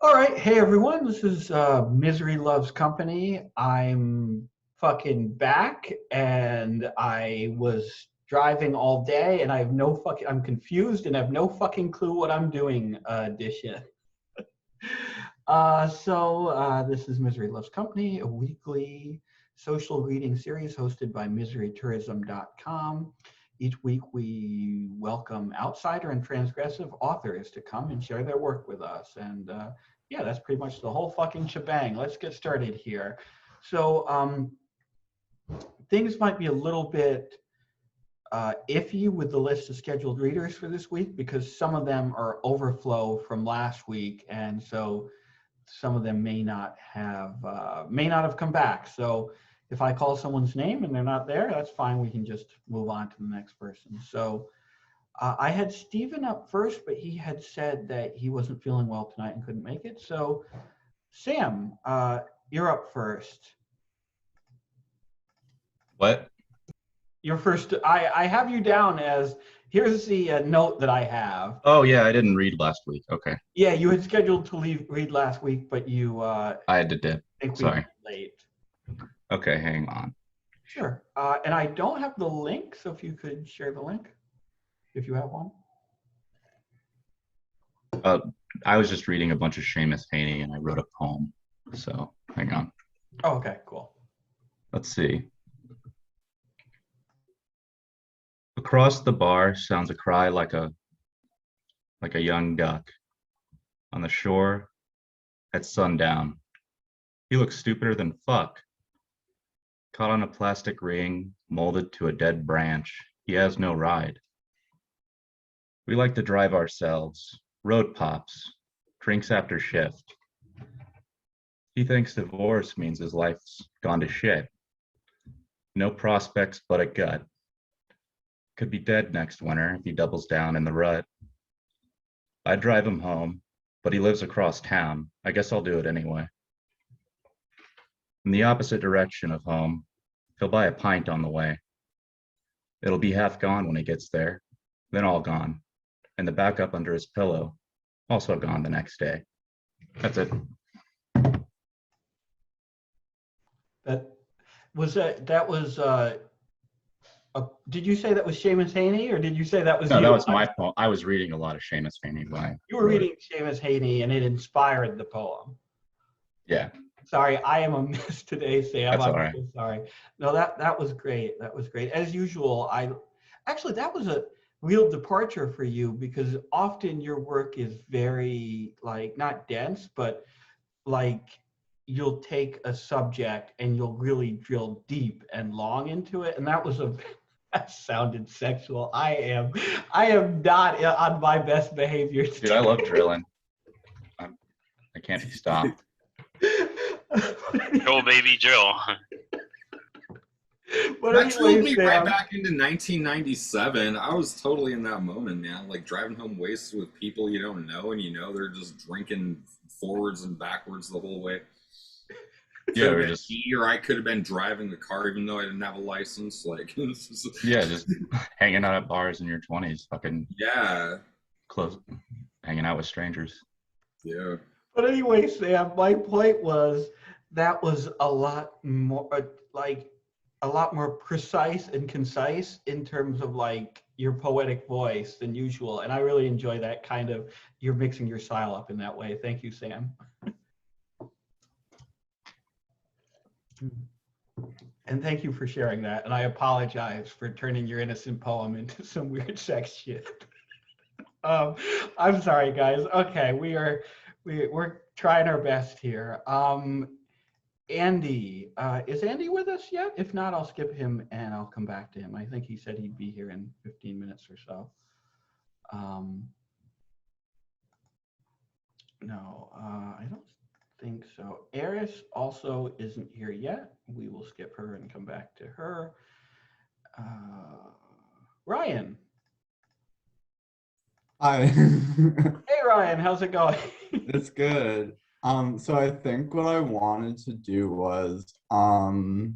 All right, hey everyone, this is Misery Loves Company. I'm fucking back, and I was driving all day, and I'm confused, and I have no fucking clue what I'm doing this year. This is Misery Loves Company, a weekly social reading series hosted by miserytourism.com. Each week we welcome outsider and transgressive authors to come and share their work with us. And yeah, that's pretty much the whole fucking shebang. Let's get started here. So things might be a little bit iffy with the list of scheduled readers for this week because some of them are overflow from last week, and so some of them may not have come back. So if I call someone's name and they're not there, that's fine. We can just move on to the next person. So I had Stephen up first, but he had said that he wasn't feeling well tonight and couldn't make it. So Sam, you're up first. What? You're first. I have you down as, here's the note that I have. Oh, yeah, I didn't read last week. Okay. Yeah, you had scheduled to read last week, but you I had to dip. think we Sorry. were late. Okay, hang on. Sure. And I don't have the link, so if you could share the link, if you have one. I was just reading a bunch of Seamus Heaney and I wrote a poem. So hang on. Oh, okay, cool. Let's see. Across the bar sounds a cry like a young duck. On the shore at sundown. He looks stupider than fuck. Caught on a plastic ring, molded to a dead branch. He has no ride. We like to drive ourselves. Road pops. Drinks after shift. He thinks divorce means his life's gone to shit. No prospects but a gut. Could be dead next winter if he doubles down in the rut. I'd drive him home, but he lives across town. I guess I'll do it anyway. In the opposite direction of home, he'll buy a pint on the way. It'll be half gone when he gets there, then all gone. And the backup under his pillow, also gone the next day. That's it. Did you say that was Seamus Heaney, or did you say that was No, you? that was my poem. I was reading a lot of Seamus Heaney. You were reading Seamus Heaney, and it inspired the poem. Yeah. Sorry, I am a mess today, Sam. That's all I'm right. so sorry. No, that was great. That was great. As usual, that was a real departure for you, because often your work is very, like, not dense, but like you'll take a subject and you'll really drill deep and long into it. And that sounded sexual. I am not on my best behavior today. Dude, I love drilling. I can't be stopped. Drill, baby, drill. But that drilled me Sam, right back into 1997. I was totally in that moment, man. Like driving home wasted with people you don't know, and they're just drinking forwards and backwards the whole way. Yeah, we're just or I could have been driving the car even though I didn't have a license. Like, yeah, just hanging out at bars in your 20s, fucking close, hanging out with strangers. Yeah. But anyway, Sam, my point was that was a lot more precise and concise in terms of like your poetic voice than usual. And I really enjoy that kind of, you're mixing your style up in that way. Thank you, Sam. And thank you for sharing that. And I apologize for turning your innocent poem into some weird sex shit. I'm sorry, guys. Okay, we're trying our best here. Andy, is Andy with us yet? If not, I'll skip him and I'll come back to him. I think he said he'd be here in 15 minutes or so. No, I don't think so. Eris also isn't here yet. We will skip her and come back to her. Ryan. Hi. Hey Ryan, how's it going? It's good. So I think what I wanted to do was, so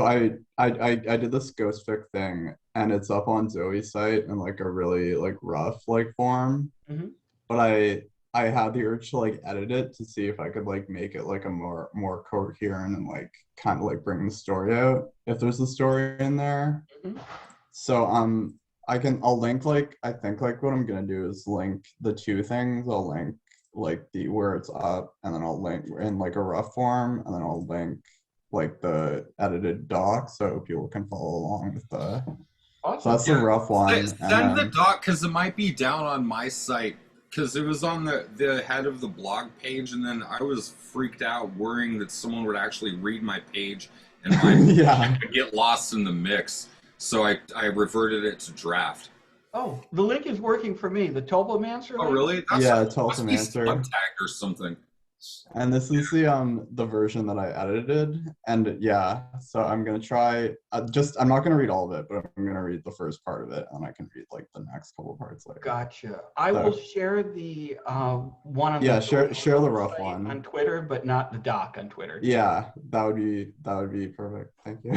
I did this ghost fic thing, and it's up on Zoe's site in like a really like rough like form. Mm-hmm. But I had the urge to like edit it to see if I could like make it like a more coherent and like kind of like bring the story out if there's a story in there. Mhm. So I'll link like I think like what I'm gonna do is link the two things. I'll link like the where it's up, and then I'll link in like a rough form, and then I'll link like the edited doc so people can follow along with the. So Awesome. that's the rough one, and Send the then doc because it might be down on my site because it was on the head of the blog page, and then I was freaked out worrying that someone would actually read my page and my yeah. could get lost in the mix. So I reverted it to draft. Oh, the link is working for me. The Topomancer Oh link? really? Yeah, Must be Tulsimancer. subtagged or something. And this is the version that I edited, and yeah, so I'm gonna try. I'm not gonna read all of it, but I'm gonna read the first part of it, and I can read like the next couple parts later. Gotcha. I So- will share the one on Yeah, the share the rough site one. on Twitter, but not the doc on Twitter. Yeah, that would be perfect. Thank you.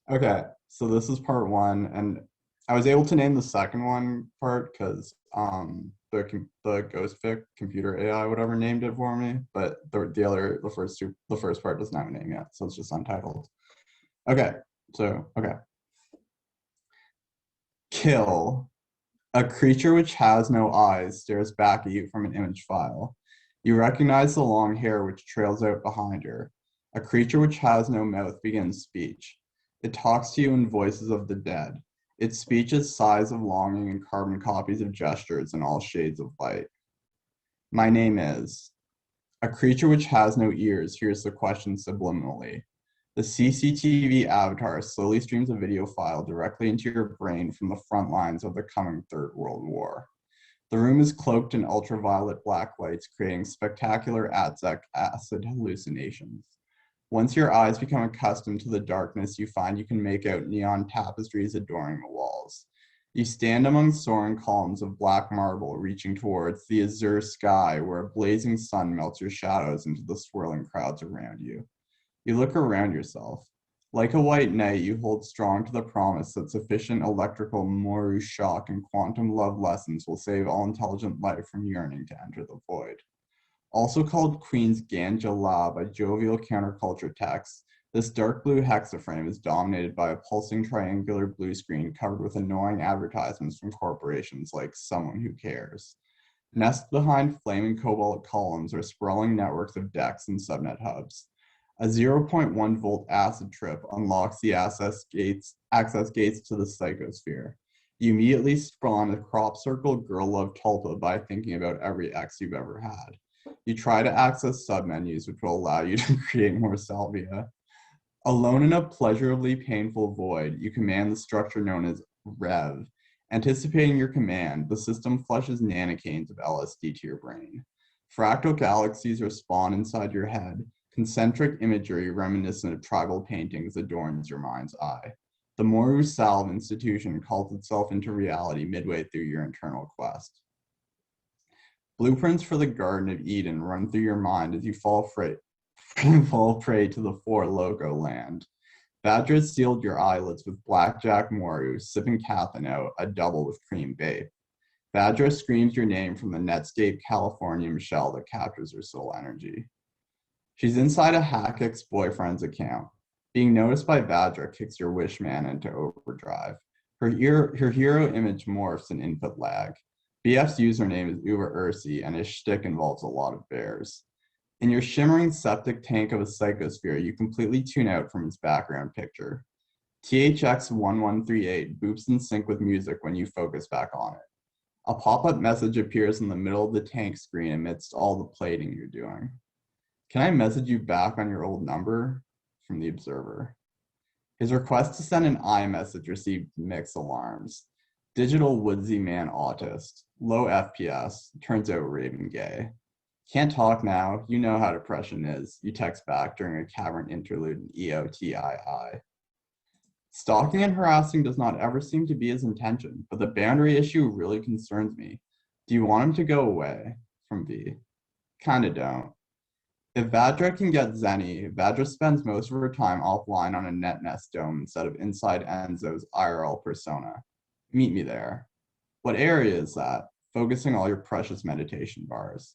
Okay, so this is part one, and I was able to name the second one part because the Ghostfic computer AI whatever named it for me, but the first part doesn't have a name yet, so it's just untitled. Okay, okay. Kill. A creature which has no eyes stares back at you from an image file. You recognize the long hair which trails out behind her. A creature which has no mouth begins speech. It talks to you in voices of the dead. Its speech is sighs of longing and carbon copies of gestures in all shades of light. My name is. A creature which has no ears hears the question subliminally. The CCTV avatar slowly streams a video file directly into your brain from the front lines of the coming Third World War. The room is cloaked in ultraviolet black lights, creating spectacular Aztec acid hallucinations. Once your eyes become accustomed to the darkness, you find you can make out neon tapestries adorning the walls. You stand among soaring columns of black marble reaching towards the azure sky where a blazing sun melts your shadows into the swirling crowds around you. You look around yourself. Like a white knight, you hold strong to the promise that sufficient electrical Moru shock and quantum love lessons will save all intelligent life from yearning to enter the void. Also called Queen's Ganja Lab, a jovial counterculture text, this dark blue hexaframe is dominated by a pulsing triangular blue screen covered with annoying advertisements from corporations like Someone Who Cares. Nestled behind flaming cobalt columns are sprawling networks of decks and subnet hubs. A 0.1 volt acid trip unlocks the access gates to the psychosphere. You immediately spawn a crop circle girl love tulpa by thinking about every ex you've ever had. You try to access submenus, which will allow you to create more salvia. Alone in a pleasurably painful void, you command the structure known as Rev. Anticipating your command, the system flushes nanocanes of LSD to your brain. Fractal galaxies are spawned inside your head. Concentric imagery reminiscent of tribal paintings adorns your mind's eye. The Moru Salve institution calls itself into reality midway through your internal quest. Blueprints for the Garden of Eden run through your mind as you fall prey to the Four Loco land. Badger sealed your eyelids with Blackjack Moru, sipping Cathano, a double with cream vape. Badger screams your name from the Netscape Californium shell that captures her soul energy. She's inside a hack ex-boyfriend's account. Being noticed by Vadra kicks your Wishman into overdrive. Her hero image morphs in input lag. BF's username is Uber Ursi, and his shtick involves a lot of bears. In your shimmering septic tank of a psychosphere, you completely tune out from its background picture. THX1138 boops in sync with music when you focus back on it. A pop-up message appears in the middle of the tank screen amidst all the plating you're doing. Can I message you back on your old number? From the observer. His request to send an iMessage received mixed alarms. Digital woodsy man autist. Low FPS. Turns out raving gay. Can't talk now. You know how depression is. You text back during a cavern interlude in EOTII. Stalking and harassing does not ever seem to be his intention, but the boundary issue really concerns me. Do you want him to go away? From V. Kinda don't. If Vadra can get Zenny, Vadra spends most of her time offline on a NetNest dome instead of inside Enzo's IRL persona. Meet me there. What area is that? focusing all your precious meditation bars.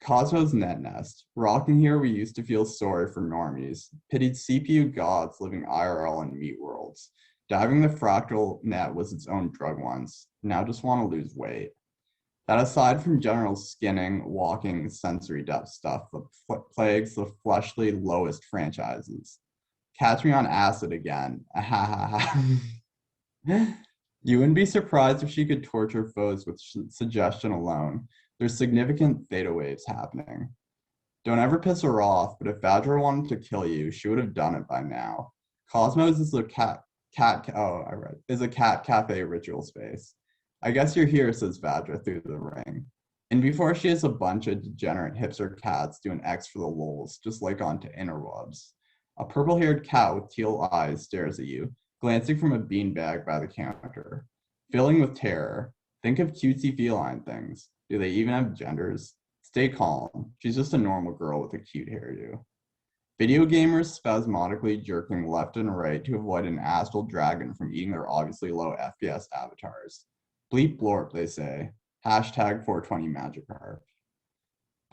Cosmo's net nest. Rocking here, we used to feel sorry for normies, pitied CPU gods living IRL in meat worlds. Diving the fractal net was its own drug once. Now just want to lose weight. That aside from general skinning, walking, sensory depth stuff that plagues the fleshly lowest franchises. Catch me on acid again. Ha ha ha. You wouldn't be surprised if she could torture foes with suggestion alone. There's significant theta waves happening. Don't ever piss her off, but if Vajra wanted to kill you, she would have done it by now. Cosmos is a cat cafe ritual space. I guess you're here, says Vajra through the ring. And before she has a bunch of degenerate hipster cats do an X for the lols, just like onto interwebs. A purple-haired cat with teal eyes stares at you, glancing from a beanbag by the counter. Filling with terror, think of cutesy feline things. Do they even have genders? Stay calm. She's just a normal girl with a cute hairdo. Video gamers spasmodically jerking left and right to avoid an astral dragon from eating their obviously low FPS avatars. Bleep blorp, they say. Hashtag 420 Magikarp.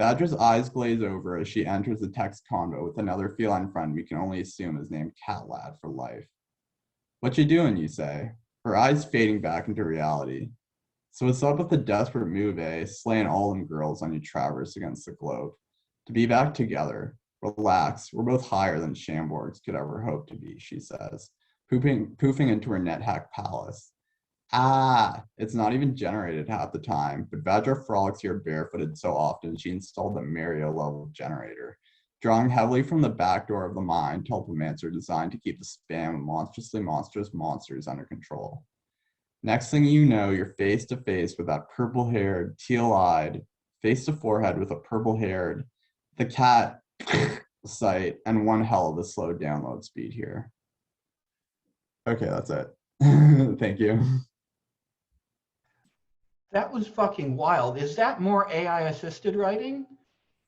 Vadra's eyes glaze over as she enters the text convo with another feline friend we can only assume is named Cat Lad for life. What you doing, you say? Her eyes fading back into reality. So what's up with the desperate move, eh? Slaying all them girls on your traverse against the globe. To be back together. Relax, we're both higher than Shamborgs could ever hope to be, she says, poofing into her NetHack palace. It's not even generated half the time, but Vajra frolics here barefooted so often she installed a Mario-level generator, drawing heavily from the back door of the mind Tulpamancer designed to keep the spam of monstrously monstrous monsters under control. Next thing you know, you're face to face with that purple-haired, teal-eyed, face to forehead with a purple-haired, the cat site, and one hell of a slow download speed here. Okay, that's it. Thank you. That was fucking wild. Is that more AI assisted writing?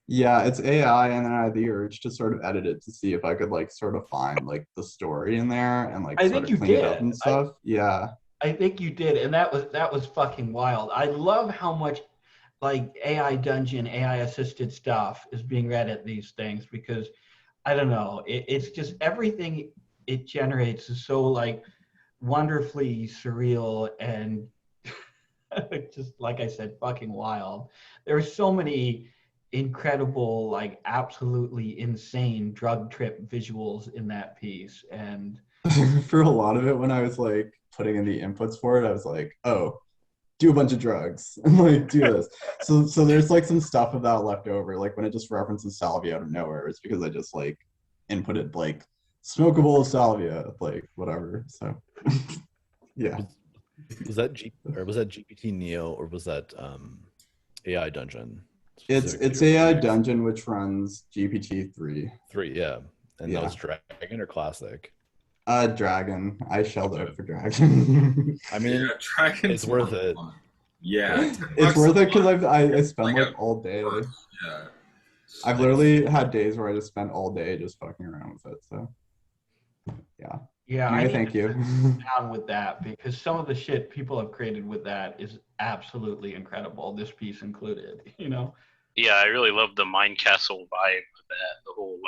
Yeah, it's AI, and then I had the urge to sort of edit it to see if I could like sort of find like the story in there and like I sort think of you clean it up did. and stuff. Yeah. I think you did, and that was fucking wild. I love how much like AI dungeon, AI assisted stuff is being read at these things because I don't know, it's just everything it generates is so like wonderfully surreal and just like I said, fucking wild. There are so many incredible, like absolutely insane drug trip visuals in that piece. And For a lot of it, when I was like putting in the inputs for it, I was like, oh, do a bunch of drugs and like do this. So there's like some stuff of that left over. Like when it just references salvia out of nowhere, it's because I just like inputted like smokable salvia, like whatever. So yeah. Was that GPT Neo or was that AI Dungeon? It's AI Dungeon, which runs GPT-3. 3, yeah. And Yeah. that was Dragon or Classic? Dragon. I shelled out for Dragon. I mean, Yeah, Dragon's it's worth not it. fun. Yeah, It's worth it because $10 I spend like like all day. Yeah. I've literally had days where I just spent all day just fucking around with it. So yeah. yeah, Anyway, I need thank to you. sit down with that because some of the shit people have created with that is absolutely incredible. This piece included, you know. Yeah, I really love the Mind Castle vibe of that. The whole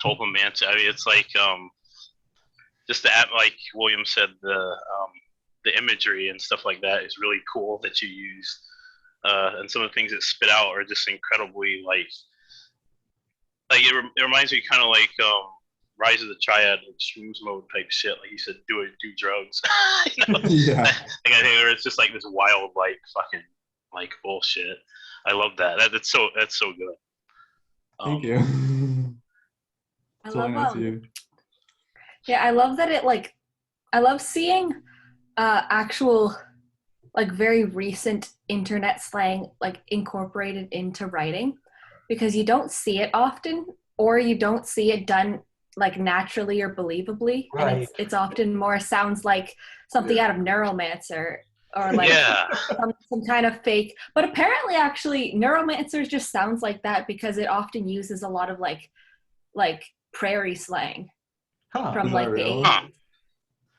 Tulpamancer. I mean, it's like just the like William said, the imagery and stuff like that is really cool that you use. And some of the things that spit out are just incredibly it reminds me kind of like Rise of the Triad, like shrooms mode type shit. Like you said, do drugs. You know? Yeah. Like I think it's just like this wild, like fucking, like bullshit. I love that. That's so good. Thank you. I So nice love of you. yeah, I love that I love seeing actual like very recent internet slang like incorporated into writing because you don't see it often or you don't see it done like naturally or believably. Right. And it's often more sounds like something out of Neuromancer or like Yeah. some kind of fake. But apparently actually Neuromancer just sounds like that because it often uses a lot of like prairie slang Huh. from Is that like the real? 80s.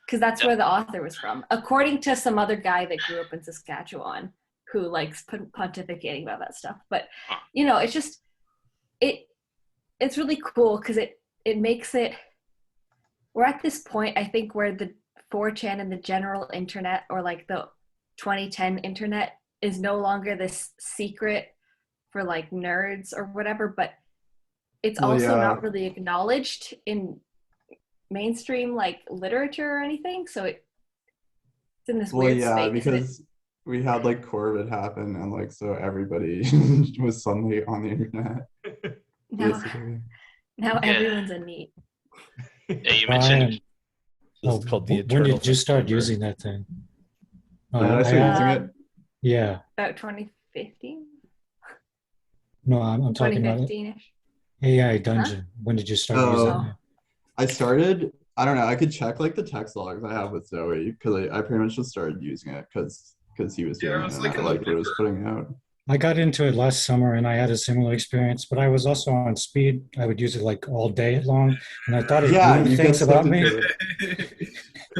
because that's where the author was from, according to some other guy that grew up in Saskatchewan who likes pontificating about that stuff. But it's just it's really cool because it makes it. We're at this point, I think, where the 4chan and the general internet, or like the 2010 internet, is no longer this secret for like nerds or whatever, but it's also not really acknowledged in mainstream like literature or anything. So it's in this weird space. Because we had like COVID happen, and like so everybody was suddenly on the internet. Now everyone's a NEET. Yeah, you mentioned This is called the when Eternal did you start September. using that thing? Did I start using it? Yeah. About 2015? No, I'm talking about 2015-ish. AI Dungeon. When did you start using it? I started, I don't know, I could check like the text logs I have with Zoe, because I pretty much just started using it because he was doing it, and I liked what it was putting out. I got into it last summer and I had a similar experience, but I was also on speed. I would use it like all day long, and I thought it knew things about me.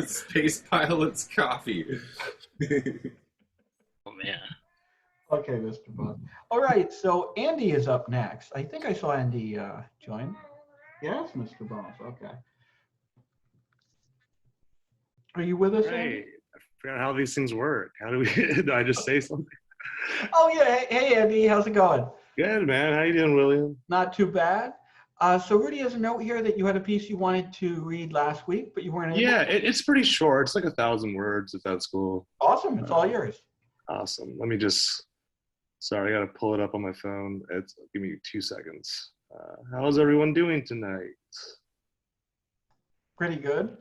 Space Pilot's coffee. oh man. Okay, Mr. Bob. All right, so Andy is up next. I think I saw Andy join. Yes, Mr. Bones. Okay. Are you with us, Andy? Hey, I forgot how these things work. How do we? Do I just say something? Oh yeah. Hey, Andy. How's it going? Good, man. How you doing, William? Not too bad. So Rudy has a note here that you had a piece you wanted to read last week, but you weren't able. Yeah, it's pretty short. It's like 1,000 words, if that's cool. Awesome. It's all yours. Awesome. Let me just. Sorry, I gotta pull it up on my phone. Give me 2 seconds. How's everyone doing tonight? Pretty good.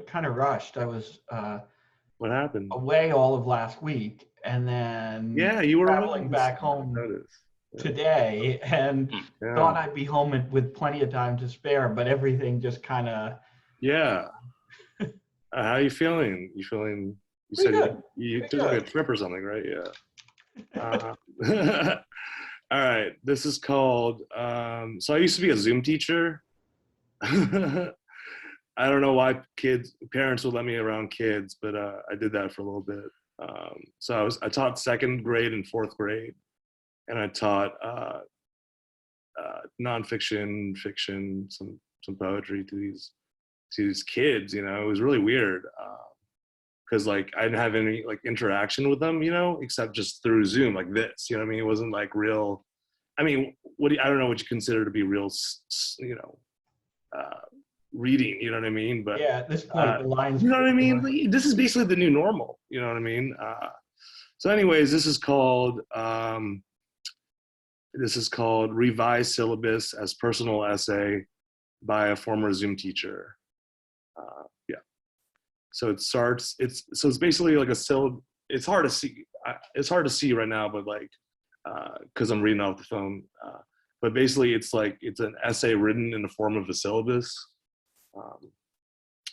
Kind of rushed. I was What happened? away all of last week, and then You were traveling back home today, and thought I'd be home with plenty of time to spare, but everything just kind of. Yeah. How you feeling? You feeling? You Pretty said good. you Pretty took like a good. trip or something, right? Yeah. All right. This is called. So I used to be a Zoom teacher. I don't know why parents would let me around kids, but I did that for a little bit. So I taught 2nd grade and 4th grade, and I taught nonfiction, fiction, some poetry to these kids. You know, it was really weird because like I didn't have any like interaction with them, you know, except just through Zoom like this. You know what I mean? It wasn't like real. I mean, I don't know what you consider to be real, you know. Reading, you know what I mean? But yeah, at this point, the lines. You know what I mean? Like, this is basically the new normal. You know what I mean? So, anyways, this is called Revised Syllabus as Personal Essay by a Former Zoom Teacher. So it starts. It's basically like a syllabus. It's hard to see. It's hard to see right now, but like because I'm reading off the phone. But basically, it's an essay written in the form of a syllabus.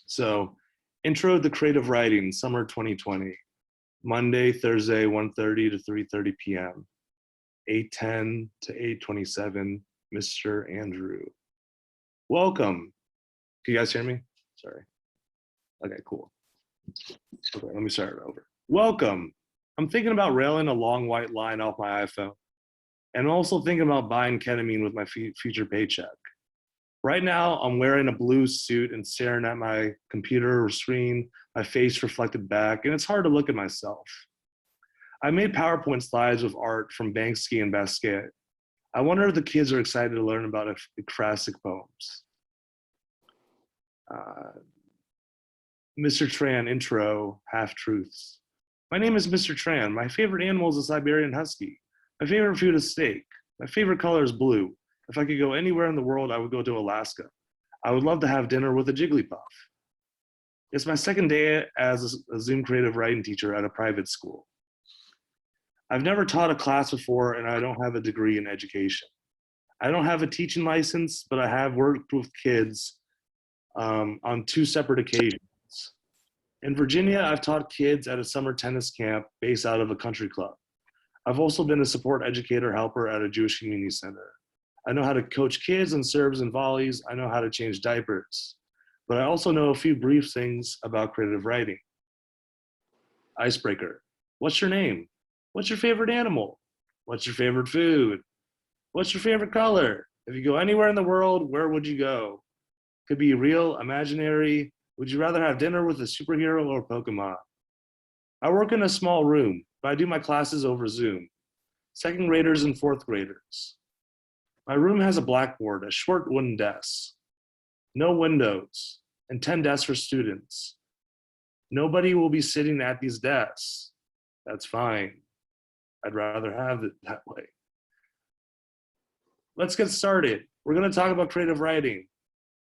So, Intro to Creative Writing, Summer 2020, Monday, Thursday, 1:30 to 3:30 p.m., 8:10 to 8:27, Mr. Andrew. Welcome. Can you guys hear me? Sorry. Okay, cool. Okay, let me start it over. Welcome. I'm thinking about railing a long white line off my iPhone. And I'm also thinking about buying ketamine with my future paycheck. Right now, I'm wearing a blue suit and staring at my computer screen, my face reflected back, and it's hard to look at myself. I made PowerPoint slides with art from Banksy and Basquiat. I wonder if the kids are excited to learn about ekphrastic poems. Mr. Tran, intro, half-truths. My name is Mr. Tran. My favorite animal is a Siberian Husky. My favorite food is steak. My favorite color is blue. If I could go anywhere in the world, I would go to Alaska. I would love to have dinner with a Jigglypuff. It's my 2nd day as a Zoom creative writing teacher at a private school. I've never taught a class before, and I don't have a degree in education. I don't have a teaching license, but I have worked with kids on 2 separate occasions. In Virginia, I've taught kids at a summer tennis camp based out of a country club. I've also been a support educator helper at a Jewish community center. I know how to coach kids on serves and volleys. I know how to change diapers. but I also know a few brief things about creative writing. Icebreaker. What's your name? What's your favorite animal? What's your favorite food? What's your favorite color? If you go anywhere in the world, where would you go? Could be real, imaginary. Would you rather have dinner with a superhero or Pokemon? I work in a small room, but I do my classes over Zoom. Second graders and fourth graders. My room has a blackboard, a short wooden desk, no windows, and 10 desks for students. Nobody will be sitting at these desks. That's fine. I'd rather have it that way. Let's get started. We're going to talk about creative writing.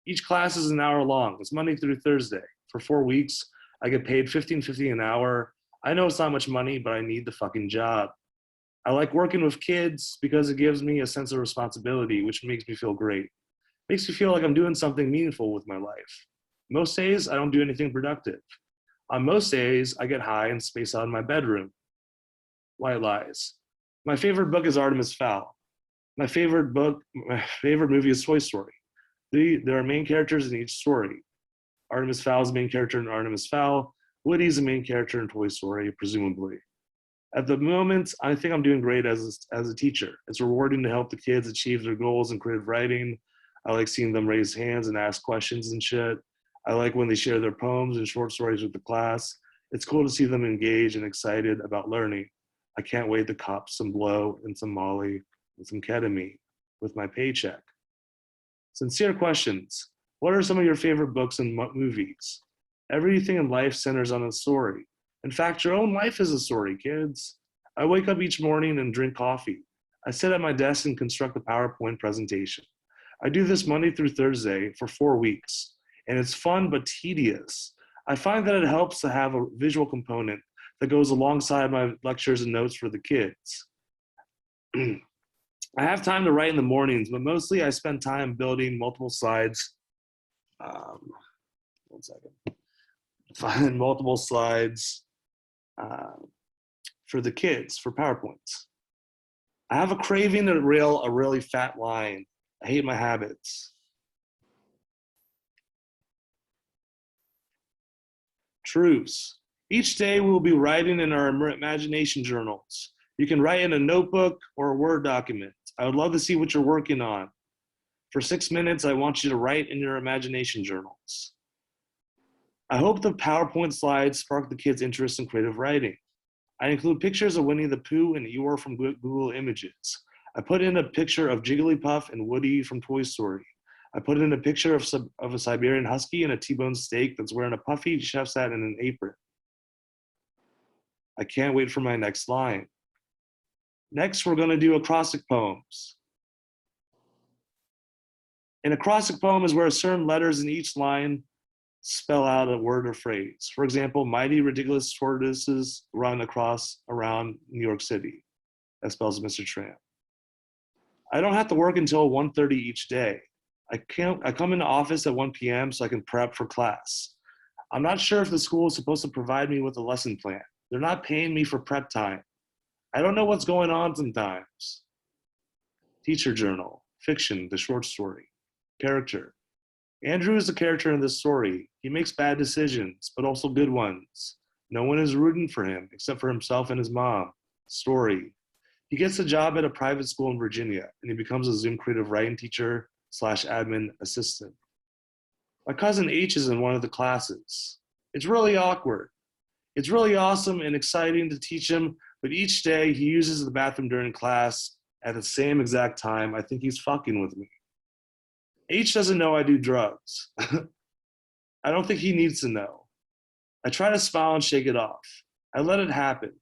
Each class is an hour long. It's Monday through Thursday. For 4 weeks, I get paid $15.50 an hour. I know it's not much money, but I need the fucking job. I like working with kids because it gives me a sense of responsibility, which makes me feel great. Makes me feel like I'm doing something meaningful with my life. Most days, I don't do anything productive. On most days, I get high and space out in my bedroom. White lies. My favorite book is Artemis Fowl. My favorite movie is Toy Story. There are main characters in each story. Artemis Fowl is the main character in Artemis Fowl. Woody's the main character in Toy Story, presumably. At the moment, I think I'm doing great as a teacher. It's rewarding to help the kids achieve their goals in creative writing. I like seeing them raise hands and ask questions and shit. I like when they share their poems and short stories with the class. It's cool to see them engaged and excited about learning. I can't wait to cop some blow and some Molly and some ketamine with my paycheck. Sincere questions. What are some of your favorite books and movies? Everything in life centers on a story. In fact, your own life is a story, kids. I wake up each morning and drink coffee. I sit at my desk and construct a PowerPoint presentation. I do this Monday through Thursday for 4 weeks, and it's fun but tedious. I find that it helps to have a visual component that goes alongside my lectures and notes for the kids. I have time to write in the mornings, but mostly I spend time building multiple slides. One second. Find multiple slides for the kids, for PowerPoints. I have a craving to reel a really fat line. I hate my habits. Truths. Each day we will be writing in our imagination journals. You can write in a notebook or a Word document. I would love to see what you're working on. For 6 minutes, I want you to write in your imagination journals. I hope the PowerPoint slides spark the kids' interest in creative writing. I include pictures of Winnie the Pooh and Eeyore from Google Images. I put in a picture of Jigglypuff and Woody from Toy Story. I put in a picture of a Siberian Husky and a T-bone steak that's wearing a puffy chef's hat and an apron. I can't wait for my next line. Next, we're going to do acrostic poems. An acrostic poem is where certain letters in each line spell out a word or phrase. For example, mighty ridiculous tortoises run around New York City. That spells Mr. Tramp. I don't have to work until 1:30 each day. I come into office at 1 p.m. so I can prep for class. I'm not sure if the school is supposed to provide me with a lesson plan. They're not paying me for prep time. I don't know what's going on sometimes. Teacher journal, fiction, the short story. Character. Andrew is the character in this story. He makes bad decisions, but also good ones. No one is rooting for him except for himself and his mom. Story. He gets a job at a private school in Virginia, and he becomes a Zoom creative writing teacher / admin assistant. My cousin H is in one of the classes. It's really awkward. It's really awesome and exciting to teach him, but each day he uses the bathroom during class at the same exact time. I think he's fucking with me. H doesn't know I do drugs. I don't think he needs to know. I try to smile and shake it off. I let it happen.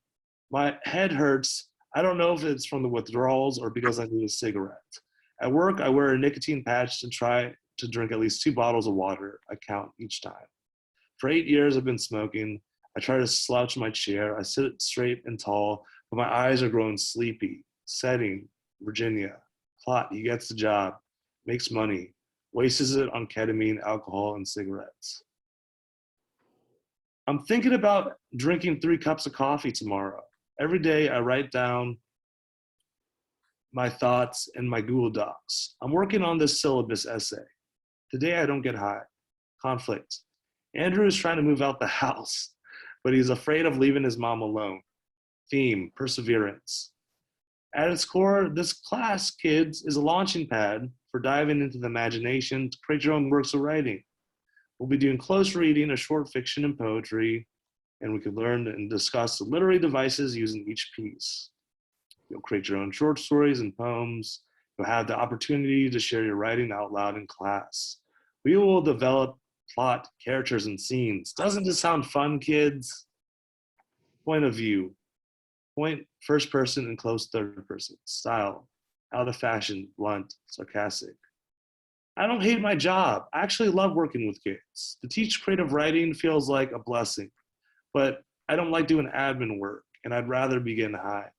My head hurts. I don't know if it's from the withdrawals or because I need a cigarette. At work, I wear a nicotine patch to try to drink at least 2 bottles of water. I count each time. For 8 years, I've been smoking. I try to slouch in my chair. I sit straight and tall, but my eyes are growing sleepy. Setting, Virginia. Plot, he gets the job, makes money, wastes it on ketamine, alcohol, and cigarettes. I'm thinking about drinking 3 cups of coffee tomorrow. Every day I write down my thoughts in my Google Docs. I'm working on this syllabus essay. Today I don't get high. conflict. Andrew is trying to move out the house, but he's afraid of leaving his mom alone. Theme, perseverance. At its core, this class, kids, is a launching pad for diving into the imagination to create your own works of writing. We'll be doing close reading of short fiction and poetry, and we could learn and discuss the literary devices used in each piece. You'll create your own short stories and poems. You'll have the opportunity to share your writing out loud in class. We will develop plot, characters, and scenes. Doesn't this sound fun, kids? Point of view. Point, first person and close third person. Style, out of fashion, blunt, sarcastic. I don't hate my job. I actually love working with kids. To teach creative writing feels like a blessing, but I don't like doing admin work, and I'd rather be getting high.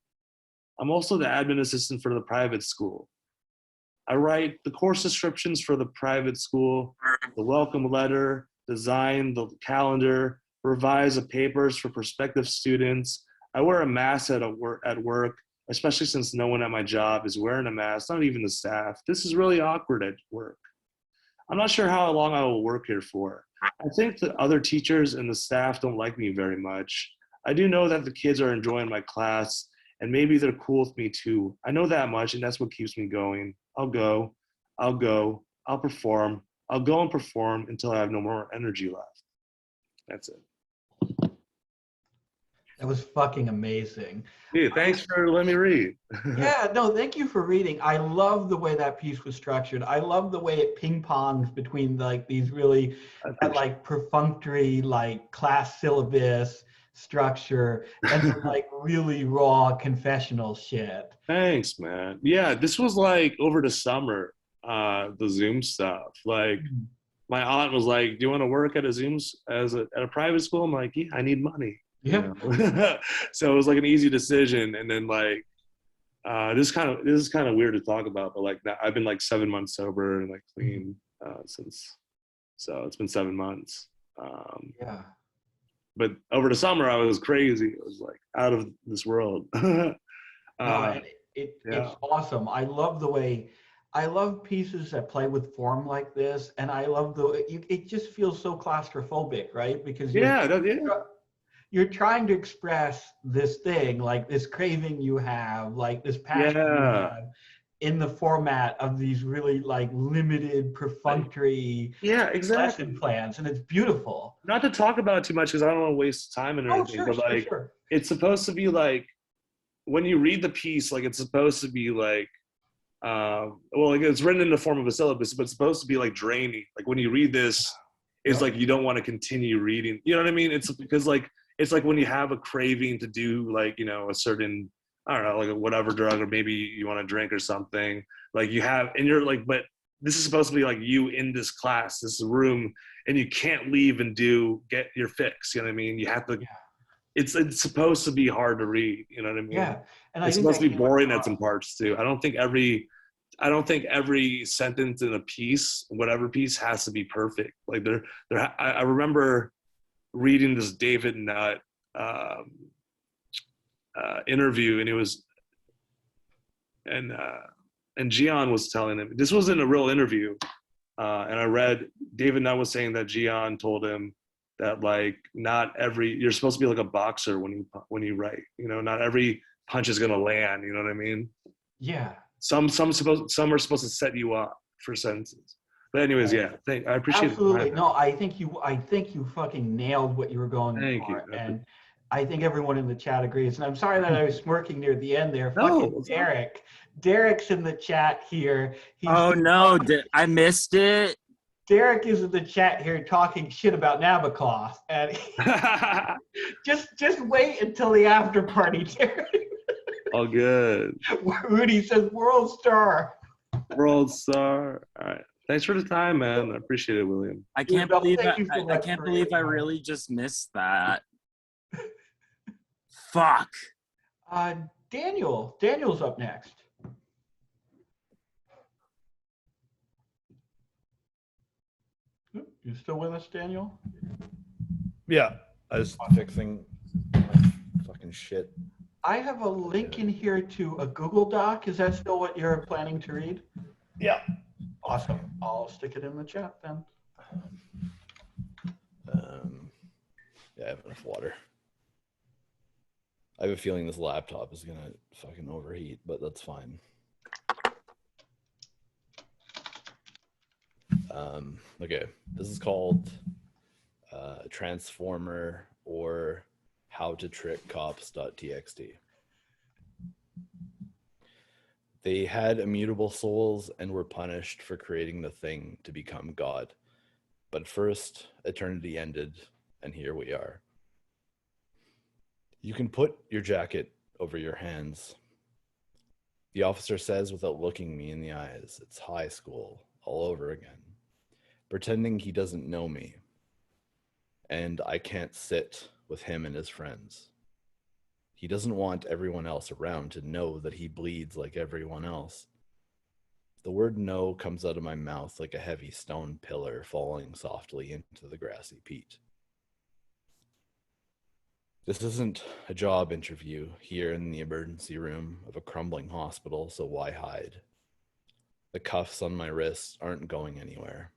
I'm also the admin assistant for the private school. I write the course descriptions for the private school, the welcome letter, design the calendar, revise the papers for prospective students. I wear a mask at work, especially since no one at my job is wearing a mask, not even the staff. This is really awkward at work. I'm not sure how long I will work here for. I think the other teachers and the staff don't like me very much. I do know that the kids are enjoying my class, and maybe they're cool with me too. I know that much, and that's what keeps me going. I'll go, I'll perform. I'll go and perform until I have no more energy left. That's it. That was fucking amazing. Dude, thanks for letting me read. Yeah, no, thank you for reading. I love the way that piece was structured. I love the way it ping pongs between like these really like perfunctory like class syllabus structure and some like really raw confessional shit. Thanks, man. Yeah, this was like over the summer, the Zoom stuff. Like my aunt was like, "Do you want to work at a at a private school?" I'm like, "Yeah, I need money." Yeah. You know? So it was like an easy decision. And then like this is kind of weird to talk about, but like I've been like 7 months sober and like clean since, so it's been 7 months. Yeah. But over the summer I was crazy. It was like out of this world. No, it's awesome. I love the way, I love pieces that play with form like this, and I love it just feels so claustrophobic, right? Because you're trying to express this thing, like this craving you have, like this passion you have, in the format of these really like limited, perfunctory lesson plans, and it's beautiful. Not to talk about it too much because I don't want to waste time and everything, but like it's supposed to be like when you read the piece, like it's supposed to be like like it's written in the form of a syllabus, but it's supposed to be like draining. Like when you read this, it's like you don't want to continue reading. You know what I mean? It's because like it's like when you have a craving to do like, you know, a certain, I don't know, like a whatever drug, or maybe you want to drink or something, like you have, and you're like, but this is supposed to be like you in this class, this room, and you can't leave and get your fix. You know what I mean? You have to, it's supposed to be hard to read. You know what I mean? Yeah. And it's supposed to be boring at some parts too. I don't think every sentence in a piece, whatever piece, has to be perfect. Like I remember reading this David Nutt interview, and it was, and Gian was telling him, this wasn't a real interview, and I read David Nutt was saying that Gian told him that like you're supposed to be like a boxer when you write, you know, not every punch is gonna land, you know what I mean? Yeah. Some are supposed to set you up for sentences. But anyways, I appreciate it. Absolutely. No, I think you fucking nailed what you were going for. And I think everyone in the chat agrees. And I'm sorry that I was smirking near the end there. Fucking Derek. Derek's in the chat here. I missed it. Derek is in the chat here talking shit about Nabokov. And just wait until the after party, Derek. All good. Rudy says world star. World star. All right. Thanks for the time, man. I appreciate it, William. I can't believe I really just missed that. Fuck. Daniel's up next. You still with us, Daniel? Yeah, I was fixing my fucking shit. I have a link in here to a Google Doc. Is that still what you're planning to read? Yeah. Awesome. I'll stick it in the chat then. Yeah, I have enough water. I have a feeling this laptop is gonna fucking overheat, but that's fine. Okay, this is called Transformer or How to Trick Cops.txt. They had immutable souls and were punished for creating the thing to become God. But first, eternity ended, and here we are. You can put your jacket over your hands. The officer says without looking me in the eyes, it's high school all over again, pretending he doesn't know me. And I can't sit with him and his friends. He doesn't want everyone else around to know that he bleeds like everyone else. The word no comes out of my mouth like a heavy stone pillar falling softly into the grassy peat. This isn't a job interview here in the emergency room of a crumbling hospital, so why hide? The cuffs on my wrists aren't going anywhere.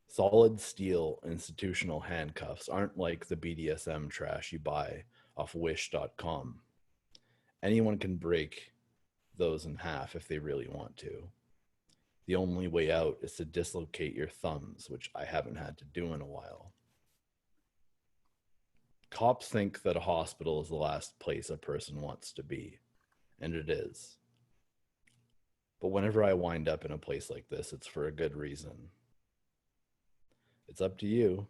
Solid steel institutional handcuffs aren't like the BDSM trash you buy off wish.com. Anyone can break those in half if they really want to. The only way out is to dislocate your thumbs, which I haven't had to do in a while. Cops think that a hospital is the last place a person wants to be, and it is. But whenever I wind up in a place like this, it's for a good reason. It's up to you.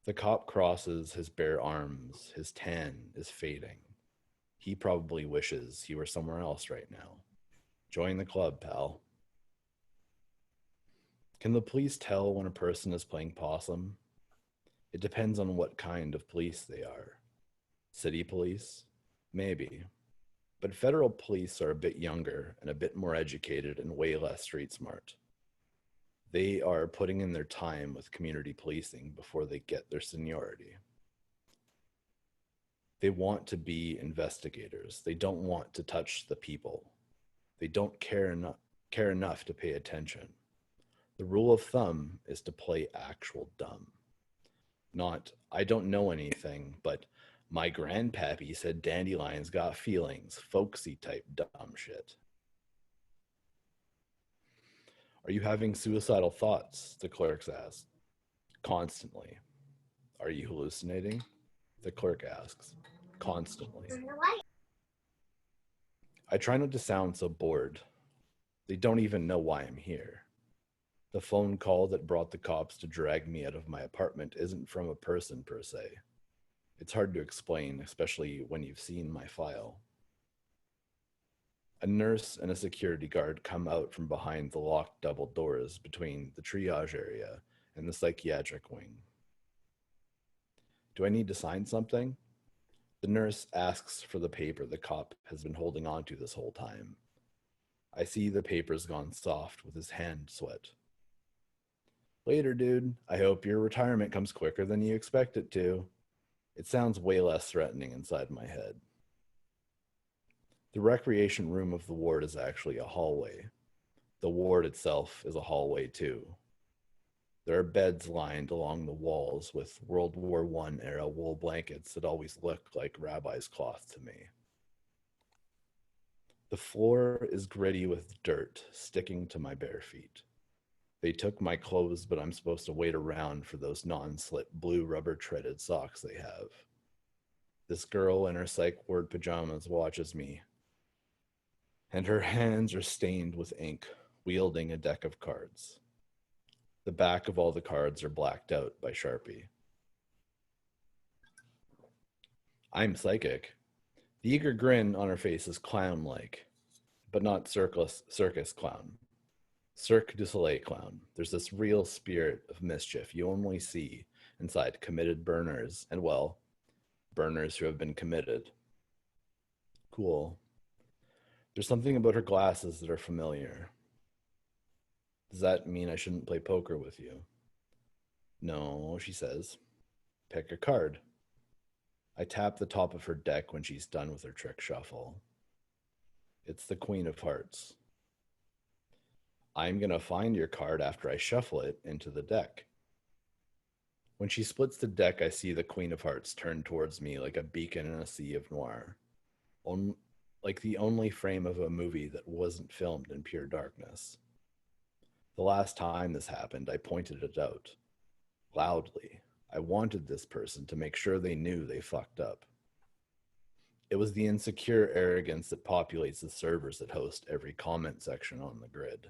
The cop crosses his bare arms. His tan is fading. He probably wishes he were somewhere else right now. Join the club, pal. Can the police tell when a person is playing possum? It depends on what kind of police they are. City police? Maybe. But federal police are a bit younger and a bit more educated and way less street smart. They are putting in their time with community policing before they get their seniority. They want to be investigators. They don't want to touch the people. They don't care enough to pay attention. The rule of thumb is to play actual dumb. Not, I don't know anything, but my grandpappy said dandelions got feelings, folksy type dumb shit. Are you having suicidal thoughts? The clerks asked. Constantly. Are you hallucinating? The clerk asks. Constantly. I try not to sound so bored. They don't even know why I'm here. The phone call that brought the cops to drag me out of my apartment isn't from a person per se. It's hard to explain, especially when you've seen my file. A nurse and a security guard come out from behind the locked double doors between the triage area and the psychiatric wing. Do I need to sign something? The nurse asks for the paper the cop has been holding on to this whole time. I see the paper's gone soft with his hand sweat. Later, dude. I hope your retirement comes quicker than you expect it to. It sounds way less threatening inside my head. The recreation room of the ward is actually a hallway. The ward itself is a hallway too. There are beds lined along the walls with World War I era wool blankets that always look like rabbi's cloth to me. The floor is gritty with dirt sticking to my bare feet. They took my clothes, but I'm supposed to wait around for those non-slip blue rubber treaded socks they have. This girl in her psych ward pajamas watches me, and her hands are stained with ink, wielding a deck of cards. The back of all the cards are blacked out by Sharpie. I'm psychic. The eager grin on her face is clown-like, but not circus clown. Cirque du Soleil clown. There's this real spirit of mischief you only see inside committed burners, and well, burners who have been committed. Cool. There's something about her glasses that are familiar. Does that mean I shouldn't play poker with you? No, she says. Pick a card. I tap the top of her deck when she's done with her trick shuffle. It's the Queen of Hearts. I'm going to find your card after I shuffle it into the deck. When she splits the deck, I see the Queen of Hearts turn towards me like a beacon in a sea of noir, like the only frame of a movie that wasn't filmed in pure darkness. The last time this happened, I pointed it out loudly. I wanted this person to make sure they knew they fucked up. It was the insecure arrogance that populates the servers that host every comment section on the grid.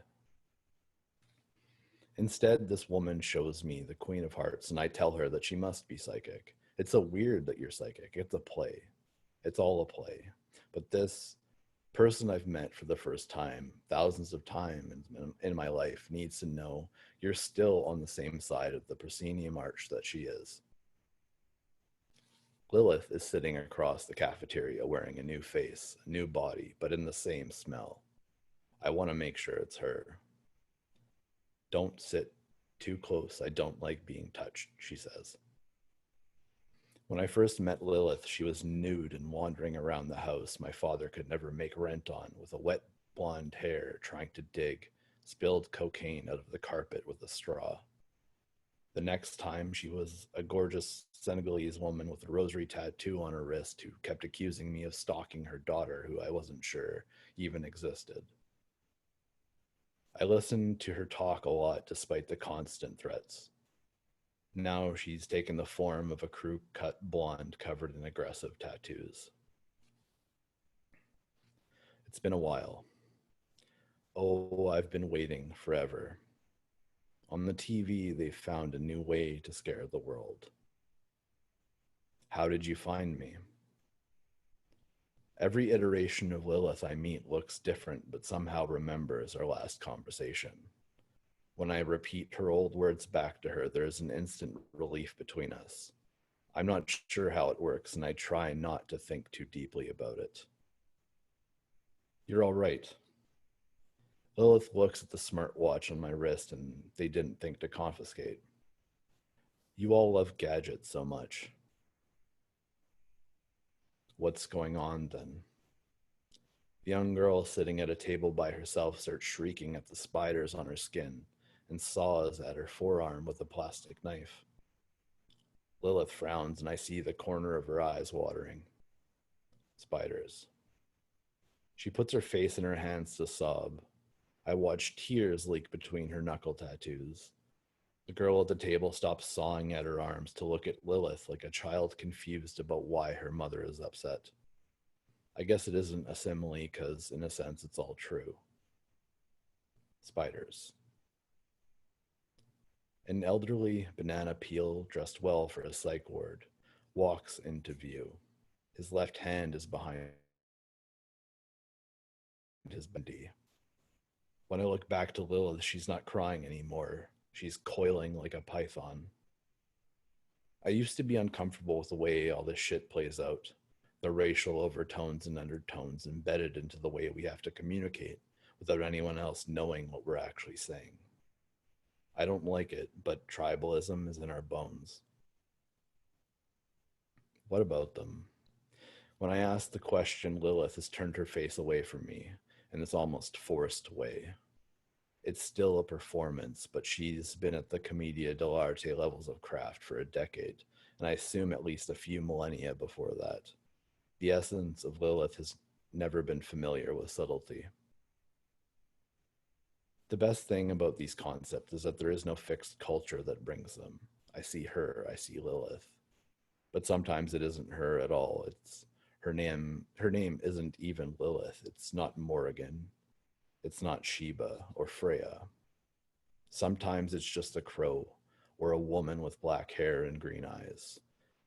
Instead, this woman shows me the Queen of Hearts, and I tell her that she must be psychic. It's so weird that you're psychic. It's a play. It's all a play. But this person I've met for the first time, thousands of times in my life, needs to know you're still on the same side of the proscenium arch that she is. Lilith is sitting across the cafeteria wearing a new face, a new body, but in the same smell. I want to make sure it's her. Don't sit too close. I don't like being touched, she says. When I first met Lilith, she was nude and wandering around the house my father could never make rent on, with a wet blonde hair, trying to dig spilled cocaine out of the carpet with a straw. The next time, she was a gorgeous Senegalese woman with a rosary tattoo on her wrist who kept accusing me of stalking her daughter, who I wasn't sure even existed. I listened to her talk a lot despite the constant threats. Now she's taken the form of a crew-cut blonde covered in aggressive tattoos. It's been a while. Oh, I've been waiting forever. On the TV, they've found a new way to scare the world. How did you find me? Every iteration of Lilith I meet looks different, but somehow remembers our last conversation. When I repeat her old words back to her, there is an instant relief between us. I'm not sure how it works, and I try not to think too deeply about it. You're all right. Lilith looks at the smartwatch on my wrist, and they didn't think to confiscate. You all love gadgets so much. What's going on then? The young girl sitting at a table by herself starts shrieking at the spiders on her skin and saws at her forearm with a plastic knife. Lilith frowns, and I see the corner of her eyes watering. Spiders. She puts her face in her hands to sob. I watch tears leak between her knuckle tattoos. The girl at the table stops sawing at her arms to look at Lilith like a child confused about why her mother is upset. I guess it isn't a simile because, in a sense, it's all true. Spiders. An elderly banana peel, dressed well for a psych ward, walks into view. His left hand is behind his bendy. When I look back to Lilith, she's not crying anymore. She's coiling like a python. I used to be uncomfortable with the way all this shit plays out. The racial overtones and undertones embedded into the way we have to communicate without anyone else knowing what we're actually saying. I don't like it, but tribalism is in our bones. What about them? When I ask the question, Lilith has turned her face away from me in this almost forced way. It's still a performance, but she's been at the commedia dell'arte levels of craft for a decade, and I assume at least a few millennia before that. The essence of Lilith has never been familiar with subtlety. The best thing about these concepts is that there is no fixed culture that brings them. I see her, I see Lilith. But sometimes it isn't her at all. It's her name isn't even Lilith. It's not Morrigan. It's not Sheba or Freya. Sometimes it's just a crow or a woman with black hair and green eyes.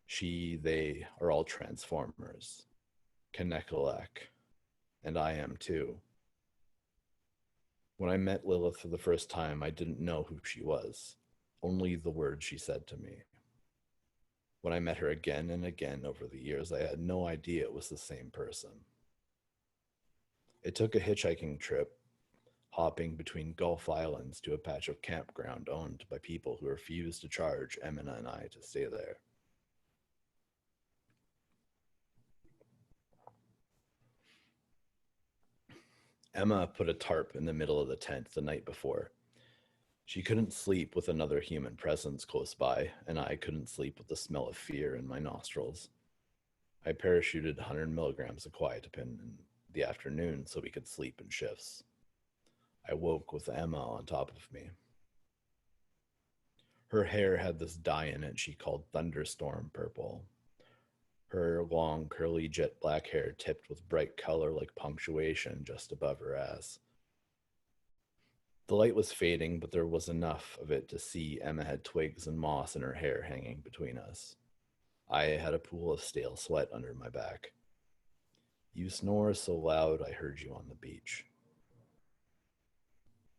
She, they are all transformers. Kenekalek. And I am too. When I met Lilith for the first time, I didn't know who she was, only the words she said to me. When I met her again and again over the years, I had no idea it was the same person. It took a hitchhiking trip, hopping between Gulf Islands to a patch of campground owned by people who refused to charge Emina and I to stay there. Emma put a tarp in the middle of the tent the night before. She couldn't sleep with another human presence close by, and I couldn't sleep with the smell of fear in my nostrils. I parachuted 100 milligrams of quietapin in the afternoon so we could sleep in shifts. I woke with Emma on top of me. Her hair had this dye in it she called thunderstorm purple. Her long, curly, jet black hair tipped with bright color like punctuation just above her ass. The light was fading, but there was enough of it to see Emma had twigs and moss in her hair hanging between us. I had a pool of stale sweat under my back. You snore so loud I heard you on the beach.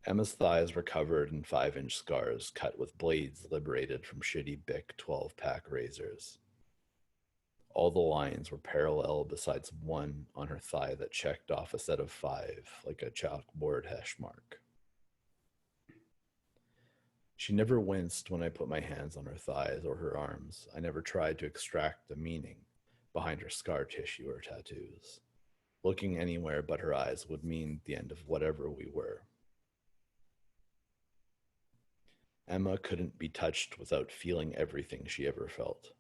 Emma's thighs were covered in 5-inch scars cut with blades liberated from shitty Bic 12-pack razors. All the lines were parallel besides one on her thigh that checked off a set of 5 like a chalkboard hash mark. She never winced when I put my hands on her thighs or her arms. I never tried to extract the meaning behind her scar tissue or tattoos. Looking anywhere but her eyes would mean the end of whatever we were. Emma couldn't be touched without feeling everything she ever felt.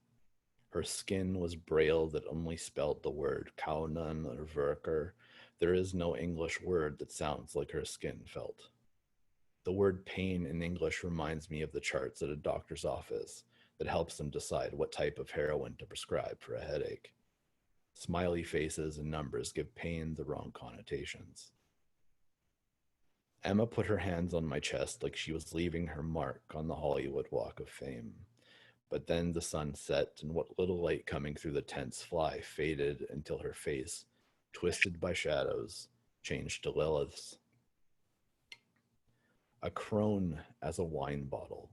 Her skin was braille that only spelled the word kaunan or verker. There is no English word that sounds like her skin felt. The word pain in English reminds me of the charts at a doctor's office that helps them decide what type of heroin to prescribe for a headache. Smiley faces and numbers give pain the wrong connotations. Emma put her hands on my chest like she was leaving her mark on the Hollywood Walk of Fame. But then the sun set, and what little light coming through the tent's fly faded until her face, twisted by shadows, changed to Lilith's. A crone as a wine bottle,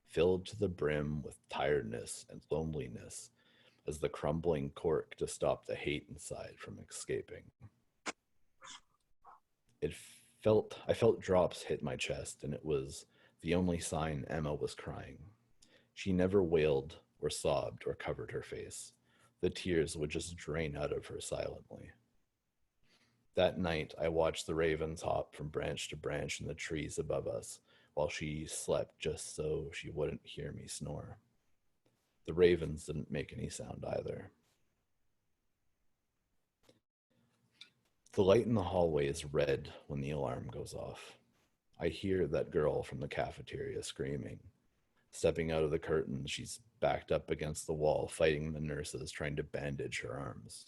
filled to the brim with tiredness and loneliness as the crumbling cork to stop the hate inside from escaping. I felt drops hit my chest, and it was the only sign Emma was crying. She never wailed or sobbed or covered her face. The tears would just drain out of her silently. That night, I watched the ravens hop from branch to branch in the trees above us while she slept just so she wouldn't hear me snore. The ravens didn't make any sound either. The light in the hallway is red when the alarm goes off. I hear that girl from the cafeteria screaming. Stepping out of the curtains, she's backed up against the wall, fighting the nurses trying to bandage her arms.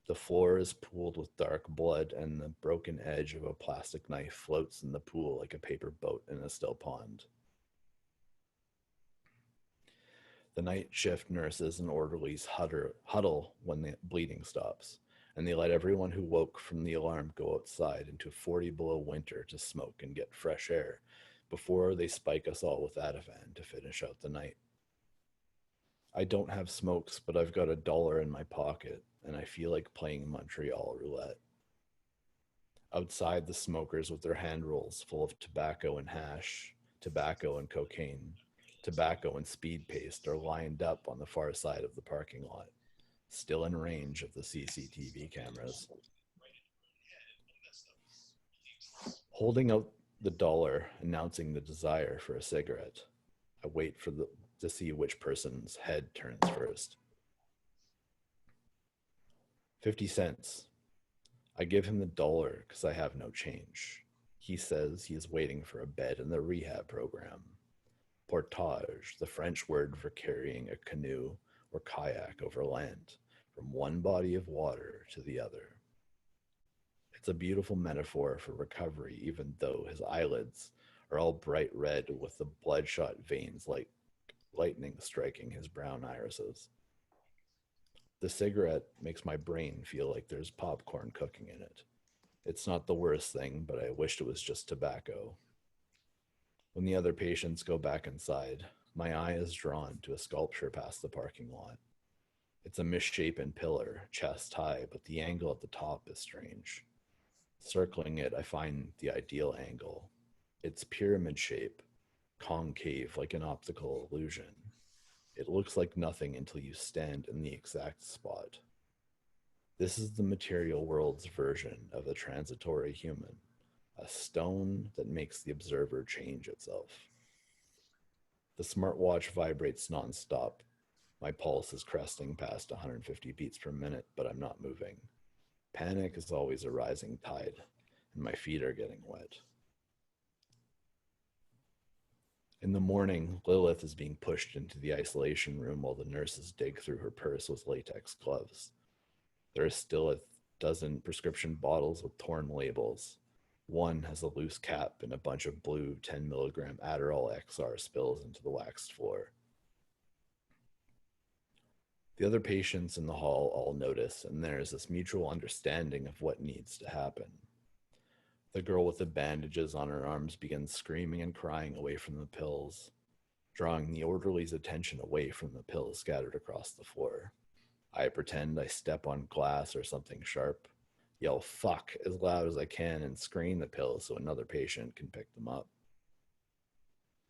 The floor is pooled with dark blood, and the broken edge of a plastic knife floats in the pool like a paper boat in a still pond. The night shift nurses and orderlies huddle when the bleeding stops, and they let everyone who woke from the alarm go outside into 40 below winter to smoke and get fresh air before they spike us all with Ativan to finish out the night. I don't have smokes, but I've got $1 in my pocket, and I feel like playing Montreal roulette. Outside, the smokers with their hand rolls full of tobacco and hash, tobacco and cocaine, tobacco and speed paste are lined up on the far side of the parking lot, still in range of the CCTV cameras. Holding out the $1, announcing the desire for a cigarette, I wait to see which person's head turns first. 50 cents. I give him the $1 because I have no change. He says he is waiting for a bed in the rehab program. Portage, the French word for carrying a canoe or kayak over land from one body of water to the other. It's a beautiful metaphor for recovery, even though his eyelids are all bright red with the bloodshot veins like lightning striking his brown irises. The cigarette makes my brain feel like there's popcorn cooking in it. It's not the worst thing, but I wished it was just tobacco. When the other patients go back inside, my eye is drawn to a sculpture past the parking lot. It's a misshapen pillar, chest high, but the angle at the top is strange. Circling it, I find the ideal angle. It's pyramid shape, concave like an optical illusion. It looks like nothing until you stand in the exact spot. This is the material world's version of the transitory human, a stone that makes the observer change itself. The smartwatch vibrates nonstop. My pulse is cresting past 150 beats per minute, but I'm not moving. Panic is always a rising tide, and my feet are getting wet. In the morning, Lilith is being pushed into the isolation room while the nurses dig through her purse with latex gloves. There is still a dozen prescription bottles with torn labels. One has a loose cap and a bunch of blue 10 milligram Adderall XR spills into the waxed floor. The other patients in the hall all notice, and there is this mutual understanding of what needs to happen. The girl with the bandages on her arms begins screaming and crying away from the pills, drawing the orderly's attention away from the pills scattered across the floor. I pretend I step on glass or something sharp, yell fuck as loud as I can, and screen the pills so another patient can pick them up.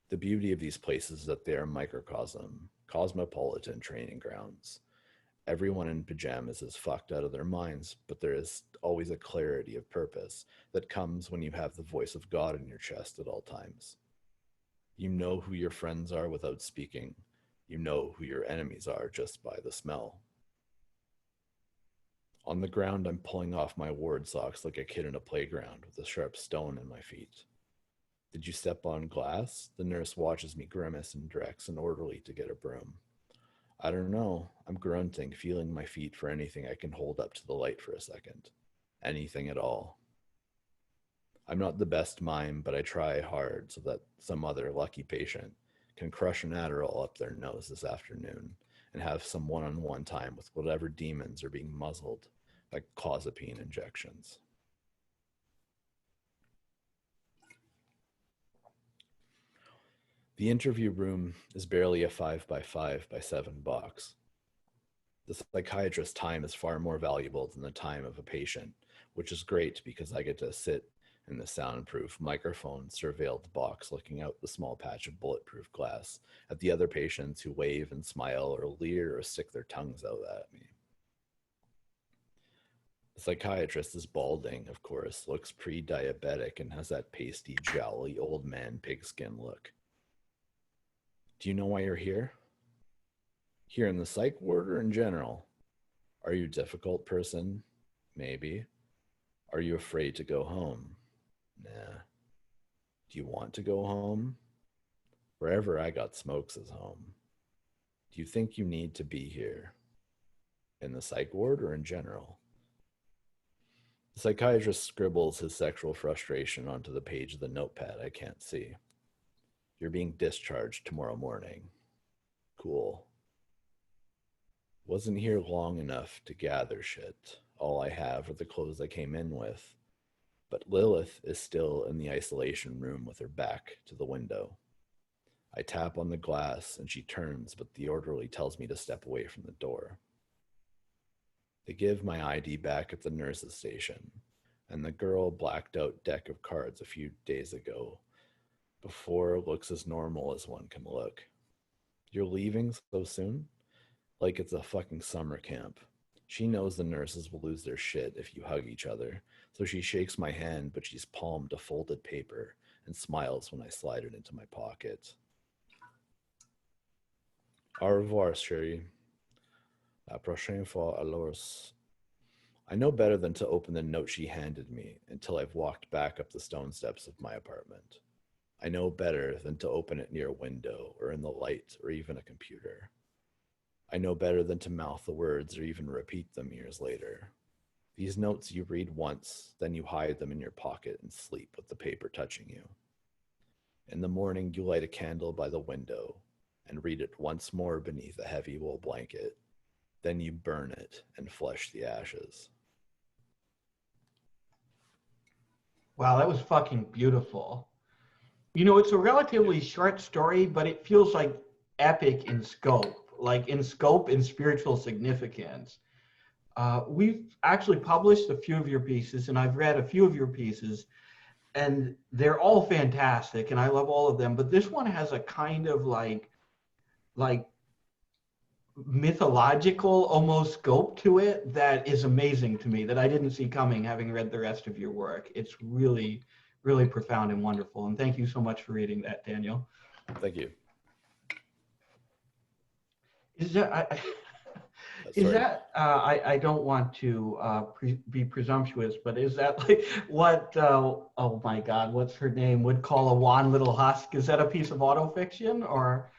The beauty of these places is that they are microcosm, cosmopolitan training grounds. Everyone in pajamas is fucked out of their minds, but there is always a clarity of purpose that comes when you have the voice of God in your chest at all times. You know who your friends are without speaking. You know who your enemies are just by the smell. On the ground, I'm pulling off my ward socks like a kid in a playground with a sharp stone in my feet. Did you step on glass? The nurse watches me grimace and directs an orderly to get a broom. I don't know. I'm grunting, feeling my feet for anything I can hold up to the light for a second. Anything at all. I'm not the best mime, but I try hard so that some other lucky patient can crush an Adderall up their nose this afternoon and have some one-on-one time with whatever demons are being muzzled by clozapine injections. The interview room is barely a 5 by 5 by 7 box. The psychiatrist's time is far more valuable than the time of a patient, which is great because I get to sit in the soundproof, microphone-surveilled box looking out the small patch of bulletproof glass at the other patients who wave and smile or leer or stick their tongues out at me. The psychiatrist is balding, of course, looks pre-diabetic, and has that pasty, jowly, old man pigskin look. Do you know why you're here? Here in the psych ward or in general? Are you a difficult person? Maybe. Are you afraid to go home? Nah. Do you want to go home? Wherever I got smokes is home. Do you think you need to be here? In the psych ward or in general? The psychiatrist scribbles his sexual frustration onto the page of the notepad I can't see. You're being discharged tomorrow morning. Cool. Wasn't here long enough to gather shit. All I have are the clothes I came in with. But Lilith is still in the isolation room with her back to the window. I tap on the glass and she turns, but the orderly tells me to step away from the door. They give my ID back at the nurse's station, and the girl blacked out deck of cards a few days ago before looks as normal as one can look. You're leaving so soon? Like it's a fucking summer camp. She knows the nurses will lose their shit if you hug each other, so she shakes my hand, but she's palmed a folded paper and smiles when I slide it into my pocket. Au revoir, chérie. La prochaine fois, alors. I know better than to open the note she handed me until I've walked back up the stone steps of my apartment. I know better than to open it near a window or in the light or even a computer. I know better than to mouth the words or even repeat them years later. These notes you read once, then you hide them in your pocket and sleep with the paper touching you. In the morning, you light a candle by the window and read it once more beneath a heavy wool blanket. Then you burn it and flush the ashes. Wow, that was fucking beautiful. You know, it's a relatively short story, but it feels like epic in scope, in spiritual significance. We've actually published a few of your pieces, and I've read a few of your pieces, and they're all fantastic, and I love all of them. But this one has a kind of like mythological almost scope to it that is amazing to me, that I didn't see coming having read the rest of your work. It's really, really profound and wonderful. And thank you so much for reading that, Daniel. Thank you. Is that, is that I don't want to be presumptuous, but is that like what, oh my God, what's her name, would call a wan little husk? Is that a piece of autofiction or?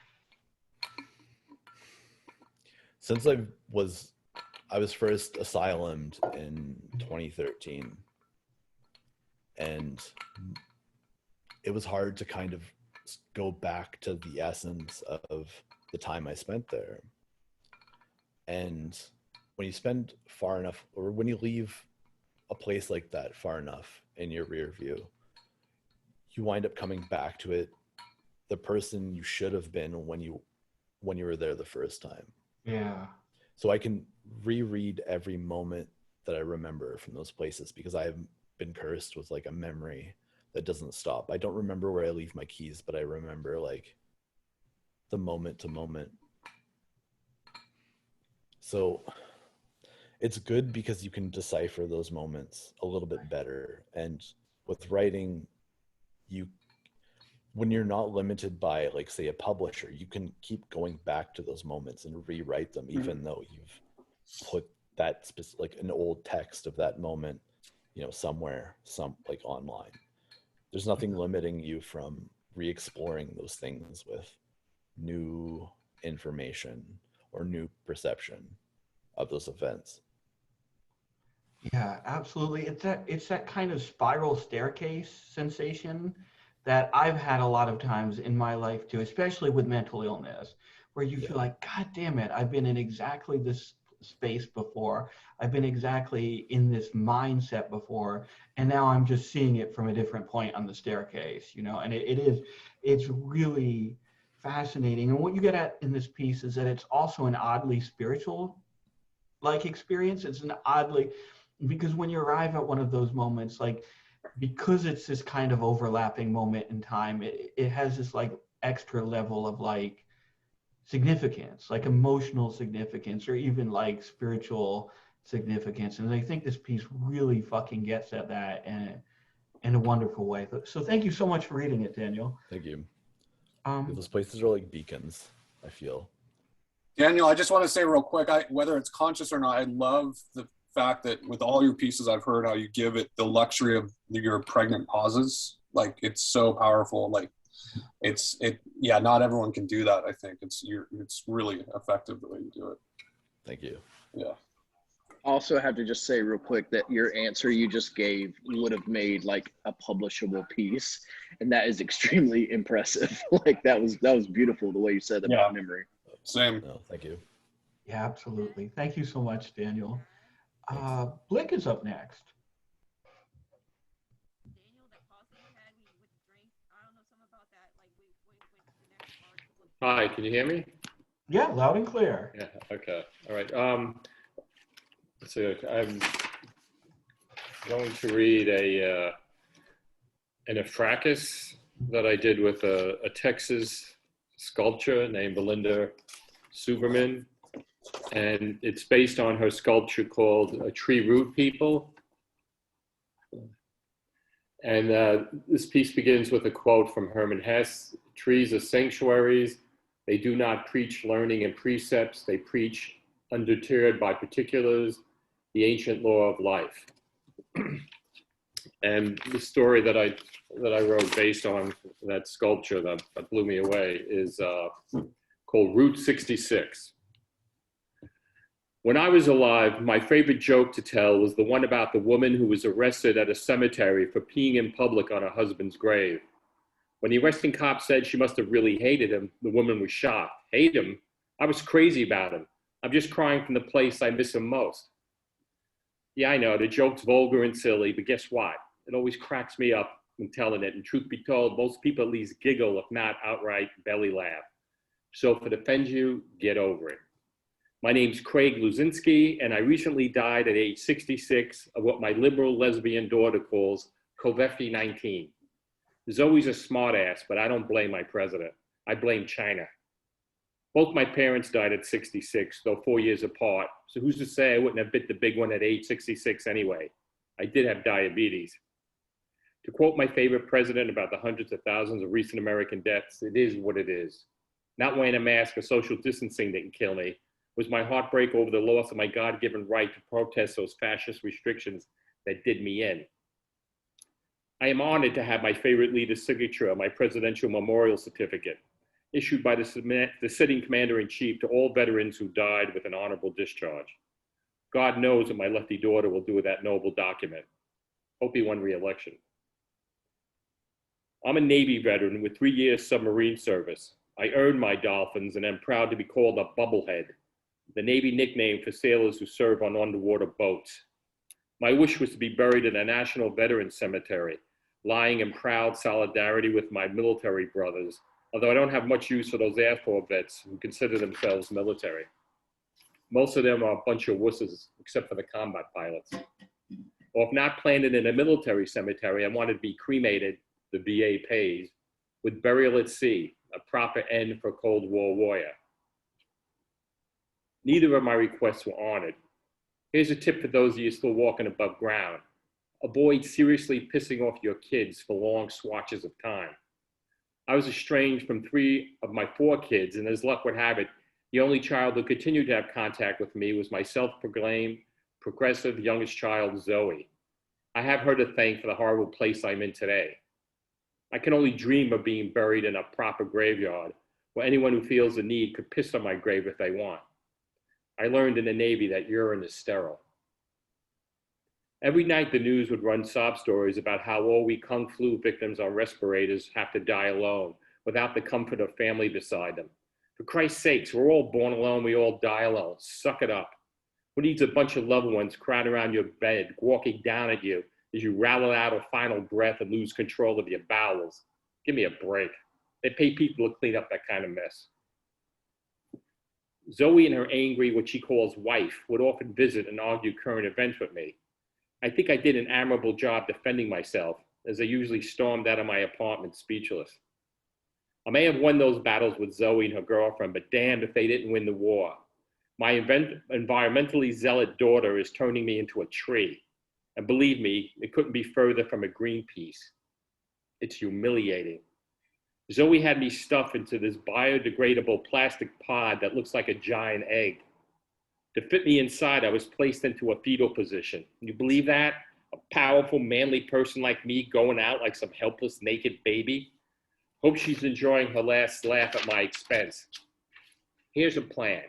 Since I was first asylumed in 2013, and it was hard to kind of go back to the essence of the time I spent there. And when you spend far enough, or when you leave a place like that far enough in your rear view, you wind up coming back to it the person you should have been when you were there the first time. Yeah. So I can reread every moment that I remember from those places, because I have been cursed with like a memory that doesn't stop. I don't remember where I leave my keys, but I remember like the moment to moment. So it's good because you can decipher those moments a little bit better. And with writing, when you're not limited by, like, say, a publisher, you can keep going back to those moments and rewrite them, even though you've put that like an old text of that moment, somewhere, like online. There's nothing limiting you from re-exploring those things with new information or new perception of those events. Yeah, absolutely. It's that kind of spiral staircase sensation that I've had a lot of times in my life too, especially with mental illness, where you feel like, God damn it, I've been in exactly this space before. I've been exactly in this mindset before, and now I'm just seeing it from a different point on the staircase, and it's really fascinating. And what you get at in this piece is that it's also an oddly spiritual like experience. It's an oddly, because when you arrive at one of those moments, like, because it's this kind of overlapping moment in time, it has this like extra level of like significance, like emotional significance, or even like spiritual significance. And I think this piece really fucking gets at that in a wonderful way. So thank you so much for reading it, Daniel. Thank you. Those places are like beacons, I feel. Daniel, I just want to say real quick, whether it's conscious or not, I love the fact that with all your pieces, I've heard how you give it the luxury of your pregnant pauses. Like, it's so powerful. Like, not everyone can do that. I think it's really effective the way you do it. Thank you. Yeah. Also have to just say real quick that your answer you just gave would have made like a publishable piece, and that is extremely impressive. Like, that was beautiful the way you said about memory. Same. No, thank you. Yeah, absolutely. Thank you so much, Daniel. Blick is up next. Hi, can you hear me? Yeah, loud and clear. Yeah, okay. All right. So I'm going to read an Aphracus that I did with a Texas sculptor named Belinda Suberman. And it's based on her sculpture called A Tree Root People. And this piece begins with a quote from Hermann Hesse: "Trees are sanctuaries. They do not preach learning and precepts. They preach, undeterred by particulars, the ancient law of life." And the story that I wrote based on that sculpture that blew me away is called Route 66. When I was alive, my favorite joke to tell was the one about the woman who was arrested at a cemetery for peeing in public on her husband's grave. When the arresting cop said she must have really hated him, the woman was shocked. Hate him? I was crazy about him. I'm just crying from the place I miss him most. Yeah, I know, the joke's vulgar and silly, but guess what? It always cracks me up when telling it, and truth be told, most people at least giggle, if not outright belly laugh. So if it offends you, get over it. My name's Craig Luzinski, and I recently died at age 66 of what my liberal lesbian daughter calls Covefti 19. There's always a smart ass, but I don't blame my president. I blame China. Both my parents died at 66, though 4 years apart. So who's to say I wouldn't have bit the big one at age 66 anyway? I did have diabetes. To quote my favorite president about the hundreds of thousands of recent American deaths, it is what it is. Not wearing a mask or social distancing didn't kill me. It was my heartbreak over the loss of my God-given right to protest those fascist restrictions that did me in. I am honored to have my favorite leader's signature on my presidential memorial certificate, issued by the sitting commander-in-chief to all veterans who died with an honorable discharge. God knows what my lefty daughter will do with that noble document. Hope he won re-election. I'm a Navy veteran with 3 years submarine service. I earned my dolphins and am proud to be called a bubblehead, the Navy nickname for sailors who serve on underwater boats. My wish was to be buried in a National Veterans Cemetery, lying in proud solidarity with my military brothers, although I don't have much use for those Air Force vets who consider themselves military. Most of them are a bunch of wusses, except for the combat pilots. Or if not planted in a military cemetery, I wanted to be cremated, the VA pays, with burial at sea, a proper end for Cold War warrior. Neither of my requests were honored. Here's a tip for those of you still walking above ground. Avoid seriously pissing off your kids for long swatches of time. I was estranged from 3 of my 4 kids, and as luck would have it, the only child who continued to have contact with me was my self-proclaimed progressive youngest child, Zoe. I have her to thank for the horrible place I'm in today. I can only dream of being buried in a proper graveyard where anyone who feels the need could piss on my grave if they want. I learned in the Navy that urine is sterile. Every night the news would run sob stories about how all we Kung flu victims on respirators have to die alone without the comfort of family beside them. For Christ's sakes, we're all born alone, we all die alone. Suck it up. Who needs a bunch of loved ones crowding around your bed, walking down at you as you rattle out a final breath and lose control of your bowels? Give me a break. They pay people to clean up that kind of mess. Zoe and her angry, what she calls wife, would often visit and argue current events with me. I think I did an admirable job defending myself, as I usually stormed out of my apartment speechless. I may have won those battles with Zoe and her girlfriend, but damned if they didn't win the war. My environmentally zealot daughter is turning me into a tree. And believe me, it couldn't be further from a Greenpeace. It's humiliating. Zoe had me stuffed into this biodegradable plastic pod that looks like a giant egg. To fit me inside, I was placed into a fetal position. Can you believe that? A powerful, manly person like me going out like some helpless, naked baby? Hope she's enjoying her last laugh at my expense. Here's a plan.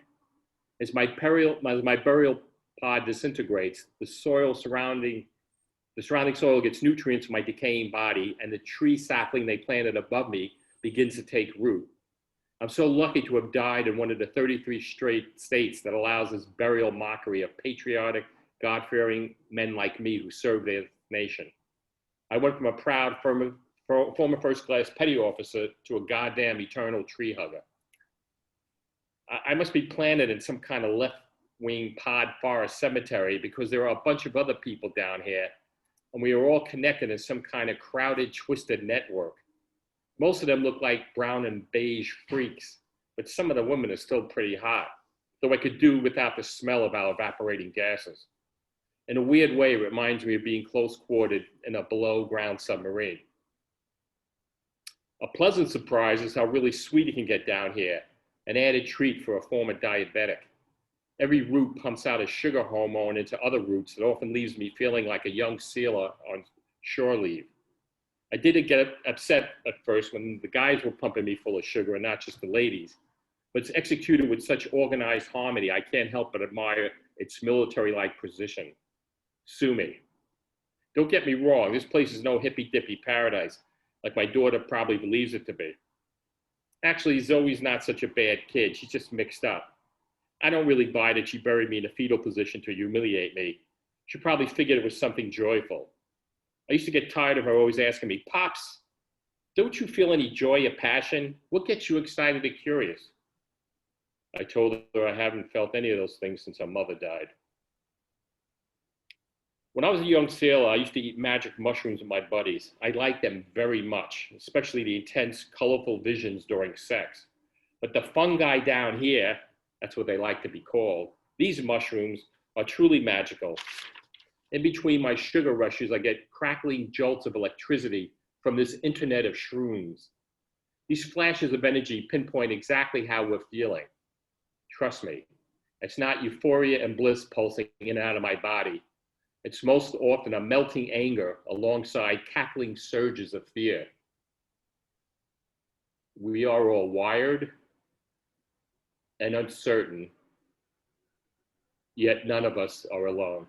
As my burial pod disintegrates, the surrounding soil gets nutrients from my decaying body, and the tree sapling they planted above me begins to take root. I'm so lucky to have died in one of the 33 straight states that allows this burial mockery of patriotic, God-fearing men like me who serve their nation. I went from a proud former first-class petty officer to a goddamn eternal tree hugger. I must be planted in some kind of left-wing pod forest cemetery because there are a bunch of other people down here, and we are all connected in some kind of crowded, twisted network. Most of them look like brown and beige freaks, but some of the women are still pretty hot, though I could do without the smell of our evaporating gases. In a weird way, it reminds me of being close-quartered in a below-ground submarine. A pleasant surprise is how really sweet it can get down here, an added treat for a former diabetic. Every root pumps out a sugar hormone into other roots that often leaves me feeling like a young sailor on shore leave. I did get upset at first when the guys were pumping me full of sugar and not just the ladies, but it's executed with such organized harmony, I can't help but admire its military-like precision. Sue me. Don't get me wrong, this place is no hippy-dippy paradise, like my daughter probably believes it to be. Actually, Zoe's not such a bad kid, she's just mixed up. I don't really buy that she buried me in a fetal position to humiliate me. She probably figured it was something joyful. I used to get tired of her always asking me, Pops, don't you feel any joy or passion? What gets you excited or curious? I told her I haven't felt any of those things since her mother died. When I was a young sailor, I used to eat magic mushrooms with my buddies. I liked them very much, especially the intense, colorful visions during sex. But the fungi down here, that's what they like to be called, these mushrooms are truly magical. In between my sugar rushes, I get crackling jolts of electricity from this internet of shrooms. These flashes of energy pinpoint exactly how we're feeling. Trust me, it's not euphoria and bliss pulsing in and out of my body. It's most often a melting anger alongside cackling surges of fear. We are all wired and uncertain, yet none of us are alone.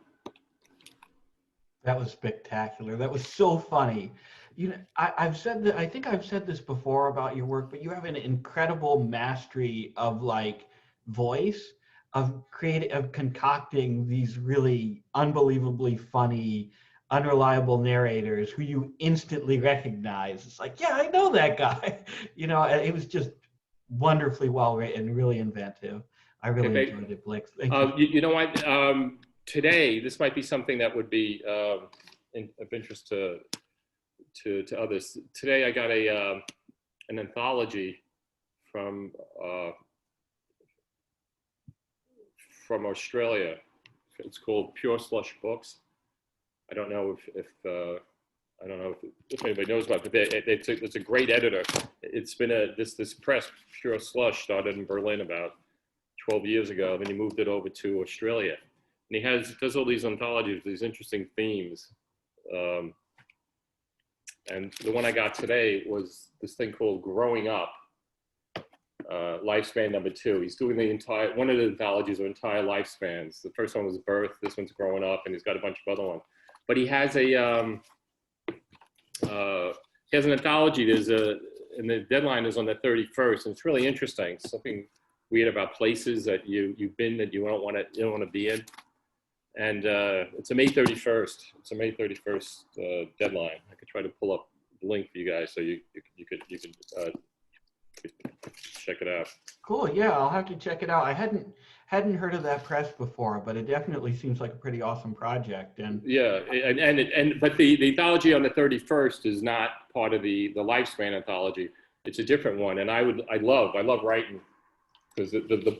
That was spectacular. That was so funny. You know, I've said that, I think I've said this before about your work, but you have an incredible mastery of like voice, of concocting these really unbelievably funny, unreliable narrators who you instantly recognize. It's like, yeah, I know that guy. You know, it was just wonderfully well written, really inventive. I really enjoyed it, Blake. Thank you. You know what? Today, this might be something that would be of interest to others. Today, I got an anthology from Australia. It's called Pure Slush Books. I don't know if anybody knows about it, but it's a great editor. It's been this press, Pure Slush, started in Berlin about 12 years ago. Then he moved it over to Australia. And he does all these anthologies, these interesting themes. And the one I got today was this thing called Growing Up, Lifespan number 2. He's doing one of the anthologies of entire lifespans. The first one was birth, this one's growing up, and he's got a bunch of other ones. But he has an anthology, and the deadline is on the 31st, and it's really interesting. Something weird about places that you've been that you don't want to be in. And it's a May 31st. It's a May 31st deadline. I could try to pull up the link for you guys so you could check it out. Cool. Yeah, I'll have to check it out. I hadn't heard of that press before, but it definitely seems like a pretty awesome project. And yeah, but the anthology on the 31st is not part of the Lifespan anthology. It's a different one, and I love writing. Because the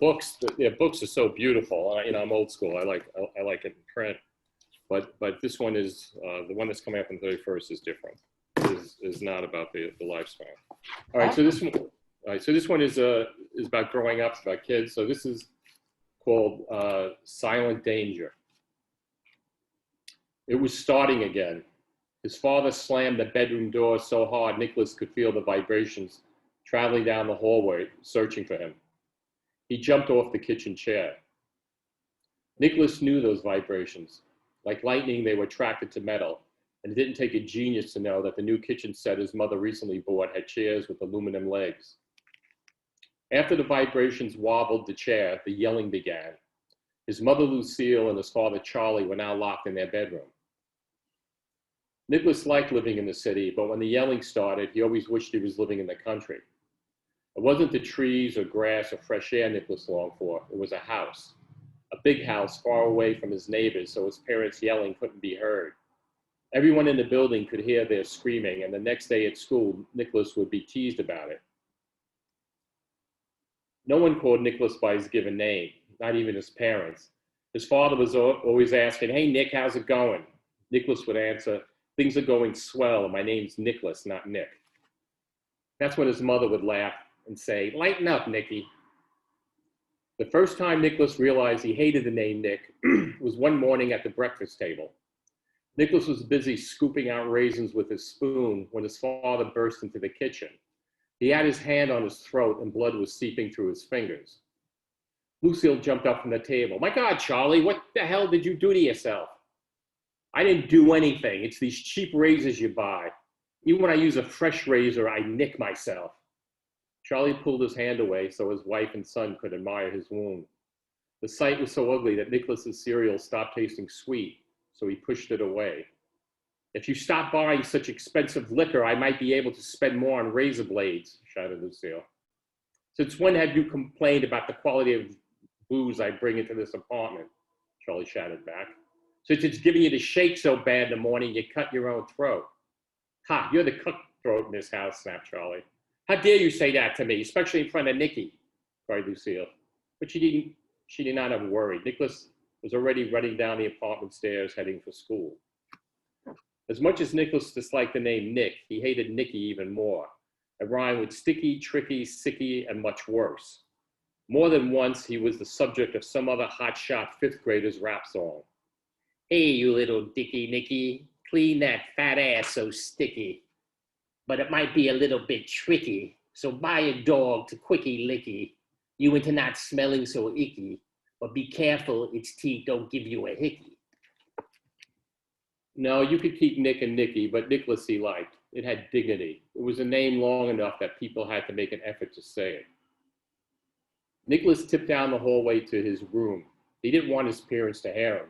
books are so beautiful. I'm old school. I like it in print, but this one is the one that's coming up on the 31st is different. Is not about the lifespan. All right, so this one is about growing up, about kids. So this is called Silent Danger. It was starting again. His father slammed the bedroom door so hard Nicholas could feel the vibrations traveling down the hallway, searching for him. He jumped off the kitchen chair. Nicholas knew those vibrations. Like lightning, they were attracted to metal, and it didn't take a genius to know that the new kitchen set his mother recently bought had chairs with aluminum legs. After the vibrations wobbled the chair, the yelling began. His mother, Lucille, and his father, Charlie, were now locked in their bedroom. Nicholas liked living in the city, but when the yelling started, he always wished he was living in the country. It wasn't the trees or grass or fresh air Nicholas longed for. It was a house, a big house far away from his neighbors, so his parents' yelling couldn't be heard. Everyone in the building could hear their screaming, and the next day at school, Nicholas would be teased about it. No one called Nicholas by his given name, not even his parents. His father was always asking, "Hey, Nick, how's it going?" Nicholas would answer, "Things are going swell, and my name's Nicholas, not Nick." That's when his mother would laugh and say, "Lighten up, Nicky." The first time Nicholas realized he hated the name Nick was one morning at the breakfast table. Nicholas was busy scooping out raisins with his spoon when his father burst into the kitchen. He had his hand on his throat and blood was seeping through his fingers. Lucille jumped up from the table. "My God, Charlie, what the hell did you do to yourself?" "I didn't do anything. It's these cheap razors you buy. Even when I use a fresh razor, I nick myself." Charlie pulled his hand away so his wife and son could admire his wound. The sight was so ugly that Nicholas's cereal stopped tasting sweet, so he pushed it away. "If you stop buying such expensive liquor, I might be able to spend more on razor blades," shouted Lucille. "Since when have you complained about the quality of booze I bring into this apartment?" Charlie shouted back. "Since it's giving you the shake so bad in the morning, you cut your own throat." "Ha, you're the cutthroat in this house," snapped Charlie. "How dare you say that to me, especially in front of Nicky? cried Lucille. But she did not have worried. Nicholas was already running down the apartment stairs heading for school. As much as Nicholas disliked the name Nick, he hated Nicky even more. It rhymed with sticky, tricky, sicky, and much worse. More than once, he was the subject of some other hotshot fifth grader's rap song. Hey, you little dicky Nicky, clean that fat ass so sticky. But it might be a little bit tricky, so buy a dog to quickie licky. You into not smelling so icky, but be careful its teeth don't give you a hickey. No, you could keep Nick and Nicky, but Nicholas he liked. It had dignity. It was a name long enough that people had to make an effort to say it. Nicholas tipped down the hallway to his room. He didn't want his parents to hear him.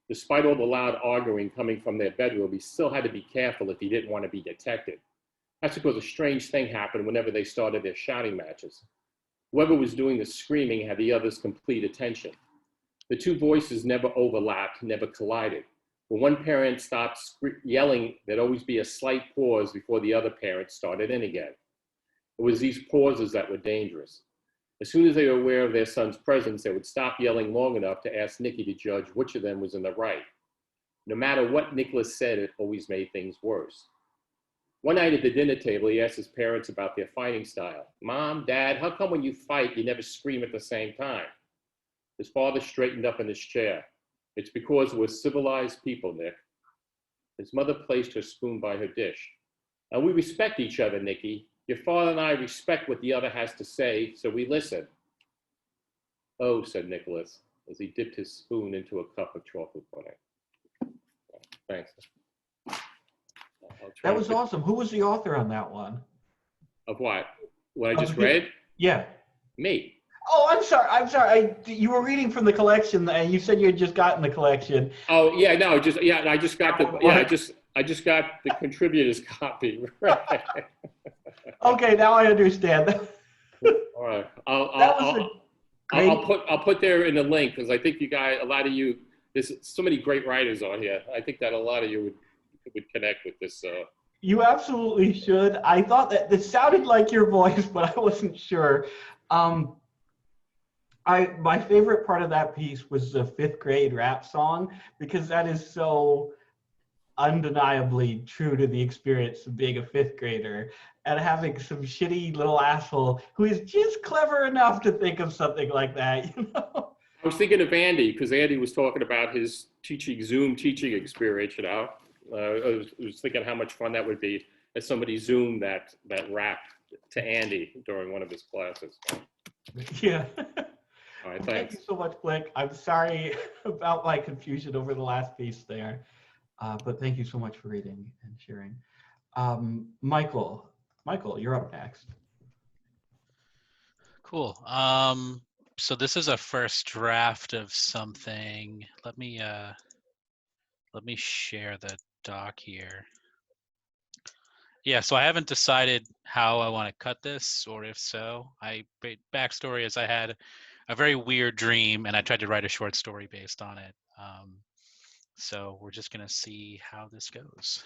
Despite all the loud arguing coming from their bedroom, he still had to be careful if he didn't want to be detected. That's because a strange thing happened whenever they started their shouting matches. Whoever was doing the screaming had the other's complete attention. The two voices never overlapped, never collided. When one parent stopped yelling, there'd always be a slight pause before the other parent started in again. It was these pauses that were dangerous. As soon as they were aware of their son's presence, they would stop yelling long enough to ask Nicky to judge which of them was in the right. No matter what Nicholas said, it always made things worse. One night at the dinner table, he asked his parents about their fighting style. Mom, Dad, how come when you fight, you never scream at the same time? His father straightened up in his chair. It's because we're civilized people, Nick. His mother placed her spoon by her dish. And we respect each other, Nicky. Your father and I respect what the other has to say, so we listen. Oh, said Nicholas, as he dipped his spoon into a cup of chocolate pudding. Thanks. That was awesome. Who was the author on that one? Of what? What I just read? Yeah. Me. Oh, I'm sorry. You were reading from the collection, and you said you had just gotten the collection. Oh yeah, no, I just got the contributor's copy. Right. Okay, now I understand. All right. I'll put there in the link because I think a lot of you, there's so many great writers on here. I think that a lot of you would connect with this. You absolutely should. I thought that this sounded like your voice, but I wasn't sure. My favorite part of that piece was the fifth grade rap song, because that is so undeniably true to the experience of being a fifth grader and having some shitty little asshole who is just clever enough to think of something like that, you know? I was thinking of Andy because Andy was talking about his Zoom teaching experience, you know. I was thinking how much fun that would be as somebody Zoomed that rap to Andy during one of his classes. Yeah. All right, thanks. Thank you so much, Blake. I'm sorry about my confusion over the last piece there, but thank you so much for reading and sharing. Michael, you're up next. Cool. So this is a first draft of something. Let me share the doc here. Yeah, so I haven't decided how I want to cut this, or if so. Backstory is I had a very weird dream, and I tried to write a short story based on it. So we're just gonna see how this goes.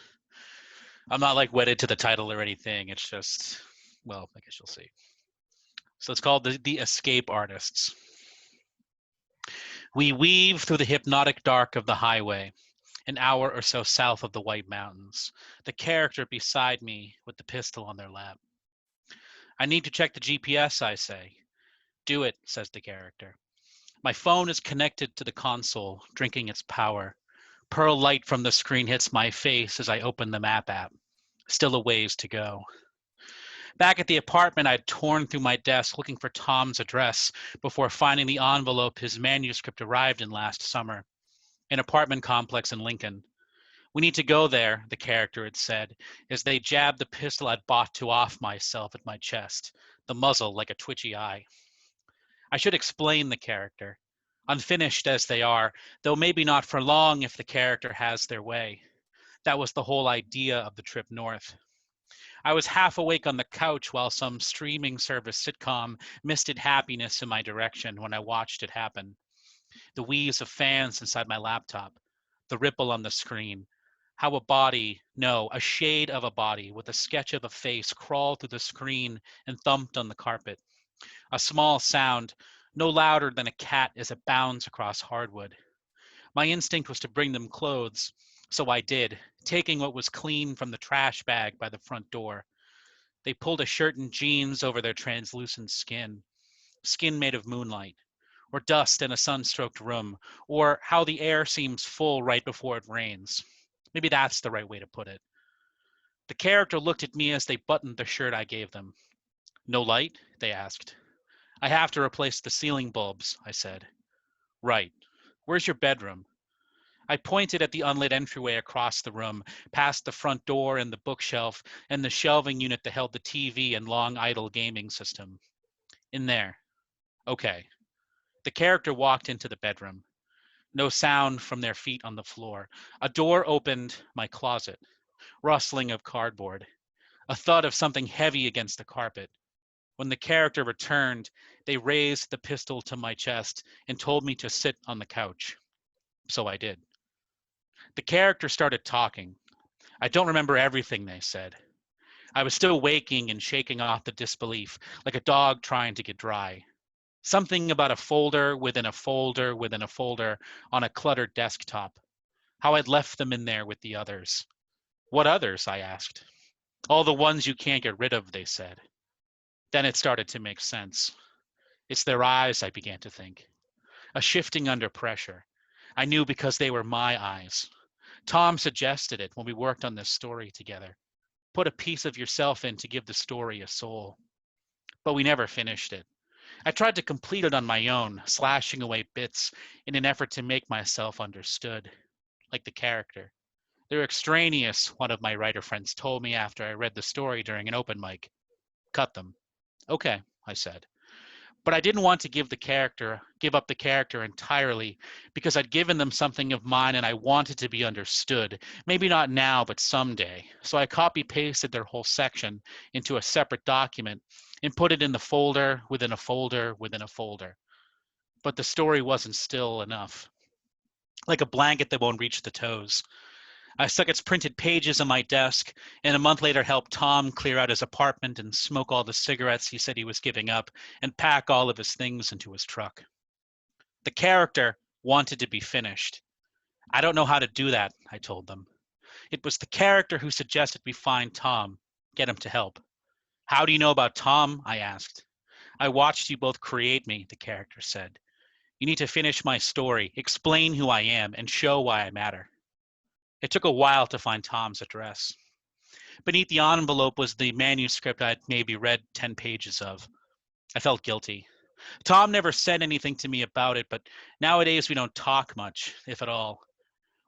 I'm not like wedded to the title or anything. It's just, well, I guess you'll see. So it's called The Escape Artists. We weave through the hypnotic dark of the highway, an hour or so south of the White Mountains, the character beside me with the pistol on their lap. I need to check the GPS, I say. Do it, says the character. My phone is connected to the console, drinking its power. Pearl light from the screen hits my face as I open the map app. Still a ways to go. Back at the apartment, I'd torn through my desk looking for Tom's address before finding the envelope his manuscript arrived in last summer. An apartment complex in Lincoln. We need to go there, the character had said, as they jabbed the pistol I'd bought to off myself at my chest, the muzzle like a twitchy eye. I should explain the character. Unfinished as they are, though maybe not for long if the character has their way. That was the whole idea of the trip north. I was half awake on the couch while some streaming service sitcom misted happiness in my direction when I watched it happen. The wheeze of fans inside my laptop, the ripple on the screen, how a body, no, a shade of a body with a sketch of a face crawled through the screen and thumped on the carpet. A small sound, no louder than a cat as it bounds across hardwood. My instinct was to bring them clothes, so I did, taking what was clean from the trash bag by the front door. They pulled a shirt and jeans over their translucent skin made of moonlight, or dust in a sun-stroked room, or how the air seems full right before it rains. Maybe that's the right way to put it. The character looked at me as they buttoned the shirt I gave them. No light? They asked. I have to replace the ceiling bulbs, I said. Right. Where's your bedroom? I pointed at the unlit entryway across the room, past the front door and the bookshelf and the shelving unit that held the TV and long idle gaming system. In there. Okay. The character walked into the bedroom. No sound from their feet on the floor. A door opened my closet. Rustling of cardboard. A thud of something heavy against the carpet. When the character returned, they raised the pistol to my chest and told me to sit on the couch. So I did. The character started talking. I don't remember everything they said. I was still waking and shaking off the disbelief, like a dog trying to get dry. Something about a folder within a folder within a folder on a cluttered desktop. How I'd left them in there with the others. What others? I asked. All the ones you can't get rid of, they said. Then it started to make sense. It's their eyes, I began to think. A shifting under pressure. I knew because they were my eyes. Tom suggested it when we worked on this story together. Put a piece of yourself in to give the story a soul. But we never finished it. I tried to complete it on my own, slashing away bits in an effort to make myself understood, like the character. They're extraneous, one of my writer friends told me after I read the story during an open mic. Cut them. Okay, I said. But I didn't want to give up the character entirely because I'd given them something of mine and I wanted to be understood. Maybe not now, but someday. So I copy-pasted their whole section into a separate document and put it in the folder within a folder within a folder. But the story wasn't still enough. Like a blanket that won't reach the toes. I stuck its printed pages on my desk, and a month later helped Tom clear out his apartment and smoke all the cigarettes he said he was giving up, and pack all of his things into his truck. The character wanted to be finished. I don't know how to do that, I told them. It was the character who suggested we find Tom, get him to help. How do you know about Tom? I asked. I watched you both create me, the character said. You need to finish my story, explain who I am, and show why I matter. It took a while to find Tom's address. Beneath the envelope was the manuscript I'd maybe read 10 pages of. I felt guilty. Tom never said anything to me about it, but nowadays we don't talk much, if at all.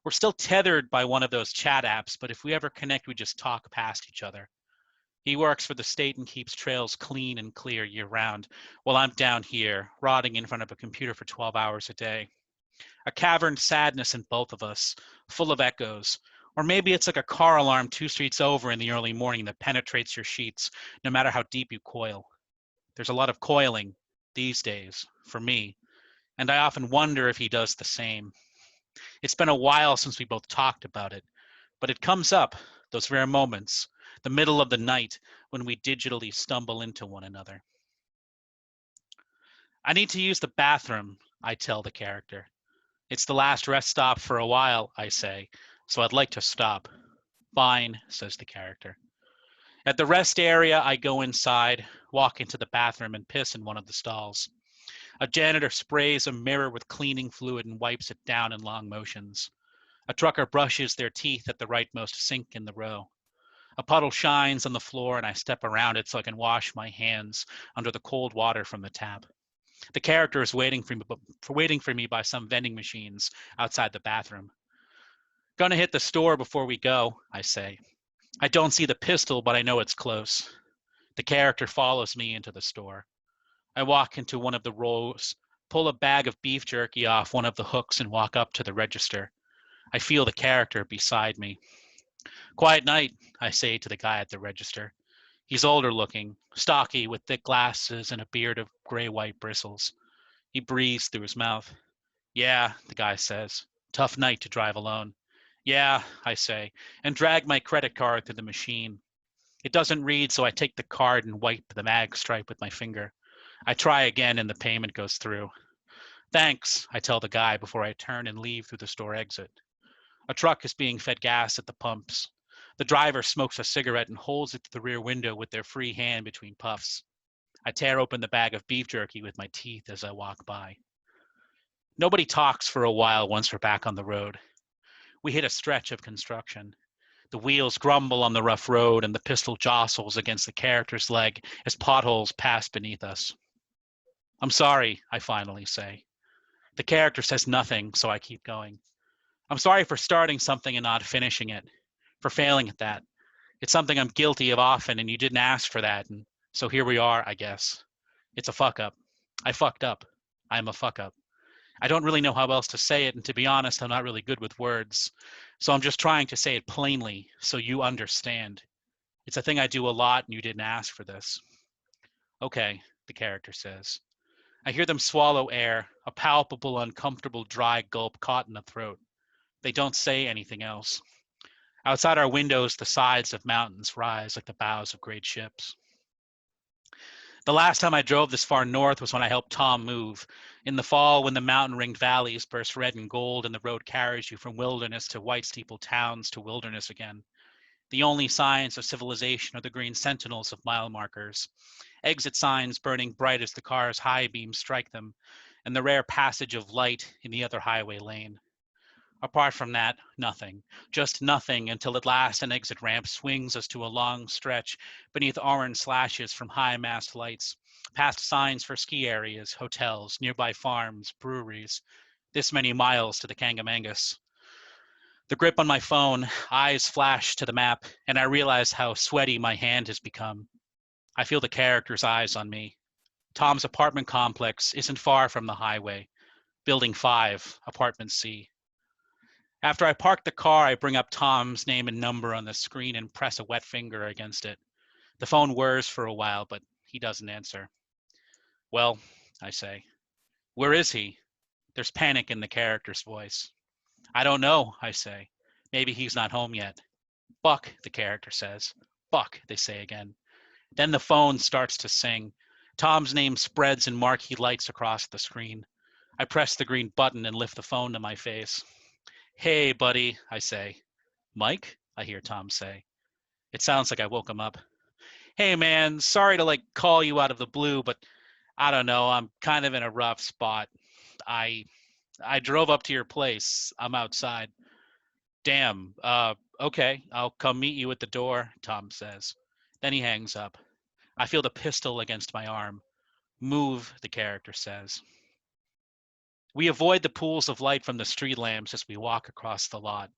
We're still tethered by one of those chat apps, but if we ever connect, we just talk past each other. He works for the state and keeps trails clean and clear year-round, while I'm down here, rotting in front of a computer for 12 hours a day. A caverned sadness in both of us, full of echoes. Or maybe it's like a car alarm 2 streets over in the early morning that penetrates your sheets, no matter how deep you coil. There's a lot of coiling these days, for me, and I often wonder if he does the same. It's been a while since we both talked about it, but it comes up, those rare moments, the middle of the night when we digitally stumble into one another. I need to use the bathroom, I tell the character. It's the last rest stop for a while, I say, so I'd like to stop. Fine, says the character. At the rest area, I go inside, walk into the bathroom, and piss in one of the stalls. A janitor sprays a mirror with cleaning fluid and wipes it down in long motions. A trucker brushes their teeth at the rightmost sink in the row. A puddle shines on the floor, and I step around it so I can wash my hands under the cold water from the tap. The character is waiting for me by some vending machines outside the bathroom. Gonna hit the store before we go, I say. I don't see the pistol, but I know it's close. The character follows me into the store. I walk into one of the rows, pull a bag of beef jerky off one of the hooks, and walk up to the register. I feel the character beside me. Quiet night, I say to the guy at the register. He's older looking, stocky, with thick glasses and a beard of gray-white bristles. He breathes through his mouth. Yeah, the guy says. Tough night to drive alone. Yeah, I say, and drag my credit card through the machine. It doesn't read, so I take the card and wipe the mag stripe with my finger. I try again and the payment goes through. Thanks, I tell the guy before I turn and leave through the store exit. A truck is being fed gas at the pumps. The driver smokes a cigarette and holds it to the rear window with their free hand between puffs. I tear open the bag of beef jerky with my teeth as I walk by. Nobody talks for a while once we're back on the road. We hit a stretch of construction. The wheels grumble on the rough road and the pistol jostles against the character's leg as potholes pass beneath us. I'm sorry, I finally say. The character says nothing, so I keep going. I'm sorry for starting something and not finishing it, for failing at that. It's something I'm guilty of often, and you didn't ask for that, and so here we are, I guess. It's a fuck up. I fucked up. I'm a fuck up. I don't really know how else to say it, and to be honest, I'm not really good with words. So I'm just trying to say it plainly so you understand. It's a thing I do a lot, and you didn't ask for this. Okay, the character says. I hear them swallow air, a palpable, uncomfortable, dry gulp caught in the throat. They don't say anything else. Outside our windows, the sides of mountains rise like the bows of great ships. The last time I drove this far north was when I helped Tom move. In the fall, when the mountain-ringed valleys burst red and gold and the road carries you from wilderness to white-steepled towns to wilderness again. The only signs of civilization are the green sentinels of mile markers, exit signs burning bright as the car's high beams strike them, and the rare passage of light in the other highway lane. Apart from that, nothing. Just nothing until at last an exit ramp swings us to a long stretch beneath orange slashes from high-mast lights, past signs for ski areas, hotels, nearby farms, breweries. This many miles to the Kangamangas. The grip on my phone, eyes flash to the map, and I realize how sweaty my hand has become. I feel the character's eyes on me. Tom's apartment complex isn't far from the highway. Building 5, apartment C. After I park the car, I bring up Tom's name and number on the screen and press a wet finger against it. The phone whirs for a while, but he doesn't answer. Well, I say. Where is he? There's panic in the character's voice. I don't know, I say. Maybe he's not home yet. Buck, the character says. Buck, they say again. Then the phone starts to sing. Tom's name spreads in marquee lights across the screen. I press the green button and lift the phone to my face. Hey, buddy, I say. Mike? I hear Tom say. It sounds like I woke him up. Hey, man, sorry to call you out of the blue, but I don't know, I'm kind of in a rough spot. I drove up to your place. I'm outside. Damn, okay, I'll come meet you at the door, Tom says. Then he hangs up. I feel the pistol against my arm. Move, the character says. We avoid the pools of light from the street lamps as we walk across the lot.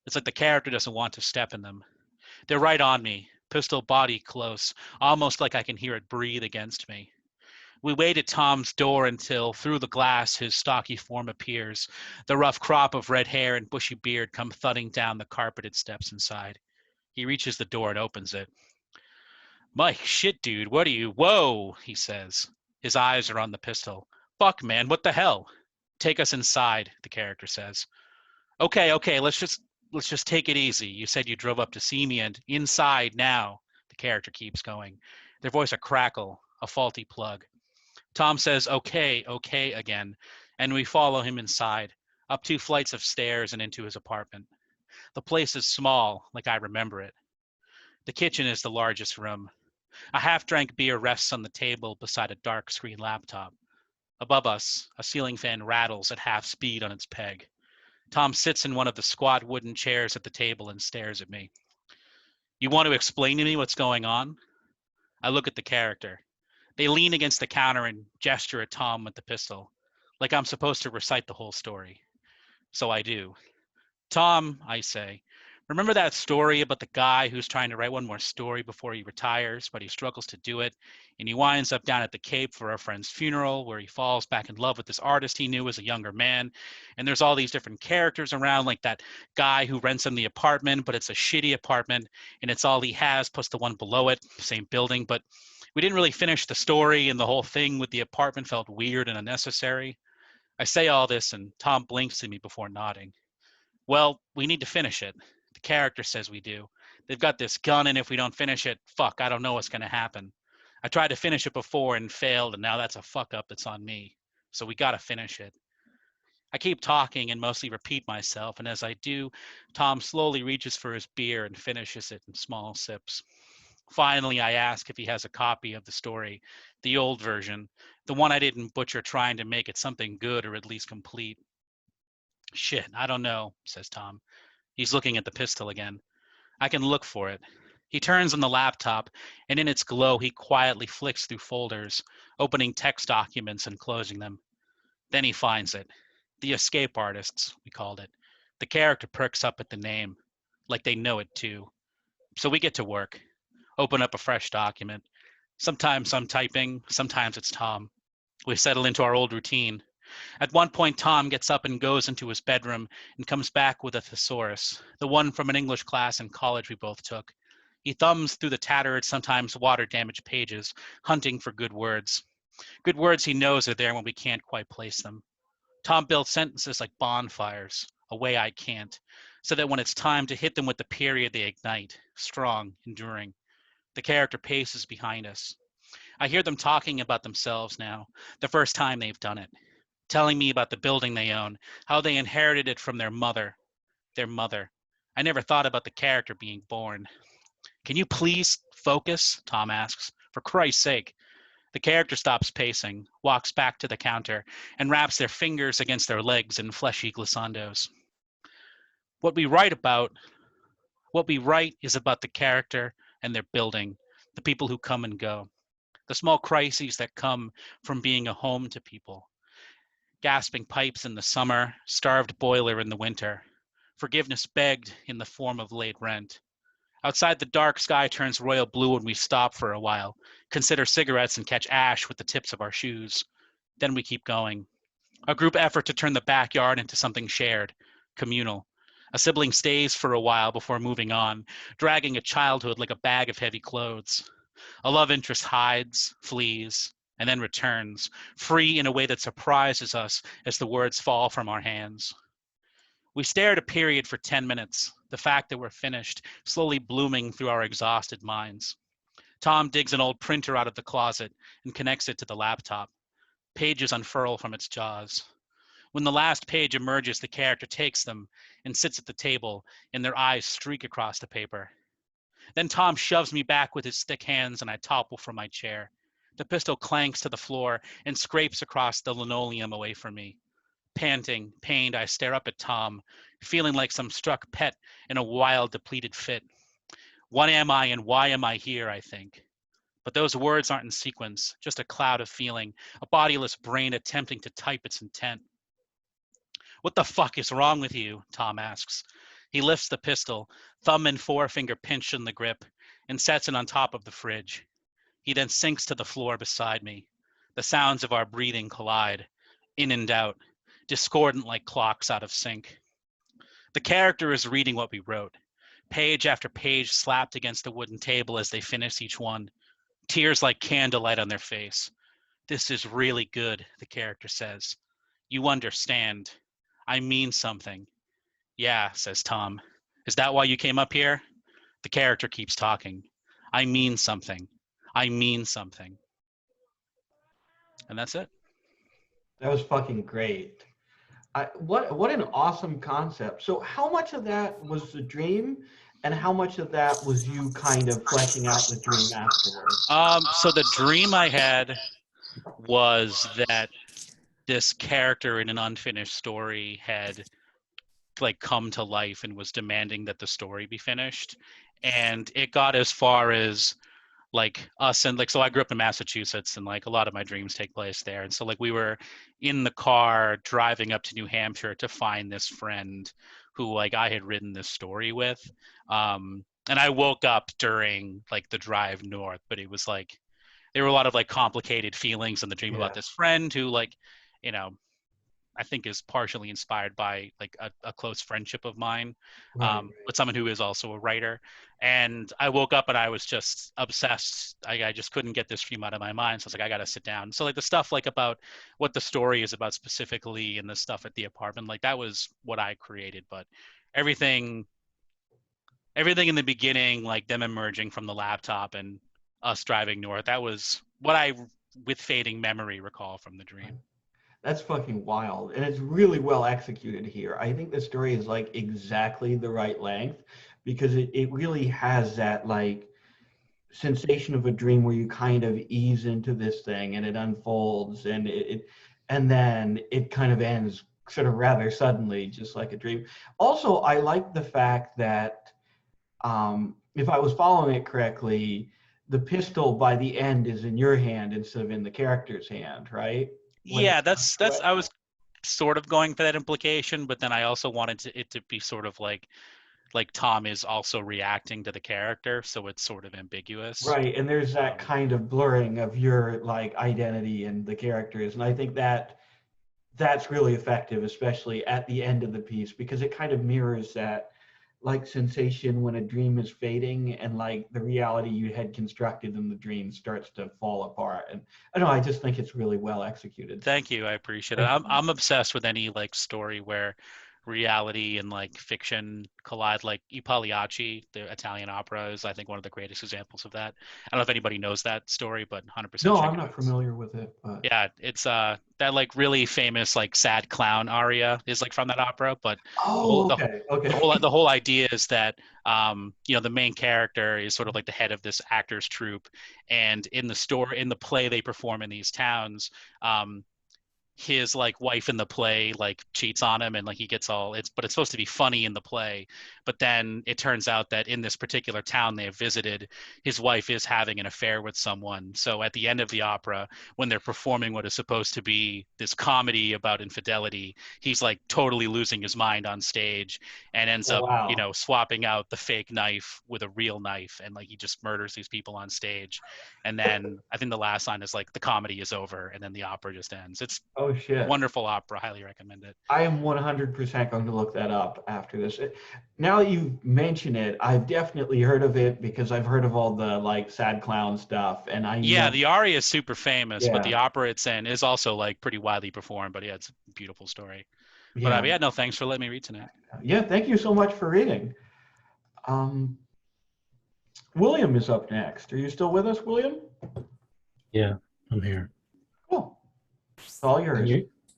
It's like the character doesn't want to step in them. They're right on me, pistol body close, almost like I can hear it breathe against me. We wait at Tom's door until, through the glass, his stocky form appears. The rough crop of red hair and bushy beard come thudding down the carpeted steps inside. He reaches the door and opens it. Mike, shit, dude, what are you? Whoa, he says. His eyes are on the pistol. Fuck, man, what the hell? Take us inside, the character says. Okay, let's just take it easy. You said you drove up to see me, and inside now, the character keeps going. Their voice a crackle, a faulty plug. Tom says, okay again, and we follow him inside, up 2 flights of stairs and into his apartment. The place is small, like I remember it. The kitchen is the largest room. A half-drank beer rests on the table beside a dark screen laptop. Above us, a ceiling fan rattles at half speed on its peg. Tom sits in one of the squat wooden chairs at the table and stares at me. You want to explain to me what's going on? I look at the character. They lean against the counter and gesture at Tom with the pistol, like I'm supposed to recite the whole story. So I do. Tom, I say, remember that story about the guy who's trying to write one more story before he retires, but he struggles to do it, and he winds up down at the Cape for a friend's funeral where he falls back in love with this artist he knew as a younger man, and there's all these different characters around, like that guy who rents him the apartment, but it's a shitty apartment, and it's all he has plus the one below it, same building, but we didn't really finish the story, and the whole thing with the apartment felt weird and unnecessary. I say all this, and Tom blinks at me before nodding. Well, we need to finish it. The character says we do. They've got this gun, and if we don't finish it, fuck, I don't know what's going to happen. I tried to finish it before and failed, and now that's a fuck up that's on me. So we gotta finish it. I keep talking and mostly repeat myself, and as I do, Tom slowly reaches for his beer and finishes it in small sips. Finally, I ask if he has a copy of the story, the old version, the one I didn't butcher trying to make it something good or at least complete. Shit, I don't know, says Tom. He's looking at the pistol again. I can look for it. He turns on the laptop, and in its glow, he quietly flicks through folders, opening text documents and closing them. Then he finds it. The Escape Artists, we called it. The character perks up at the name, like they know it too. So we get to work. Open up a fresh document. Sometimes I'm typing, sometimes it's Tom. We settle into our old routine. At one point, Tom gets up and goes into his bedroom and comes back with a thesaurus, the one from an English class in college we both took. He thumbs through the tattered, sometimes water-damaged pages, hunting for good words. Good words he knows are there when we can't quite place them. Tom builds sentences like bonfires, a way I can't, so that when it's time to hit them with the period, they ignite, strong, enduring. The character paces behind us. I hear them talking about themselves now, the first time they've done it, telling me about the building they own, how they inherited it from their mother. Their mother. I never thought about the character being born. Can you please focus? Tom asks. For Christ's sake. The character stops pacing, walks back to the counter, and wraps their fingers against their legs in fleshy glissandos. What we write is about the character and their building, the people who come and go, the small crises that come from being a home to people. Gasping pipes in the summer, starved boiler in the winter, forgiveness begged in the form of late rent. Outside, the dark sky turns royal blue when we stop for a while, consider cigarettes and catch ash with the tips of our shoes. Then we keep going. A group effort to turn the backyard into something shared, communal. A sibling stays for a while before moving on, dragging a childhood like a bag of heavy clothes. A love interest hides, flees, and then returns, free in a way that surprises us as the words fall from our hands. We stare at a period for 10 minutes, the fact that we're finished, slowly blooming through our exhausted minds. Tom digs an old printer out of the closet and connects it to the laptop. Pages unfurl from its jaws. When the last page emerges, the character takes them and sits at the table, and their eyes streak across the paper. Then Tom shoves me back with his thick hands, and I topple from my chair. The pistol clanks to the floor and scrapes across the linoleum away from me. Panting, pained, I stare up at Tom, feeling like some struck pet in a wild, depleted fit. What am I and why am I here, I think. But those words aren't in sequence, just a cloud of feeling, a bodiless brain attempting to type its intent. What the fuck is wrong with you? Tom asks. He lifts the pistol, thumb and forefinger pinched in the grip, and sets it on top of the fridge. He then sinks to the floor beside me. The sounds of our breathing collide, in and out, discordant like clocks out of sync. The character is reading what we wrote, page after page slapped against the wooden table as they finish each one, tears like candlelight on their face. This is really good, the character says. You understand. I mean something. Yeah, says Tom. Is that why you came up here? The character keeps talking. I mean something. I mean something. And that's it. That was fucking great. What an awesome concept. So how much of that was the dream, and how much of that was you kind of fleshing out the dream afterwards? So the dream I had was that this character in an unfinished story had like come to life and was demanding that the story be finished, and it got as far as like us, and like, so I grew up in Massachusetts, and like a lot of my dreams take place there, and so like we were in the car driving up to New Hampshire to find this friend who like I had written this story with, and I woke up during like the drive north, but it was like there were a lot of like complicated feelings in the dream about this friend who like, you know, I think is partially inspired by like a close friendship of mine, with someone who is also a writer. And I woke up and I was just obsessed. I just couldn't get this dream out of my mind. So I was like, I got to sit down. So like the stuff like about what the story is about specifically and the stuff at the apartment, like that was what I created. But everything in the beginning, like them emerging from the laptop and us driving north. That was what I, with fading memory, recall from the dream. That's fucking wild. And it's really well executed here. I think the story is like exactly the right length because it really has that like sensation of a dream where you kind of ease into this thing and it unfolds and then it kind of ends sort of rather suddenly, just like a dream. Also, I like the fact that if I was following it correctly, the pistol by the end is in your hand instead of in the character's hand, right? Yeah, that's I was sort of going for that implication, but then I also wanted it to be sort of like Tom is also reacting to the character, so it's sort of ambiguous. Right, and there's that kind of blurring of your like identity and the characters, and I think that's really effective, especially at the end of the piece, because it kind of mirrors that like sensation when a dream is fading and like the reality you had constructed in the dream starts to fall apart. And I don't know, I just think it's really well executed. Thank you, I appreciate it. I'm obsessed with any like story where reality and like fiction collide. Like I Pagliacci, the Italian opera, is I think one of the greatest examples of that. I don't know if anybody knows that story, but 100%. No, I'm not familiar with it. But yeah, it's that like really famous like sad clown aria is like from that opera. But the whole idea is that you know, the main character is sort of like the head of this actors troupe, and in the play they perform in these towns, his like wife in the play like cheats on him and like he gets all but it's supposed to be funny in the play, but then it turns out that in this particular town they have visited, his wife is having an affair with someone. So at the end of the opera, when they're performing what is supposed to be this comedy about infidelity, he's like totally losing his mind on stage and ends up you know, swapping out the fake knife with a real knife, and like he just murders these people on stage. And then I think the last line is like the comedy is over, and then the opera just ends. It's oh shit, wonderful opera, highly recommend it. I am 100% going to look that up after this. Now that you mention it, I've definitely heard of it because I've heard of all the like sad clown stuff, and the aria is super famous, but the opera it's in is also like pretty widely performed. But yeah, it's a beautiful story. But yeah, no, thanks for letting me read tonight. Yeah, thank you so much for reading. William is up next. Are you still with us, William? Yeah, I'm here. Cool. It's all yours.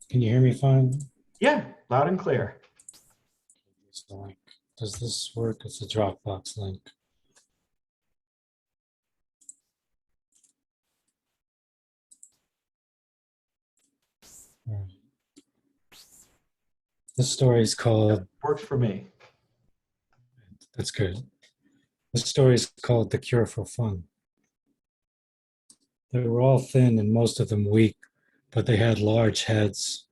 Can you hear me fine? Yeah, loud and clear. So, does this work? It's a Dropbox link. All right. This story is called... Works for me. That's good. This story is called The Cure for Fun. They were all thin and most of them weak, but they had large heads.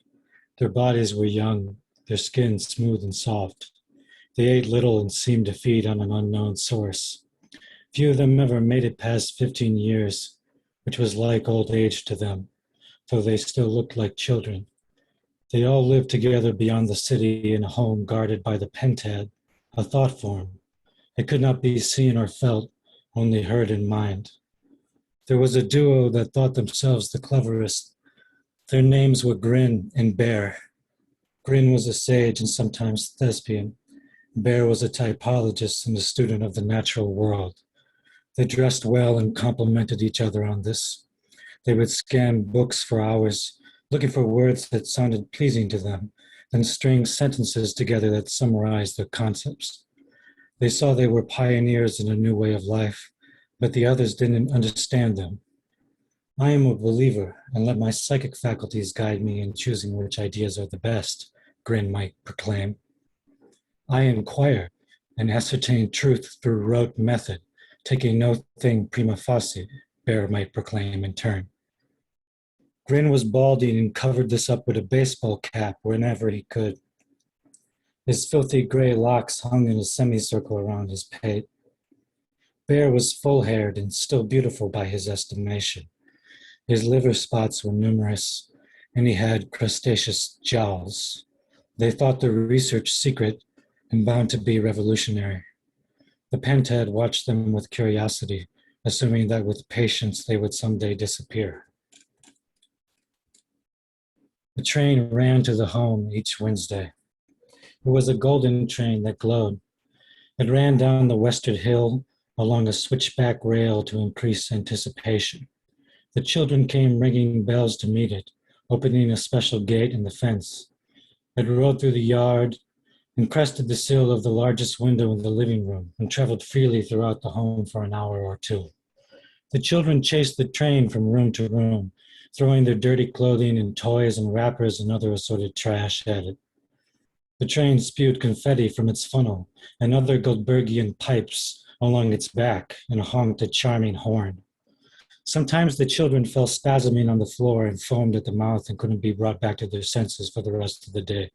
Their bodies were young, their skin smooth and soft. They ate little and seemed to feed on an unknown source. Few of them ever made it past 15 years, which was like old age to them, though they still looked like children. They all lived together beyond the city in a home guarded by the pentad, a thought form. It could not be seen or felt, only heard in mind. There was a duo that thought themselves the cleverest. Their names were Grin and Bear. Grin was a sage and sometimes thespian. Bear was a typologist and a student of the natural world. They dressed well and complimented each other on this. They would scan books for hours, looking for words that sounded pleasing to them, then string sentences together that summarized their concepts. They saw they were pioneers in a new way of life, but the others didn't understand them. I am a believer and let my psychic faculties guide me in choosing which ideas are the best, Grin might proclaim. I inquire and ascertain truth through rote method, taking no thing prima facie, Bear might proclaim in turn. Grin was balding and covered this up with a baseball cap whenever he could. His filthy gray locks hung in a semicircle around his pate. Bear was full-haired and still beautiful by his estimation. His liver spots were numerous, and he had crustaceous jowls. They thought the research secret and bound to be revolutionary. The pentad watched them with curiosity, assuming that with patience they would someday disappear. The train ran to the home each Wednesday. It was a golden train that glowed. It ran down the western hill along a switchback rail to increase anticipation. The children came ringing bells to meet it, opening a special gate in the fence. It rode through the yard and crested the sill of the largest window in the living room and traveled freely throughout the home for an hour or two. The children chased the train from room to room, throwing their dirty clothing and toys and wrappers and other assorted trash at it. The train spewed confetti from its funnel and other Goldbergian pipes along its back and honked a charming horn. Sometimes the children fell spasming on the floor and foamed at the mouth and couldn't be brought back to their senses for the rest of the day.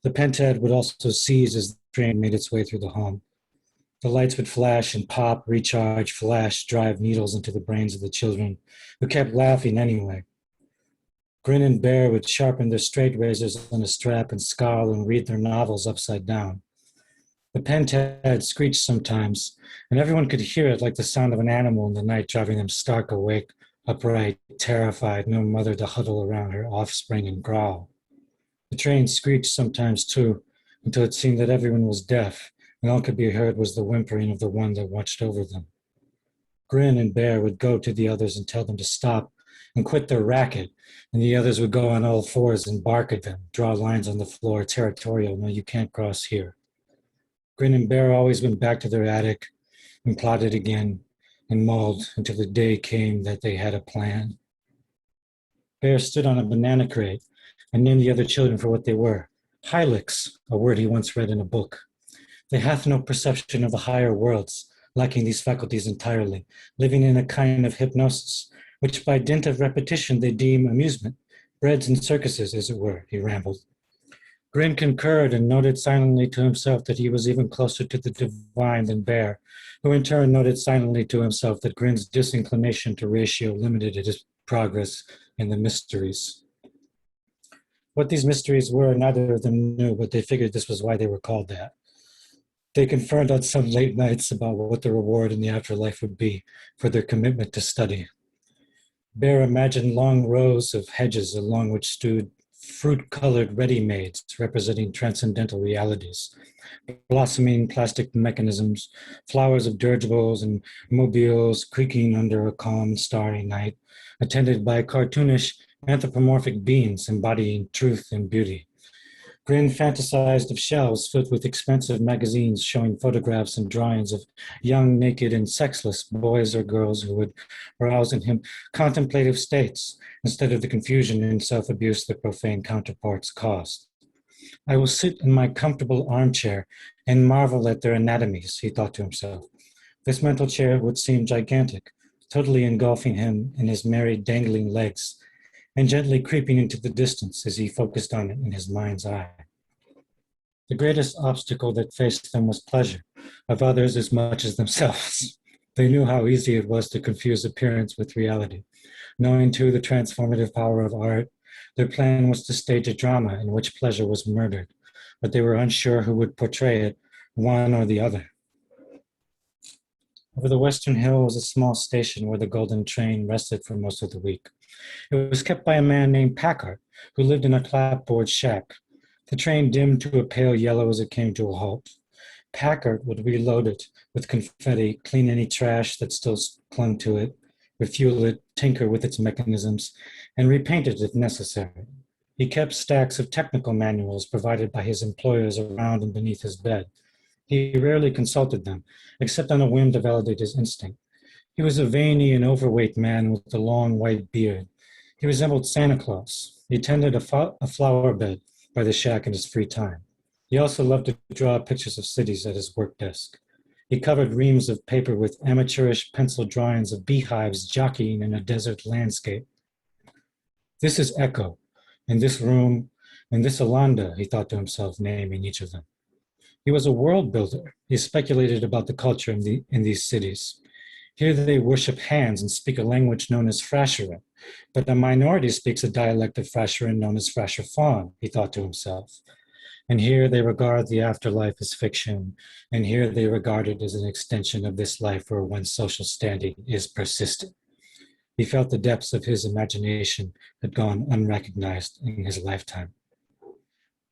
The pentad would also seize as the train made its way through the home. The lights would flash and pop, recharge, flash, drive needles into the brains of the children, who kept laughing anyway. Grin and Bear would sharpen their straight razors on a strap and scowl and read their novels upside down. The pentad screeched sometimes, and everyone could hear it like the sound of an animal in the night, driving them stark awake, upright, terrified, no mother to huddle around her offspring and growl. The train screeched sometimes too, until it seemed that everyone was deaf, and all could be heard was the whimpering of the one that watched over them. Grin and Bear would go to the others and tell them to stop and quit their racket, and the others would go on all fours and bark at them, draw lines on the floor, territorial, no, you can't cross here. Grin and Bear always went back to their attic and plotted again and mulled until the day came that they had a plan. Bear stood on a banana crate and named the other children for what they were. Hylics, a word he once read in a book. They hath no perception of the higher worlds, lacking these faculties entirely, living in a kind of hypnosis, which by dint of repetition they deem amusement, breads and circuses, as it were, he rambled. Grin concurred and noted silently to himself that he was even closer to the divine than Bear, who in turn noted silently to himself that Grin's disinclination to ratio limited his progress in the mysteries. What these mysteries were, neither of them knew, but they figured this was why they were called that. They conferred on some late nights about what the reward in the afterlife would be for their commitment to study. Bear imagined long rows of hedges along which stood fruit-colored ready-mades representing transcendental realities, blossoming plastic mechanisms, flowers of dirigibles and mobiles creaking under a calm, starry night, attended by cartoonish anthropomorphic beings embodying truth and beauty. Grin fantasized of shelves filled with expensive magazines showing photographs and drawings of young, naked, and sexless boys or girls who would arouse in him contemplative states instead of the confusion and self-abuse that profane counterparts caused. I will sit in my comfortable armchair and marvel at their anatomies, he thought to himself. This mental chair would seem gigantic, totally engulfing him in his merry dangling legs, and gently creeping into the distance as he focused on it in his mind's eye. The greatest obstacle that faced them was pleasure, of others as much as themselves. They knew how easy it was to confuse appearance with reality. Knowing too the transformative power of art, their plan was to stage a drama in which pleasure was murdered, but they were unsure who would portray it, one or the other. Over the western hill was a small station where the Golden Train rested for most of the week. It was kept by a man named Packard, who lived in a clapboard shack. The train dimmed to a pale yellow as it came to a halt. Packard would reload it with confetti, clean any trash that still clung to it, refuel it, tinker with its mechanisms, and repaint it if necessary. He kept stacks of technical manuals provided by his employers around and beneath his bed. He rarely consulted them, except on a whim to validate his instinct. He was a veiny and overweight man with a long white beard. He resembled Santa Claus. He tended a flower bed by the shack in his free time. He also loved to draw pictures of cities at his work desk. He covered reams of paper with amateurish pencil drawings of beehives jockeying in a desert landscape. This is Echo, and this room, and this Alanda, he thought to himself, naming each of them. He was a world builder. He speculated about the culture in these cities. Here they worship hands and speak a language known as Frasherin, but a minority speaks a dialect of Frasherin known as Frasherfawn, he thought to himself. And here they regard the afterlife as fiction, and here they regard it as an extension of this life where one's social standing is persistent. He felt the depths of his imagination had gone unrecognized in his lifetime.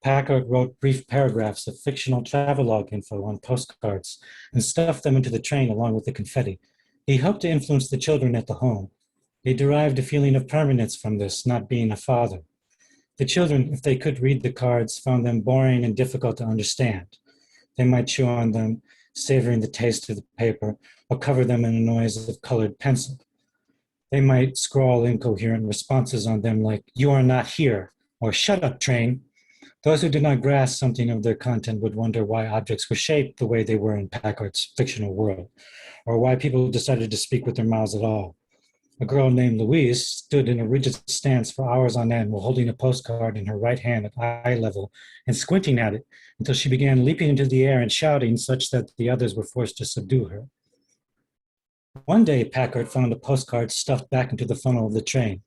Packard wrote brief paragraphs of fictional travelogue info on postcards and stuffed them into the train along with the confetti. He hoped to influence the children at the home. He derived a feeling of permanence from this, not being a father. The children, if they could read the cards, found them boring and difficult to understand. They might chew on them, savoring the taste of the paper, or cover them in a noise of colored pencil. They might scrawl incoherent responses on them like, "You are not here," or "Shut up, train." Those who did not grasp something of their content would wonder why objects were shaped the way they were in Packard's fictional world, or why people decided to speak with their mouths at all. A girl named Louise stood in a rigid stance for hours on end while holding a postcard in her right hand at eye level and squinting at it until she began leaping into the air and shouting such that the others were forced to subdue her. One day, Packard found a postcard stuffed back into the funnel of the train.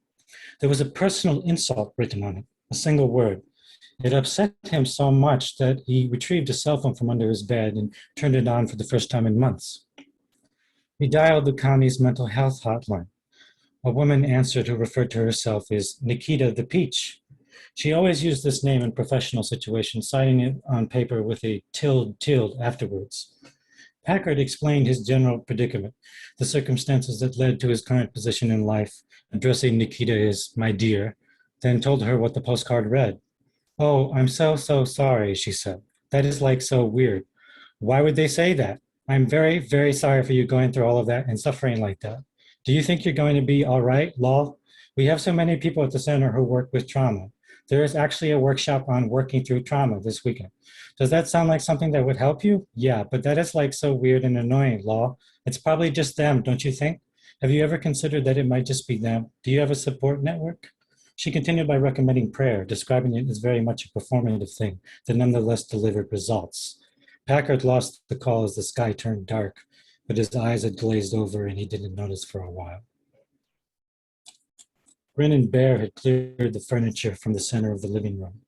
There was a personal insult written on it, a single word. It upset him so much that he retrieved a cell phone from under his bed and turned it on for the first time in months. He dialed the county's mental health hotline. A woman answered who referred to herself as Nikita the Peach. She always used this name in professional situations, citing it on paper with a tilde afterwards. Packard explained his general predicament, the circumstances that led to his current position in life, addressing Nikita as "my dear," then told her what the postcard read. "Oh, I'm so sorry," she said. "That is like so weird. Why would they say that? I'm very, very sorry for you going through all of that and suffering like that. Do you think you're going to be all right, lol? We have so many people at the center who work with trauma. There is actually a workshop on working through trauma this weekend. Does that sound like something that would help you? Yeah, but that is like so weird and annoying, lol. It's probably just them, don't you think? Have you ever considered that it might just be them? Do you have a support network?" She continued by recommending prayer, describing it as very much a performative thing that nonetheless delivered results. Packard lost the call as the sky turned dark, but his eyes had glazed over and he didn't notice for a while. Grin and Bear had cleared the furniture from the center of the living room.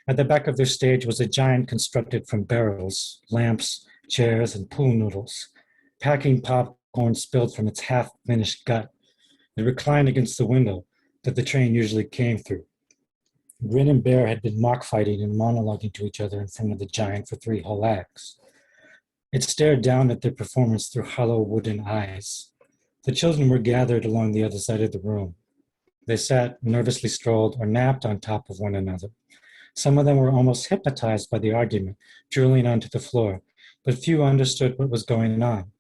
At the back of their stage was a giant constructed from barrels, lamps, chairs, and pool noodles. Packing popcorn spilled from its half-finished gut. It reclined against the window that the train usually came through. Grin and Bear had been mock fighting and monologuing to each other in front of the giant for 3 whole acts. It stared down at their performance through hollow wooden eyes. The children were gathered along the other side of the room. They sat, nervously strolled, or napped on top of one another. Some of them were almost hypnotized by the argument, drooling onto the floor, but few understood what was going on.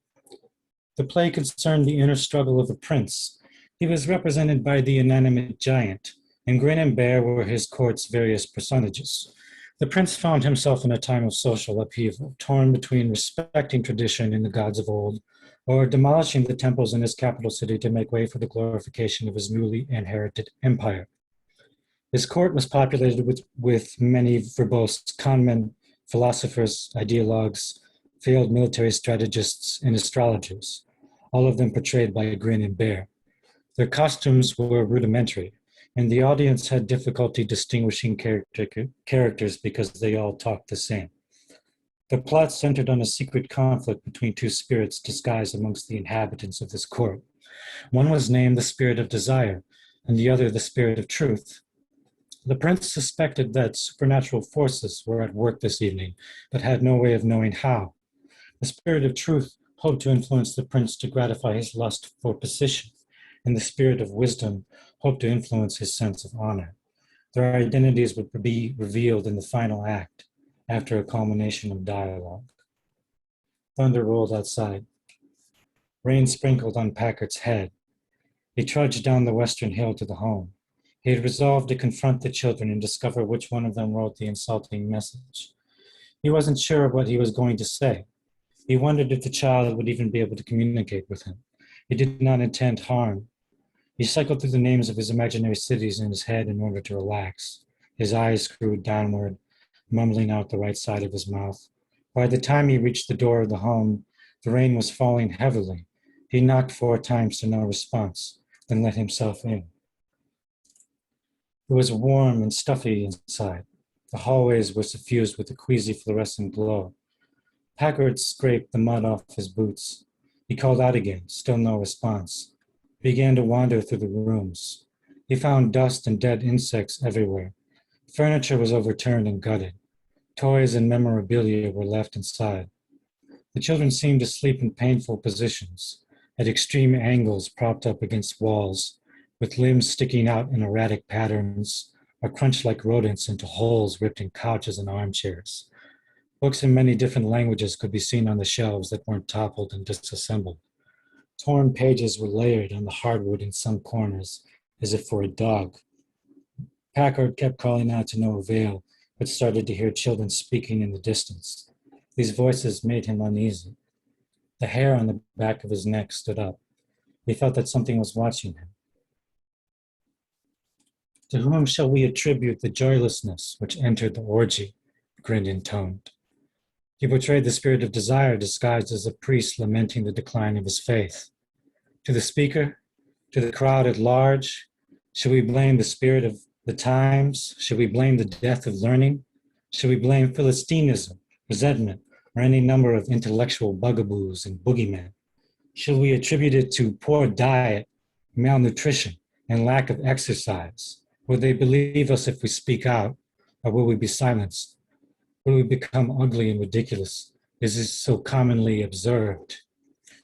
The play concerned the inner struggle of a prince. He was represented by the inanimate giant, and Grin and Bear were his court's various personages. The prince found himself in a time of social upheaval, torn between respecting tradition in the gods of old, or demolishing the temples in his capital city to make way for the glorification of his newly inherited empire. His court was populated with many verbose conmen, philosophers, ideologues, failed military strategists, and astrologers, all of them portrayed by Grin and Bear. Their costumes were rudimentary, and the audience had difficulty distinguishing characters because they all talked the same. The plot centered on a secret conflict between 2 spirits disguised amongst the inhabitants of this court. One was named the Spirit of Desire, and the other the Spirit of Truth. The prince suspected that supernatural forces were at work this evening, but had no way of knowing how. The Spirit of Truth hoped to influence the prince to gratify his lust for position, and the Spirit of Wisdom hoped to influence his sense of honor. Their identities would be revealed in the final act, after a culmination of dialogue. Thunder rolled outside. Rain sprinkled on Packard's head. He trudged down the western hill to the home. He had resolved to confront the children and discover which one of them wrote the insulting message. He wasn't sure what he was going to say. He wondered if the child would even be able to communicate with him. He did not intend harm. He cycled through the names of his imaginary cities in his head in order to relax. His eyes screwed downward, mumbling out the right side of his mouth. By the time he reached the door of the home, the rain was falling heavily. He knocked 4 times to no response, then let himself in. It was warm and stuffy inside. The hallways were suffused with a queasy fluorescent glow. Packard scraped the mud off his boots. He called out again, still no response. He began to wander through the rooms. He found dust and dead insects everywhere. Furniture was overturned and gutted. Toys and memorabilia were left inside. The children seemed to sleep in painful positions, at extreme angles propped up against walls, with limbs sticking out in erratic patterns, or crunched like rodents into holes ripped in couches and armchairs. Books in many different languages could be seen on the shelves that weren't toppled and disassembled. Torn pages were layered on the hardwood in some corners, as if for a dog. Packard kept calling out to no avail, but started to hear children speaking in the distance. These voices made him uneasy. The hair on the back of his neck stood up. He felt that something was watching him. To whom shall we attribute the joylessness which entered the orgy? Grinned intoned. He portrayed the spirit of desire disguised as a priest lamenting the decline of his faith. To the speaker, to the crowd at large, should we blame the spirit of the times? Should we blame the death of learning? Should we blame Philistinism, resentment, or any number of intellectual bugaboos and boogeymen? Should we attribute it to poor diet, malnutrition, and lack of exercise? Will they believe us if we speak out, or will we be silenced? Will we become ugly and ridiculous? Is this so commonly observed?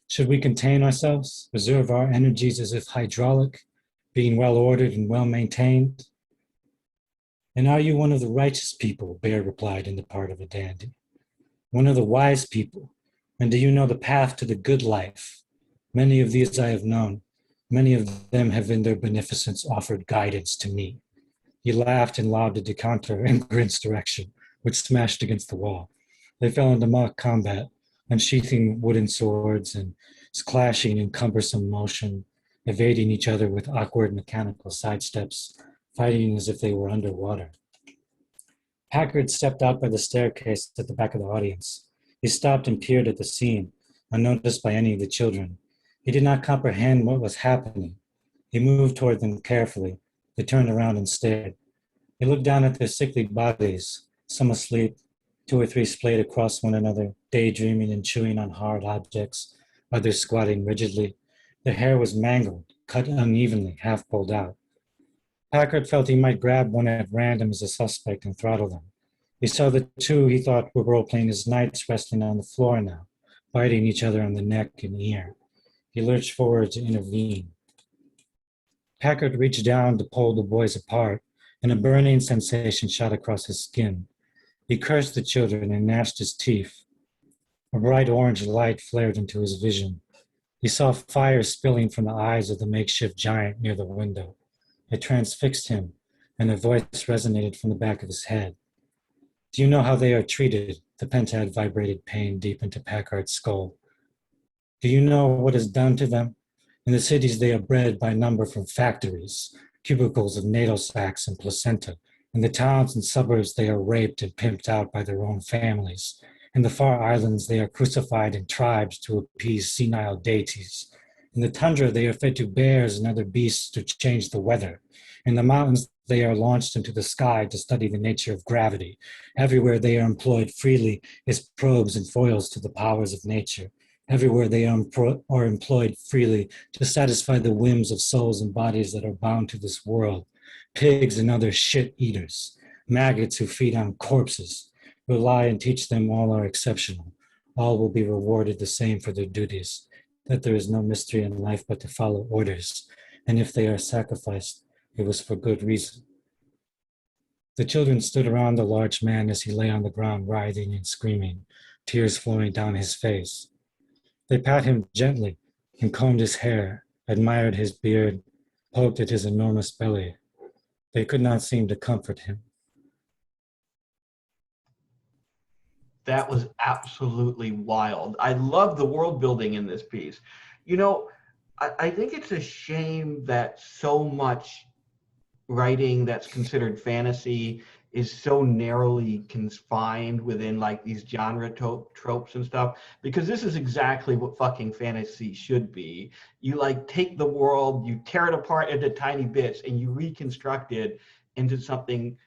Should we contain ourselves, reserve our energies as if hydraulic, being well ordered and well maintained? And are you one of the righteous people? Bear replied in the part of a dandy. One of the wise people? And do you know the path to the good life? Many of these I have known. Many of them have in their beneficence offered guidance to me. He laughed and lobbed a decanter in Grint's direction, which smashed against the wall. They fell into mock combat, unsheathing wooden swords and clashing in cumbersome motion, evading each other with awkward mechanical sidesteps, fighting as if they were underwater. Packard stepped out by the staircase at the back of the audience. He stopped and peered at the scene, unnoticed by any of the children. He did not comprehend what was happening. He moved toward them carefully. They turned around and stared. He looked down at their sickly bodies, some asleep, 2 or 3 splayed across one another, daydreaming and chewing on hard objects, others squatting rigidly. Their hair was mangled, cut unevenly, half pulled out. Packard felt he might grab one at random as a suspect and throttle them. He saw the 2 he thought were role-playing as knights wrestling on the floor now, biting each other on the neck and ear. He lurched forward to intervene. Packard reached down to pull the boys apart, and a burning sensation shot across his skin. He cursed the children and gnashed his teeth. A bright orange light flared into his vision. He saw fire spilling from the eyes of the makeshift giant near the window. It transfixed him, and a voice resonated from the back of his head. Do you know how they are treated? The pentad vibrated pain deep into Packard's skull. Do you know what is done to them? In the cities, they are bred by number from factories, cubicles of natal sacs and placenta. In the towns and suburbs, they are raped and pimped out by their own families. In the far islands, they are crucified in tribes to appease senile deities. In the tundra, they are fed to bears and other beasts to change the weather. In the mountains, they are launched into the sky to study the nature of gravity. Everywhere, they are employed freely as probes and foils to the powers of nature. Everywhere they are employed freely to satisfy the whims of souls and bodies that are bound to this world. Pigs and other shit eaters, maggots who feed on corpses. Rely and teach them all are exceptional. All will be rewarded the same for their duties, that there is no mystery in life but to follow orders, and if they are sacrificed, it was for good reason. The children stood around the large man as he lay on the ground writhing and screaming, tears flowing down his face. They pat him gently and combed his hair, admired his beard, poked at his enormous belly. They could not seem to comfort him. That was absolutely wild. I love the world building in this piece. You know, I think it's a shame that so much writing that's considered fantasy is so narrowly confined within like these genre tropes and stuff, because this is exactly what fucking fantasy should be. You like take the world, you tear it apart into tiny bits, and you reconstruct it into something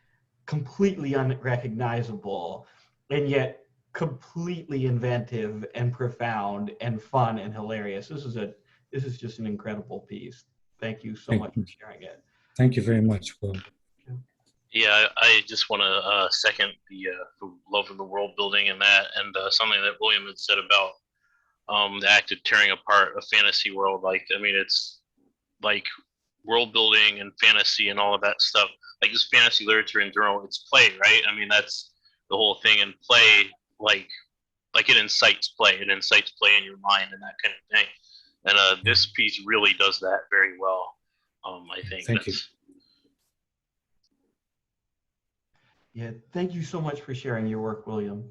completely unrecognizable, and yet completely inventive and profound and fun and hilarious. This is just an incredible piece. Thank you so much for sharing it. Thank you very much, Will. Yeah, I just want to second the love of the world building and that, and something that William had said about the act of tearing apart a fantasy world. Like, I mean, it's like world building and fantasy and all of that stuff. Like this fantasy literature in general, it's play, right? I mean, that's the whole thing. And play, like it incites play. It incites play in your mind and that kind of thing. And this piece really does that very well. I think. Thank you. Yeah, thank you so much for sharing your work, William.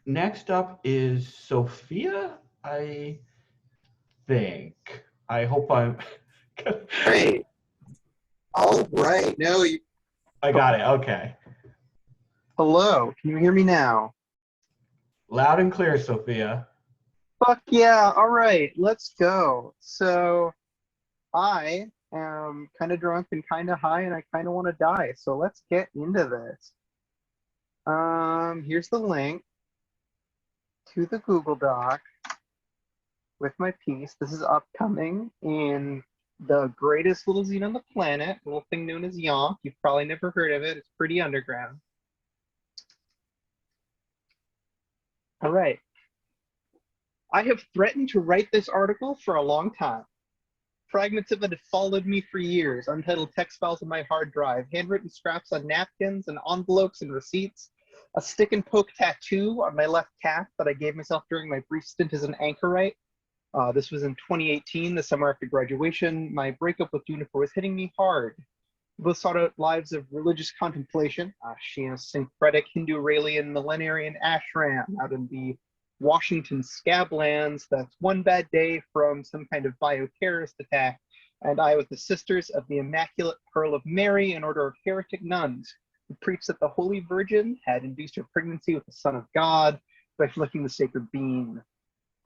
Next up is Sophia, I think. I hope I'm. Great. All right. No, you. I got it. Okay. Hello. Can you hear me now? Loud and clear, Sophia. Fuck yeah. All right. Let's go. So, I am kind of drunk and kind of high, and I kind of want to die. So let's get into this. Here's the link to the Google Doc with my piece. This is upcoming in the greatest little zine on the planet, a little thing known as Yonk. You've probably never heard of it. It's pretty underground. All right. I have threatened to write this article for a long time. Fragments of it have followed me for years, untitled text files on my hard drive, handwritten scraps on napkins and envelopes and receipts, a stick and poke tattoo on my left calf that I gave myself during my brief stint as an anchorite. This was in 2018, the summer after graduation. My breakup with Juniper was hitting me hard. We both sought out lives of religious contemplation. She in a syncretic Hindu-Raelian millenarian ashram out in the Washington Scablands. That's one bad day from some kind of bioterrorist attack. And I with the Sisters of the Immaculate Pearl of Mary, an order of heretic nuns who preached that the Holy Virgin had induced her pregnancy with the Son of God by flicking the sacred bean.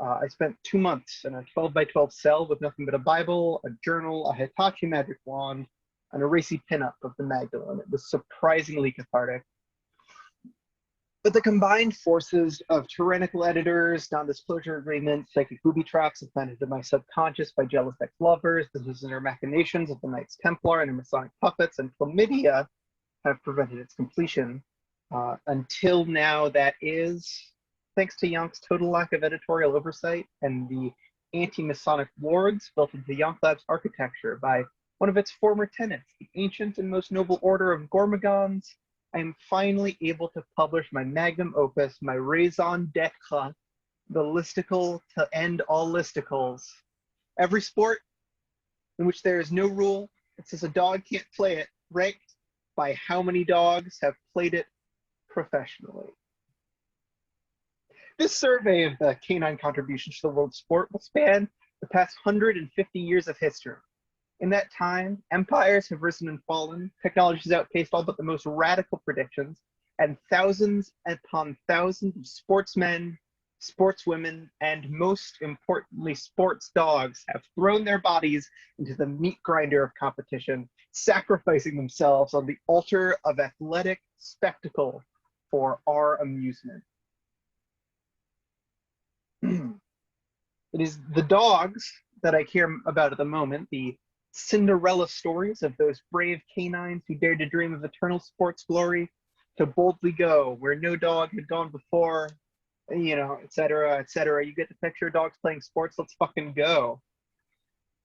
I spent 2 months in a 12 by 12 cell with nothing but a Bible, a journal, a Hitachi magic wand, and a racy pinup of the Magdalene. It was surprisingly cathartic. But the combined forces of tyrannical editors, non-disclosure agreements, psychic booby traps implanted in my subconscious by jealous ex-lovers, the visitor machinations of the Knights Templar and their Masonic puppets, and chlamydia have prevented its completion. Until now, that is, thanks to Yonk's total lack of editorial oversight and the anti-Masonic wards built into Yonk Lab's architecture by one of its former tenants, the ancient and most noble order of Gormagons. I am finally able to publish my magnum opus, my raison d'etre, the listicle to end all listicles. Every sport in which there is no rule, it says a dog can't play it, ranked by how many dogs have played it professionally. This survey of the canine contributions to the world sport will span the past 150 years of history. In that time, empires have risen and fallen, technology has outpaced all but the most radical predictions, and thousands upon thousands of sportsmen, sportswomen, and most importantly, sports dogs have thrown their bodies into the meat grinder of competition, sacrificing themselves on the altar of athletic spectacle for our amusement. It is the dogs that I care about at the moment, the Cinderella stories of those brave canines who dared to dream of eternal sports glory, to boldly go where no dog had gone before, you know, etc., etc. You get the picture, dogs playing sports, let's fucking go.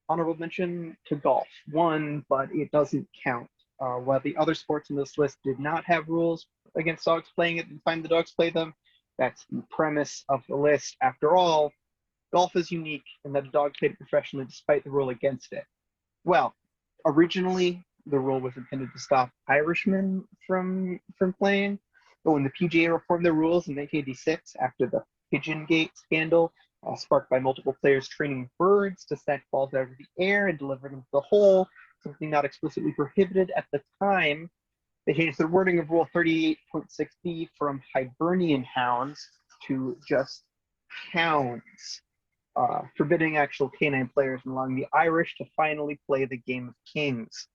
Honorable mention to golf. One, but it doesn't count. While the other sports in this list did not have rules against dogs playing it at the time the dogs play them, that's the premise of the list. After all, golf is unique in that a dog played it professionally despite the rule against it. Well, originally the rule was intended to stop Irishmen from playing, but when the PGA reformed their rules in 1986 after the Pigeon Gate scandal, sparked by multiple players training birds to snatch balls out of the air and deliver them to the hole, something not explicitly prohibited at the time, they changed the wording of Rule 38.6b from Hibernian hounds to just hounds. Forbidding actual canine players and allowing the Irish to finally play the game of kings.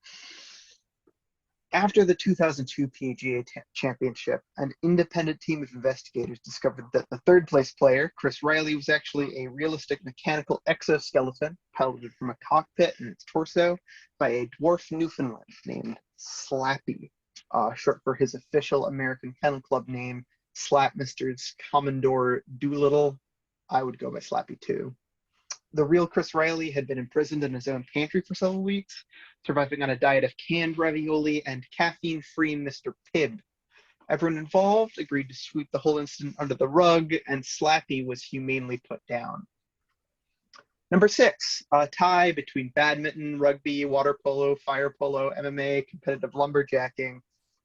After the 2002 PGA Championship, an independent team of investigators discovered that the third place player, Chris Riley, was actually a realistic mechanical exoskeleton piloted from a cockpit in its torso by a dwarf Newfoundland named Slappy, short for his official American Kennel Club name, Slapmister's Commodore Doolittle. I would go by Slappy too. The real Chris Riley had been imprisoned in his own pantry for several weeks, surviving on a diet of canned ravioli and caffeine-free Mr. Pibb. Everyone involved agreed to sweep the whole incident under the rug, and Slappy was humanely put down. Number 6, a tie between badminton, rugby, water polo, fire polo, MMA, competitive lumberjacking,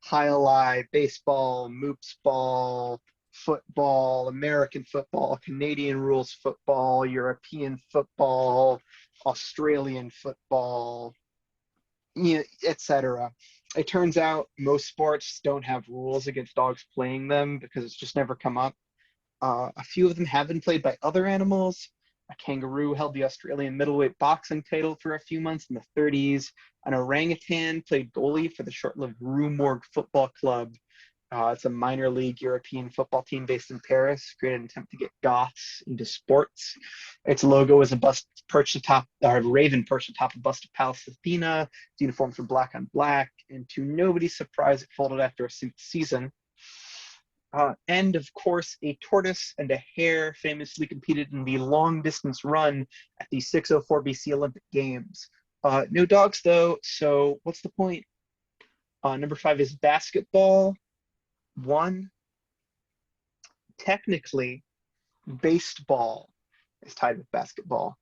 high baseball, moops ball, football, American football, Canadian rules football, European football, Australian football, etc. It turns out most sports don't have rules against dogs playing them because it's just never come up. A few of them have been played by other animals. A kangaroo held the Australian middleweight boxing title for a few months in the 30s. An orangutan played goalie for the short-lived Rue Morgue Football Club. It's a minor league European football team based in Paris, created an attempt to get Goths into sports. Its logo is a bust perched atop, or a raven perched atop a bust of Pallas Athena. Its uniforms were black on black, and to nobody's surprise, it folded after a season. And of course, a tortoise and a hare famously competed in the long distance run at the 604 BC Olympic Games. No dogs though, so what's the point? Number 5 is basketball. 1. Technically, baseball is tied with basketball.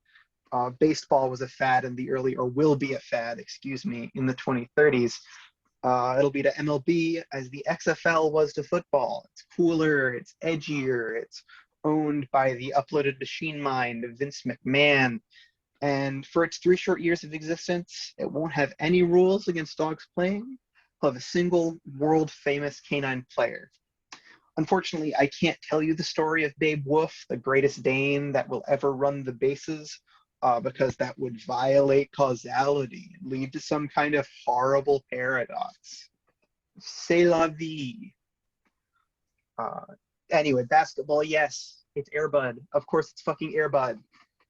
Baseball was a fad in the early, or will be a fad, in the 2030s. It'll be to MLB as the XFL was to football. It's cooler, it's edgier, it's owned by the uploaded machine mind of Vince McMahon. And for its 3 short years of existence, it won't have any rules against dogs playing. It'll have a single world famous canine player. Unfortunately, I can't tell you the story of Babe Wolf, the greatest Dane that will ever run the bases, because that would violate causality and lead to some kind of horrible paradox. C'est la vie. Anyway, basketball, yes, it's Air Bud. Of course, it's fucking Air Bud.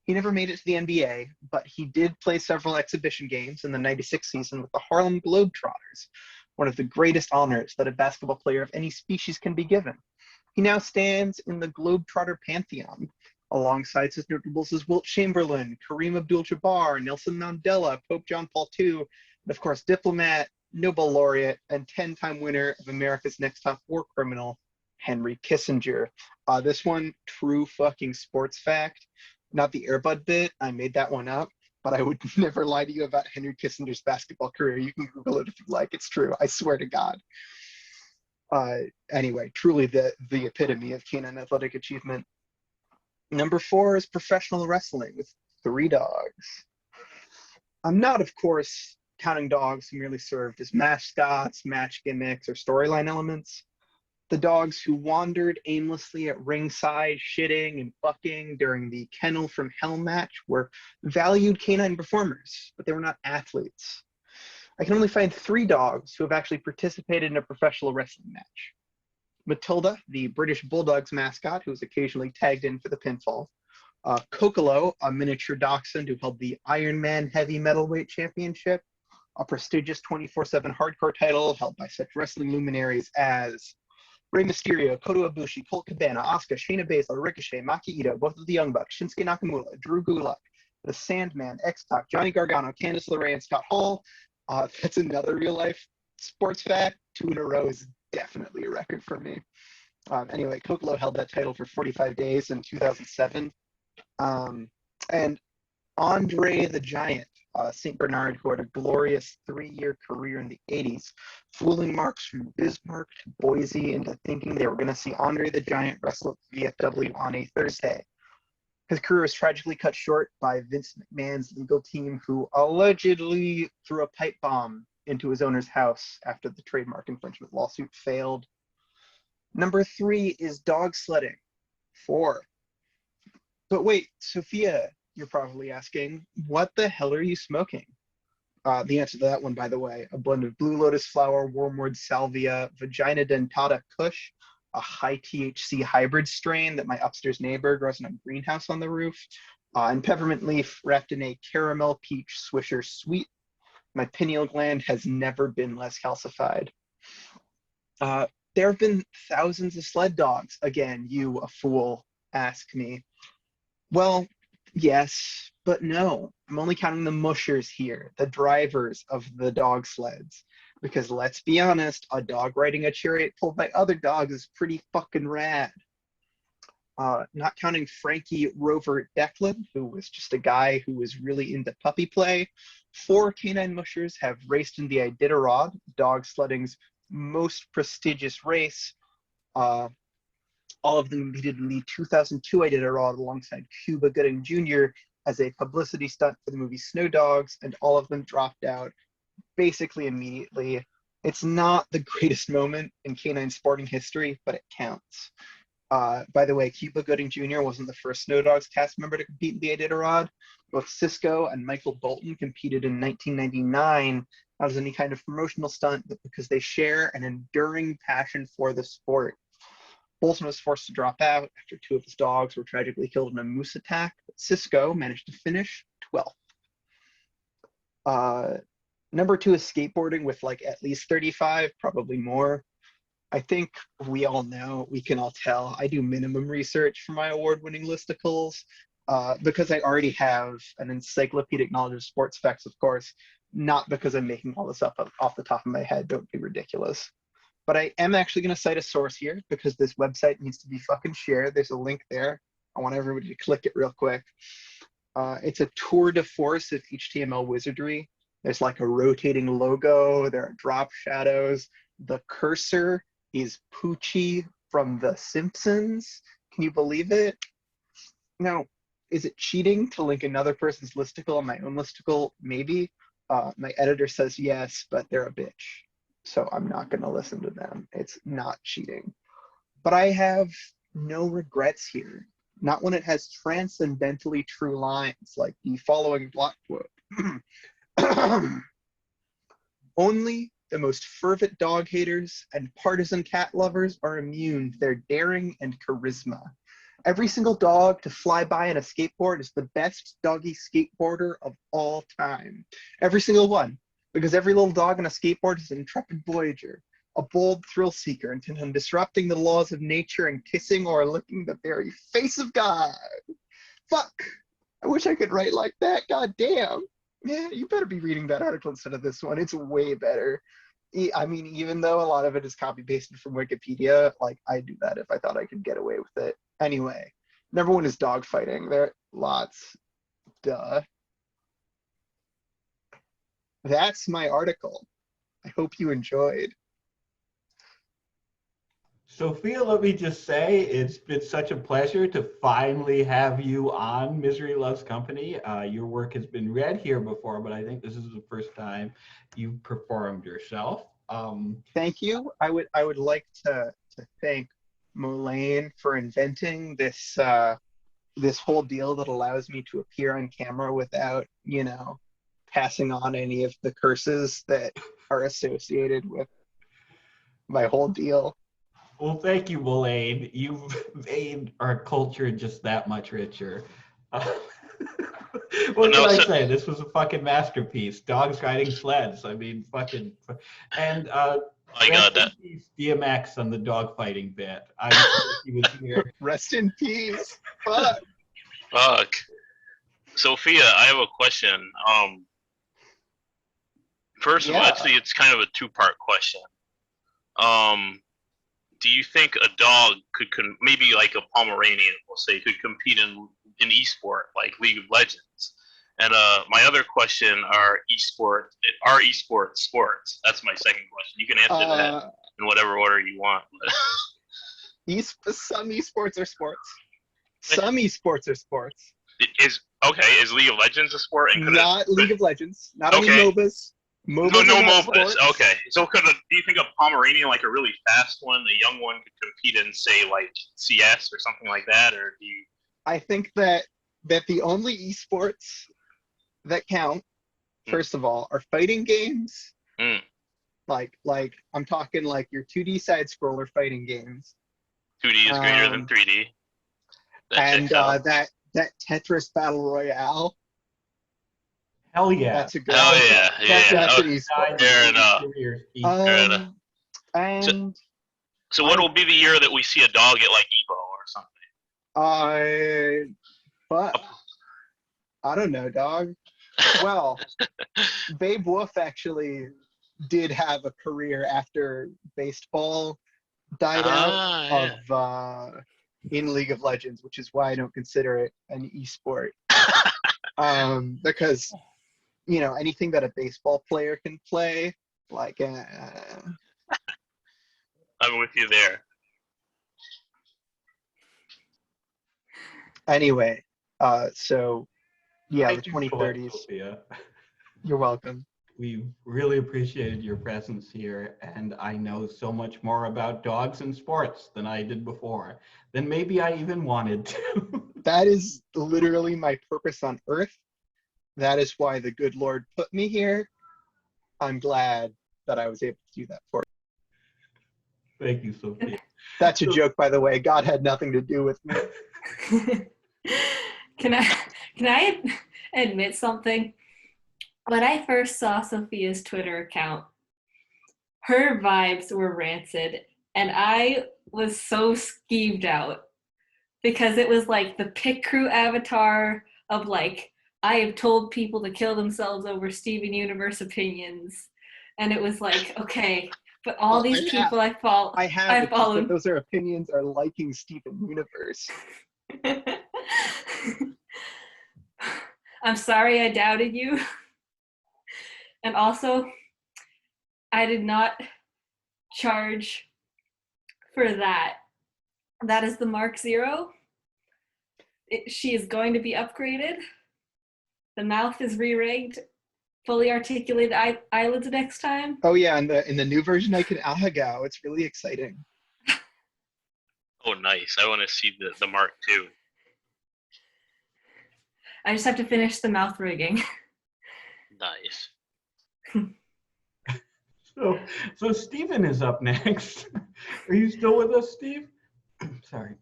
He never made it to the NBA, but he did play several exhibition games in the 96 season with the Harlem Globetrotters, one of the greatest honors that a basketball player of any species can be given. He now stands in the Globetrotter pantheon, alongside such notables as Wilt Chamberlain, Kareem Abdul-Jabbar, Nelson Mandela, Pope John Paul II, and of course, diplomat, Nobel laureate, and 10-time winner of America's Next Top War Criminal, Henry Kissinger. This one, true fucking sports fact. Not the Air Bud bit, I made that one up, but I would never lie to you about Henry Kissinger's basketball career. You can Google it if you like, it's true, I swear to God. Anyway, truly the epitome of canine athletic achievement. Number 4 is professional wrestling with 3 dogs. I'm not, of course, counting dogs who merely served as mascots, match gimmicks, or storyline elements. The dogs who wandered aimlessly at ringside, shitting and fucking during the Kennel from Hell match were valued canine performers, but they were not athletes. I can only find 3 dogs who have actually participated in a professional wrestling match. Matilda, the British Bulldogs mascot, who was occasionally tagged in for the pinfall. Kokolo, a miniature dachshund who held the Iron Man Heavy Metalweight Championship, a prestigious 24/7 hardcore title held by such wrestling luminaries as Rey Mysterio, Kota Ibushi, Colt Cabana, Asuka, Shayna Baszler, Ricochet, Maki Ito, both of the Young Bucks, Shinsuke Nakamura, Drew Gulak, The Sandman, X-Pac, Johnny Gargano, Candice LeRae, and Scott Hall. That's another real-life sports fact. 2 in a row is definitely a record for me. Anyway, Kokolo held that title for 45 days in 2007. And Andre the Giant, St. Bernard, who had a glorious 3-year career in the 80s, fooling marks from Bismarck to Boise into thinking they were going to see Andre the Giant wrestle at VFW on a Thursday. His career was tragically cut short by Vince McMahon's legal team, who allegedly threw a pipe bomb into his owner's house after the trademark infringement lawsuit failed. Number 3 is dog sledding. 4. But wait, Sophia, you're probably asking, what the hell are you smoking? The answer to that one, by the way, a blend of blue lotus flower, wormwood salvia, vagina dentata kush, a high THC hybrid strain that my upstairs neighbor grows in a greenhouse on the roof, and peppermint leaf wrapped in a caramel peach Swisher sweet. My pineal gland has never been less calcified. There have been thousands of sled dogs. Again, you, a fool, ask me. Well, yes, but no. I'm only counting the mushers here, the drivers of the dog sleds. Because let's be honest, a dog riding a chariot pulled by other dogs is pretty fucking rad. Not counting Frankie Rover Declan, who was just a guy who was really into puppy play, 4 canine mushers have raced in the Iditarod, dog sledding's most prestigious race. All of them competed in the 2002 Iditarod alongside Cuba Gooding Jr. as a publicity stunt for the movie Snow Dogs, and all of them dropped out basically immediately. It's not the greatest moment in canine sporting history, but it counts. By the way, Cuba Gooding Jr. wasn't the first Snow Dogs cast member to compete in the Iditarod. Both Cisco and Michael Bolton competed in 1999, not as any kind of promotional stunt, but because they share an enduring passion for the sport. Bolton was forced to drop out after 2 of his dogs were tragically killed in a moose attack, but Cisco managed to finish 12th. Number 2 is skateboarding with like at least 35, probably more. I think we all know, we can all tell, I do minimum research for my award-winning listicles because I already have an encyclopedic knowledge of sports facts, of course, not because I'm making all this up off the top of my head. Don't be ridiculous. But I am actually going to cite a source here because this website needs to be fucking shared. There's a link there. I want everybody to click it real quick. It's a tour de force of HTML wizardry. There's like a rotating logo. There are drop shadows. The cursor is Poochie from The Simpsons. Can you believe it? Now, is it cheating to link another person's listicle on my own listicle? Maybe. My editor says yes, but they're a bitch. So I'm not going to listen to them. It's not cheating. But I have no regrets here. Not when it has transcendentally true lines like the following block quote. Only the most fervent dog haters and partisan cat lovers are immune to their daring and charisma. Every single dog to fly by on a skateboard is the best doggy skateboarder of all time. Every single one. Because every little dog on a skateboard is an intrepid voyager, a bold thrill seeker intent on disrupting the laws of nature and kissing or licking the very face of God. Fuck! I wish I could write like that, god damn. Man, you better be reading that article instead of this one. It's way better. I mean, even though a lot of it is copy-pasted from Wikipedia, like, I'd do that if I thought I could get away with it. Anyway, number 1 is dog fighting. There are lots. Duh. That's my article. I hope you enjoyed. Sophia, let me just say, it's been such a pleasure to finally have you on Misery Loves Company. Your work has been read here before, but I think this is the first time you've performed yourself. Thank you. I would like to thank Mullane for inventing this this whole deal that allows me to appear on camera without, you know, passing on any of the curses that are associated with my whole deal. Well, thank you, Mullane. You've made our culture just that much richer. What can I say? This was a fucking masterpiece. Dogs riding sleds. I mean, fucking. And rest in peace, DMX on the dog fighting bit. I wish he was here. Rest in peace. Fuck. Fuck. Sophia, I have a question. First of all, actually, it's kind of a 2-part question. Do you think a dog could maybe like a Pomeranian, we'll say, could compete in esport like League of Legends? And my other question are esports sports? That's my second question. You can answer that in whatever order you want. Some esports are sports. Some esports are sports. Is League of Legends a sport? And not League of Legends. Not any MOBAs. No MOBAs. Okay. So do you think a Pomeranian, like a really fast one, a young one, could compete in, say, like CS or something like that? Or do you? I think that the only esports that count, first of all, are fighting games. Like I'm talking like your 2D side scroller fighting games. 2D is greater than 3D. And that Tetris Battle Royale. Hell yeah. That's a good Oh one. yeah, That's yeah. an esport. Fair enough. Fair enough. And So when will be the year that we see a dog at like Evo or something? but I don't know, dog. Well, Babe Wolf actually did have a career after baseball died out of in League of Legends, which is why I don't consider it an esport. Because anything that a baseball player can play, like I'm with you there. anyway, so yeah, the Thank you for that, 2030s. Sophia. You're welcome. We really appreciated your presence here, and I know so much more about dogs and sports than I did before, than maybe I even wanted to. That is literally my purpose on Earth. That is why the good Lord put me here. I'm glad that I was able to do that for you. Thank you, Sophia. That's a joke, by the way. God had nothing to do with me. Can I admit something? When I first saw Sophia's Twitter account, her vibes were rancid, and I was so skeeved out because it was like the pit crew avatar of like, I have told people to kill themselves over Steven Universe opinions, and it was like, okay, but all these people I follow, I have. It's just followed. that those are opinions are liking Steven Universe. I'm sorry I doubted you. And also, I did not charge for that. That is the Mark Zero. She is going to be upgraded. The mouth is re-rigged. Fully articulated eyelids next time. Oh yeah, in the new version I can ahagao. It's really exciting. Oh, nice. I want to see the Mark too. I just have to finish the mouth rigging. Nice. So Stephen is up next. Are you still with us, Steve? Sorry.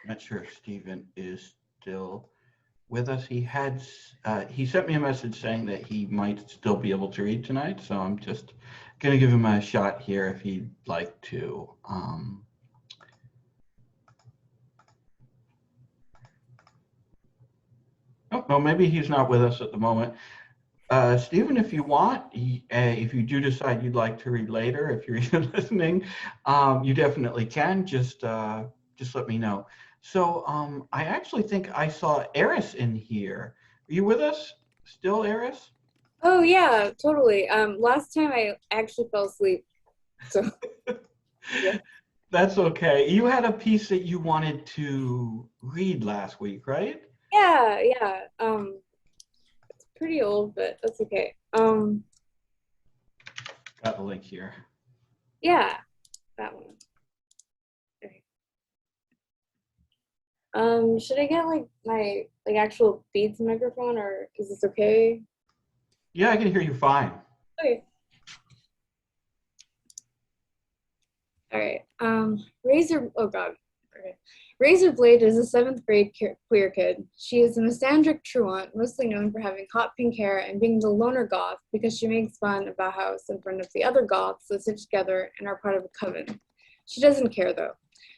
Not sure if Stephen is still with us. He sent me a message saying that he might still be able to read tonight, so I'm just gonna give him a shot here if he'd like to. Oh, no, maybe he's not with us at the moment. Stephen, if you want, if you do decide you'd like to read later, if you're even listening, you definitely can. Just let me know. So I actually think I saw Eris in here. Are you with us still, Eris? Oh yeah, totally. Last time I actually fell asleep. So yeah. That's okay. You had a piece that you wanted to read last week, right? Yeah. It's pretty old, but that's okay. Got the link here. Yeah, that one. Okay. Should I get like my actual Beats microphone, or is this okay? Yeah, I can hear you fine. Okay. All right. Oh God. Okay. Razorblade is a 7th grade queer kid. She is a misandric truant, mostly known for having hot pink hair and being the loner goth because she makes fun of a house in front of the other goths that sit together and are part of a coven. She doesn't care though.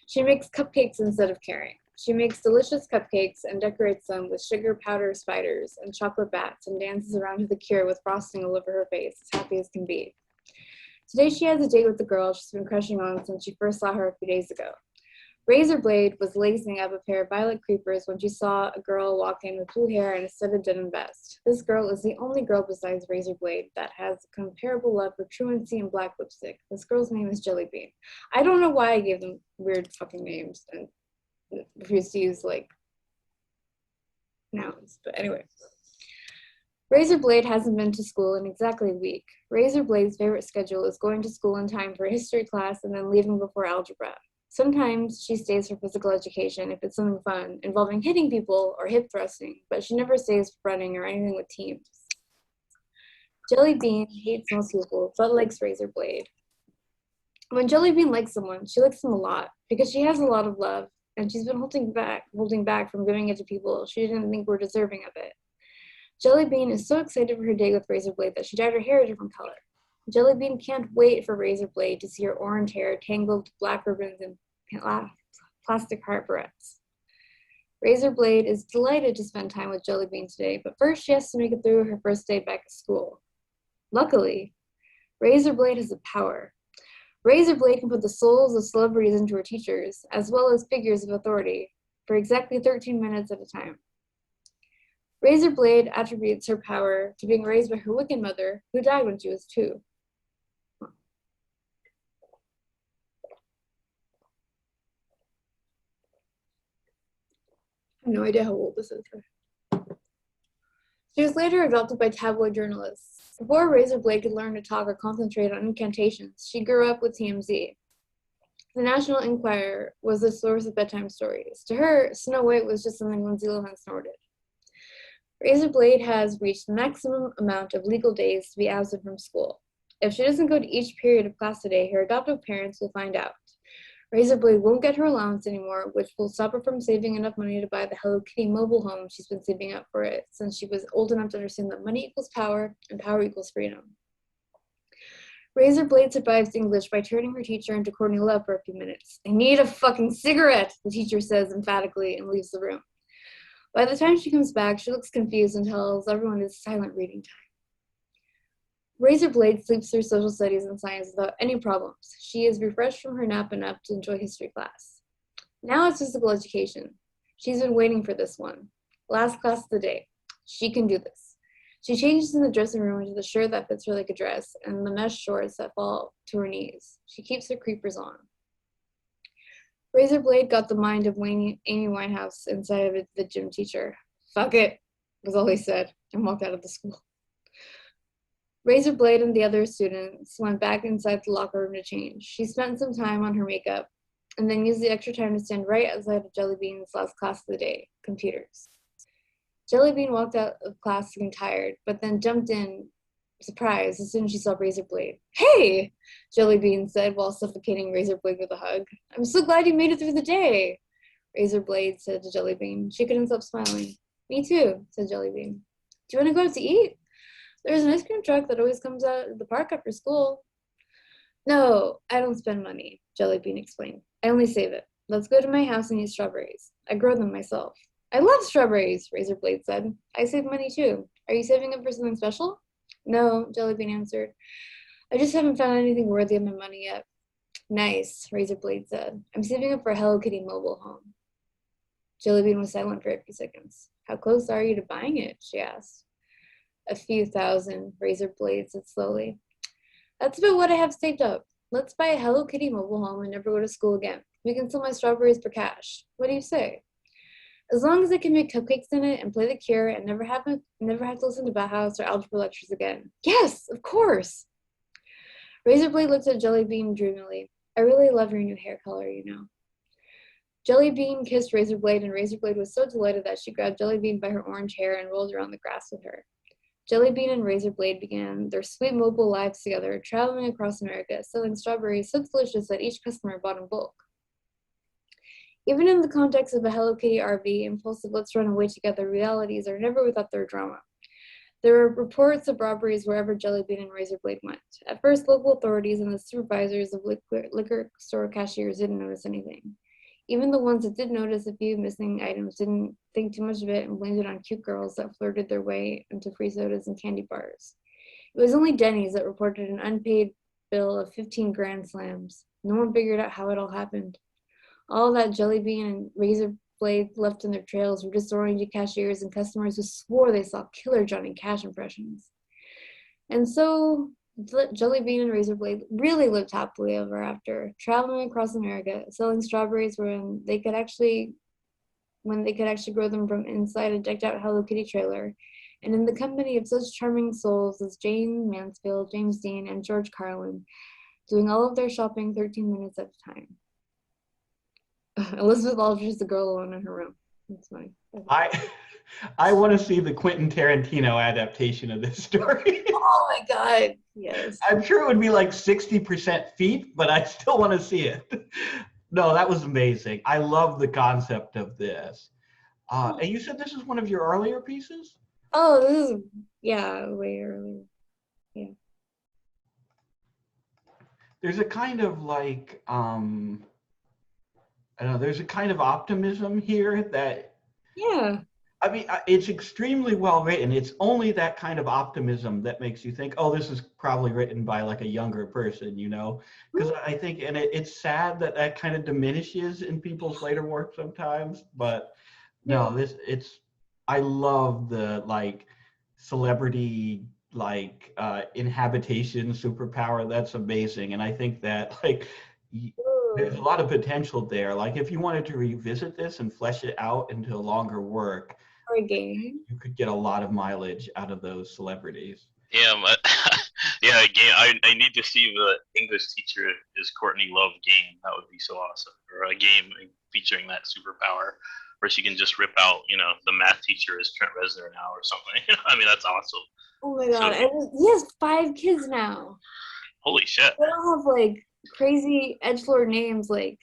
She makes cupcakes instead of caring. She makes delicious cupcakes and decorates them with sugar powder spiders and chocolate bats and dances around to the cure with frosting all over her face, as happy as can be. Today she has a date with the girl she's been crushing on since she first saw her a few days ago. Razorblade was lacing up a pair of violet creepers when she saw a girl walk in with blue hair and a studded denim vest. This girl is the only girl besides Razorblade that has comparable love for truancy and black lipstick. This girl's name is Jellybean. I don't know why I gave them weird fucking names and refused to use like nouns, but anyway. Razorblade hasn't been to school in exactly a week. Razorblade's favorite schedule is going to school in time for history class and then leaving before algebra. Sometimes she stays for physical education if it's something fun, involving hitting people or hip thrusting, but she never stays for running or anything with teams. Jellybean hates most people, but likes Razorblade. When Jellybean likes someone, she likes them a lot because she has a lot of love, and she's been holding back from giving it to people she didn't think were deserving of it. Jellybean is so excited for her day with Razorblade that she dyed her hair a different color. Jellybean can't wait for Razorblade to see her orange hair tangled with black ribbons and plastic heart barrettes. Razorblade is delighted to spend time with Jellybean today, but first she has to make it through her first day back at school. Luckily, Razorblade has the power. Razorblade can put the souls of celebrities into her teachers, as well as figures of authority, for exactly 13 minutes at a time. Razorblade attributes her power to being raised by her wicked mother, who died when she was 2. I have no idea how old this is. She was later adopted by tabloid journalists. Before Razorblade could learn to talk or concentrate on incantations, she grew up with TMZ. The National Enquirer was the source of bedtime stories. To her, Snow White was just something Lindsay Lohan snorted. Razorblade has reached the maximum amount of legal days to be ousted from school. If she doesn't go to each period of class today, her adoptive parents will find out. Razorblade won't get her allowance anymore, which will stop her from saving enough money to buy the Hello Kitty mobile home she's been saving up for it since she was old enough to understand that money equals power and power equals freedom. Razorblade survives English by turning her teacher into Courtney Love for a few minutes. I need a fucking cigarette, the teacher says emphatically and leaves the room. By the time she comes back, she looks confused and tells everyone it's silent reading time. Razorblade sleeps through social studies and science without any problems. She is refreshed from her nap enough to enjoy history class. Now it's physical education. She's been waiting for this one. Last class of the day. She can do this. She changes in the dressing room into the shirt that fits her like a dress and the mesh shorts that fall to her knees. She keeps her creepers on. Razorblade got the mind of Amy Winehouse inside of the gym teacher. Fuck it, was all he said, and walked out of the school. Razorblade and the other students went back inside the locker room to change. She spent some time on her makeup, and then used the extra time to stand right outside of Jellybean's last class of the day, computers. Jellybean walked out of class looking tired, but then jumped in, surprised, as soon as she saw Razorblade. Hey, Jellybean said while suffocating Razorblade with a hug. I'm so glad you made it through the day, Razorblade said to Jellybean. She couldn't stop smiling. Me too, said Jellybean. Do you want to go out to eat? There's an ice cream truck that always comes out of the park after school. No, I don't spend money, Jellybean explained. I only save it. Let's go to my house and eat strawberries. I grow them myself. I love strawberries, Razorblade said. I save money too. Are you saving up for something special? No, Jellybean answered. I just haven't found anything worthy of my money yet. Nice, Razorblade said. I'm saving up for a Hello Kitty mobile home. Jellybean was silent for a few seconds. How close are you to buying it? She asked. A few thousand, Razorblade said slowly. That's about what I have saved up. Let's buy a Hello Kitty mobile home and never go to school again. We can sell my strawberries for cash. What do you say? As long as I can make cupcakes in it and play the Cure and never have to listen to Bauhaus or algebra lectures again. Yes, of course. Razorblade looked at Jellybean dreamily. I really love your new hair color, you know. Jellybean kissed Razorblade, and Razorblade was so delighted that she grabbed Jellybean by her orange hair and rolled around the grass with her. Jellybean and Razorblade began their sweet mobile lives together, traveling across America, selling strawberries so delicious that each customer bought in bulk. Even in the context of a Hello Kitty RV, impulsive let's run away together realities are never without their drama. There were reports of robberies wherever Jellybean and Razorblade went. At first, local authorities and the supervisors of liquor store cashiers didn't notice anything. Even the ones that did notice a few missing items didn't think too much of it and blamed it on cute girls that flirted their way into free sodas and candy bars. It was only Denny's that reported an unpaid bill of 15 grand slams. No one figured out how it all happened. All that Jellybean and Razorblade left in their trails were disoriented cashiers and customers who swore they saw Killer Johnny Cash impressions. And so Jellybean and Razorblade really lived happily ever after, traveling across America, selling strawberries when they could actually grow them from inside a decked-out Hello Kitty trailer, and in the company of such charming souls as Jane Mansfield, James Dean, and George Carlin, doing all of their shopping 13 minutes at a time. Elizabeth Aldridge is the girl alone in her room. That's funny. I want to see the Quentin Tarantino adaptation of this story. Oh my god, yes. I'm sure it would be like 60% feet, but I still want to see it. No, that was amazing. I love the concept of this. And you said this is one of your earlier pieces? Oh, this is, yeah, way earlier. Yeah. There's a kind of like, I don't know, there's a kind of optimism here that, Yeah. I mean, it's extremely well written. It's only that kind of optimism that makes you think, oh, this is probably written by like a younger person, you know? Because I think, and it's sad that that kind of diminishes in people's later work sometimes, but no, I love the like celebrity, like inhabitation superpower. That's amazing. And I think that like, there's a lot of potential there. Like if you wanted to revisit this and flesh it out into a longer work, or a game, you could get a lot of mileage out of those celebrities. Yeah, yeah. Again, I need to see the English teacher is Courtney Love game. That would be so awesome. Or a game featuring that superpower, where she can just rip out, the math teacher is Trent Reznor now or something. I mean, that's awesome. oh my god, So, and he has 5 kids now. holy shit. They all have like crazy edgelord names like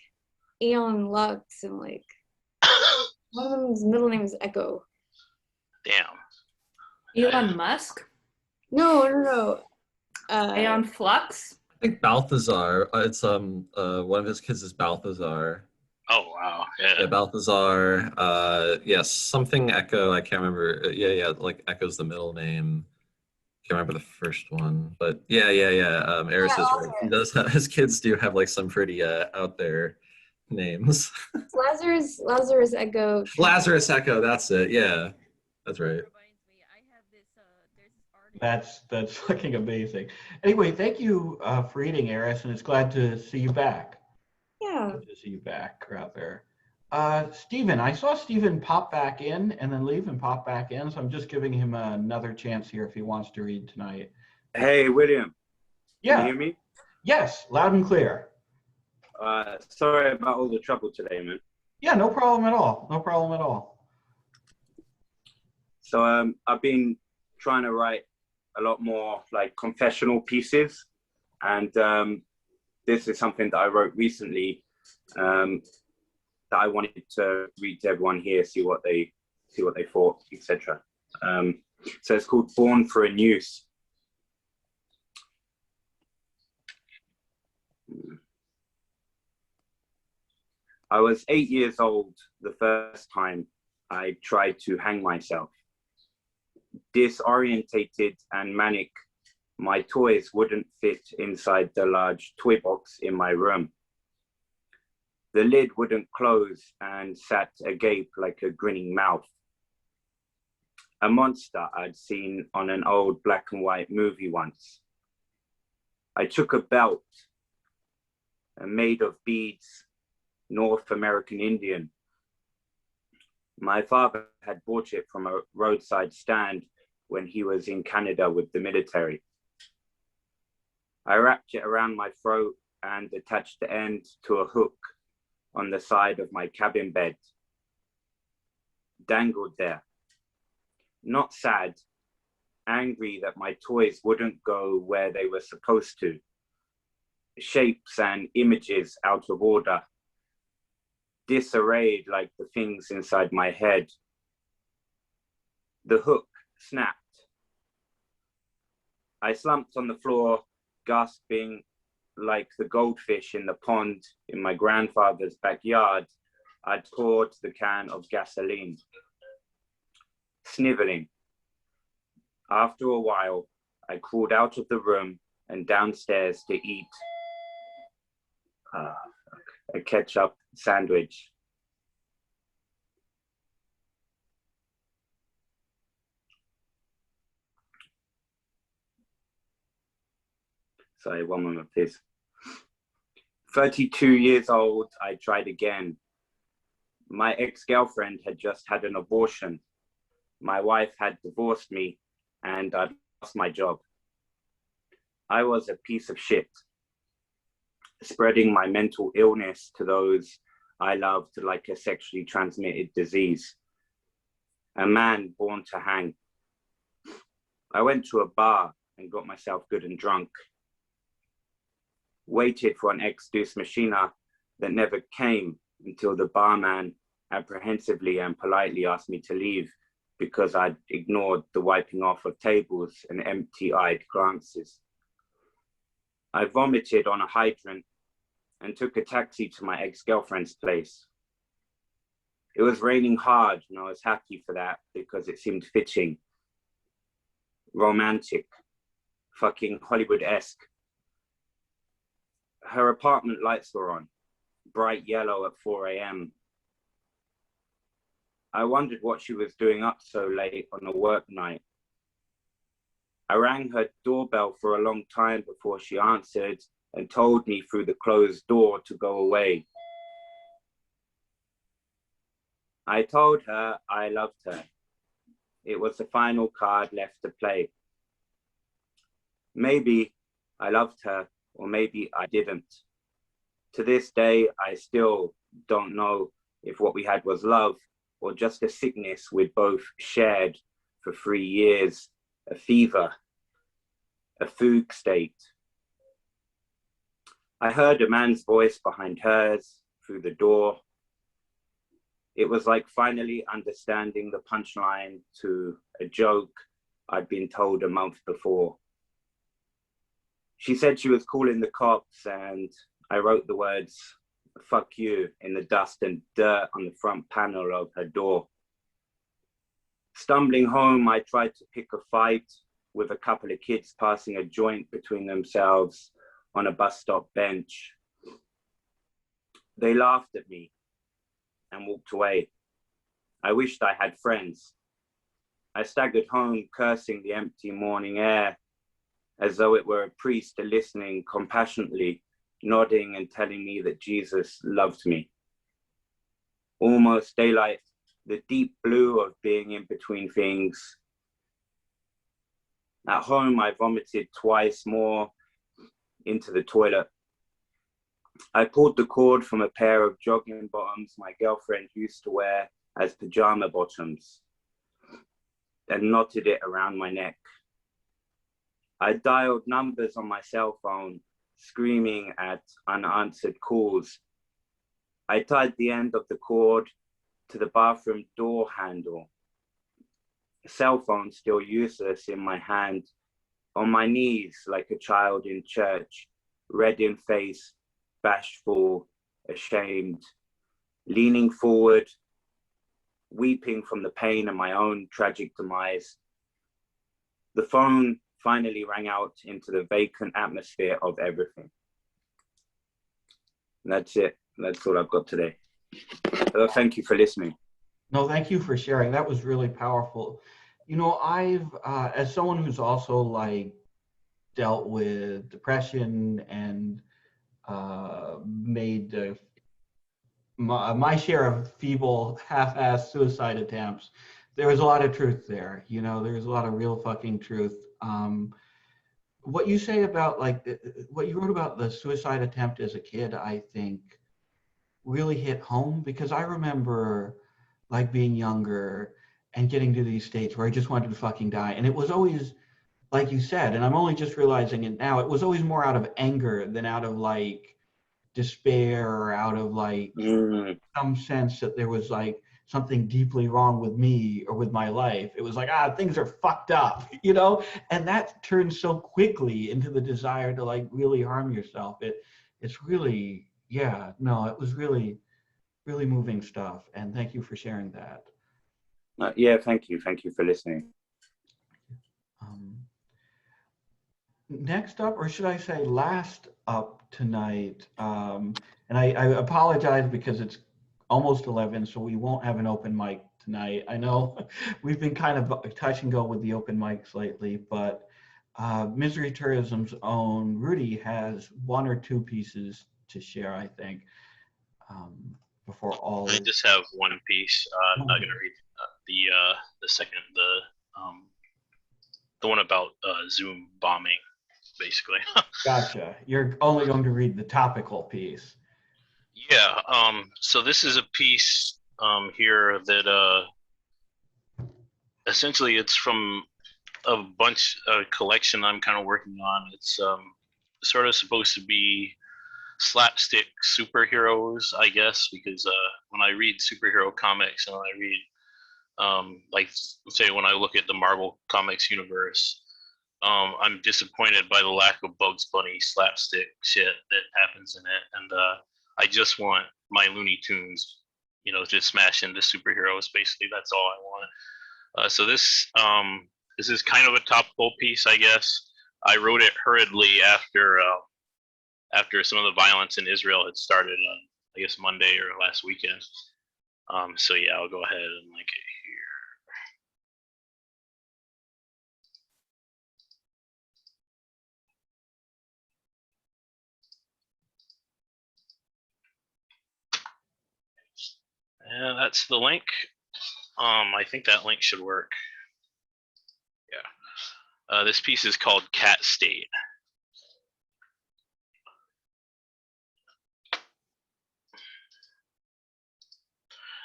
Aeon Lux and like one of them's middle name is Echo. Damn. Elon Musk? No. Aeon Flux? I think Balthazar. It's one of his kids is Balthazar. Oh wow. Yeah. Yeah, Balthazar. Yes, something Echo. I can't remember. Yeah. Like Echo's the middle name. Can't remember the first one, but yeah. Eris is right. He does have, his kids do have like some pretty out there names. Lazarus Echo. Lazarus Echo. That's it. Yeah, that's right. That's fucking amazing. Anyway, thank you for reading, Eris, and it's glad to see you back. Yeah. Good to see you back, rather. Stephen, I saw Stephen pop back in and then leave and pop back in, so I'm just giving him another chance here if he wants to read tonight. Hey, William. Yeah. Can you hear me? Yes, loud and clear. Sorry about all the trouble today, man. Yeah, no problem at all. No problem at all. So I've been trying to write a lot more like confessional pieces, and this is something that I wrote recently that I wanted to read to everyone here, see what they thought, etc. So it's called Born for a Noose. I was 8 years old the first time I tried to hang myself. Disorientated and manic, my toys wouldn't fit inside the large toy box in my room. The lid wouldn't close and sat agape like a grinning mouth. A monster I'd seen on an old black and white movie once. I took a belt made of beads, North American Indian. My father had bought it from a roadside stand when he was in Canada with the military. I wrapped it around my throat and attached the end to a hook on the side of my cabin bed. Dangled there. Not sad, angry that my toys wouldn't go where they were supposed to. Shapes and images out of order. Disarrayed like the things inside my head. The hook snapped. I slumped on the floor, gasping like the goldfish in the pond in my grandfather's backyard. I'd poured the can of gasoline. Sniveling. After a while, I crawled out of the room and downstairs to eat a ketchup sandwich. Sorry, one moment, please. 32 years old, I tried again. My ex-girlfriend had just had an abortion. My wife had divorced me and I'd lost my job. I was a piece of shit, spreading my mental illness to those I loved like a sexually transmitted disease. a man born to hang. I went to a bar and got myself good and drunk. Waited for an ex-Deus Machina that never came until the barman apprehensively and politely asked me to leave because I'd ignored the wiping off of tables and empty-eyed glances. I vomited on a hydrant and took a taxi to my ex-girlfriend's place. It was raining hard and I was happy for that because it seemed fitting, romantic, fucking Hollywood-esque. Her apartment lights were on, bright yellow at 4 a.m. I wondered what she was doing up so late on a work night. I rang her doorbell for a long time before she answered and told me through the closed door to go away. I told her I loved her. It was the final card left to play. Maybe I loved her, or maybe I didn't. To this day, I still don't know if what we had was love or just a sickness we'd both shared for 3 years, a fever, a fugue state. I heard a man's voice behind hers through the door. It was like finally understanding the punchline to a joke I'd been told a month before. She said she was calling the cops, and I wrote the words, "fuck you," in the dust and dirt on the front panel of her door. Stumbling home, I tried to pick a fight with a couple of kids passing a joint between themselves on a bus stop bench. They laughed at me and walked away. I wished I had friends. I staggered home, cursing the empty morning air, as though it were a priest listening compassionately, nodding and telling me that Jesus loved me. Almost daylight, the deep blue of being in between things. At home, I vomited twice more into the toilet. I pulled the cord from a pair of jogging bottoms my girlfriend used to wear as pajama bottoms and knotted it around my neck. I dialed numbers on my cell phone, screaming at unanswered calls. I tied the end of the cord to the bathroom door handle. Cell phone still useless in my hand, on my knees like a child in church, red in face, bashful, ashamed, leaning forward, weeping from the pain of my own tragic demise. The phone finally rang out into the vacant atmosphere of everything. And that's it. That's all I've got today. So thank you for listening. No, thank you for sharing. That was really powerful. You know, I've, as someone who's also like dealt with depression and made my share of feeble, half-assed suicide attempts, there was a lot of truth there. You know, there's a lot of real fucking truth. What you say about like, what you wrote about the suicide attempt as a kid, I think really hit home, because I remember like being younger and getting to these states where I just wanted to fucking die. And it was always, like you said, and I'm only just realizing it now, it was always more out of anger than out of like despair or out of like some sense that there was like something deeply wrong with me or with my life. It was like, things are fucked up, you know? And that turns so quickly into the desire to like really harm yourself. It's really, yeah, no, it was really, really moving stuff. And thank you for sharing that. Yeah, thank you. Thank you for listening. Next up, or should I say last up tonight, and I apologize because it's almost 11, so we won't have an open mic tonight. I know we've been kind of touch and go with the open mics lately, but Misery Tourism's own Rudy has 1 or 2 pieces to share, I think, before all. I just have one piece. I'm not going to read the second, the one about Zoom bombing, basically. Gotcha. You're only going to read the topical piece. Yeah. So this is a piece here that essentially it's from a collection I'm kind of working on. It's sort of supposed to be slapstick superheroes, I guess, because when I read superhero comics and when I read, like, say, when I look at the Marvel Comics universe, I'm disappointed by the lack of Bugs Bunny slapstick shit that happens in it, and I just want my Looney Tunes, to smash into superheroes. Basically, that's all I want. So this is kind of a topical piece, I guess. I wrote it hurriedly after some of the violence in Israel had started on, I guess, Monday or last weekend. So yeah, I'll go ahead and link it here. And that's the link. I think that link should work. Yeah. This piece is called Cat State.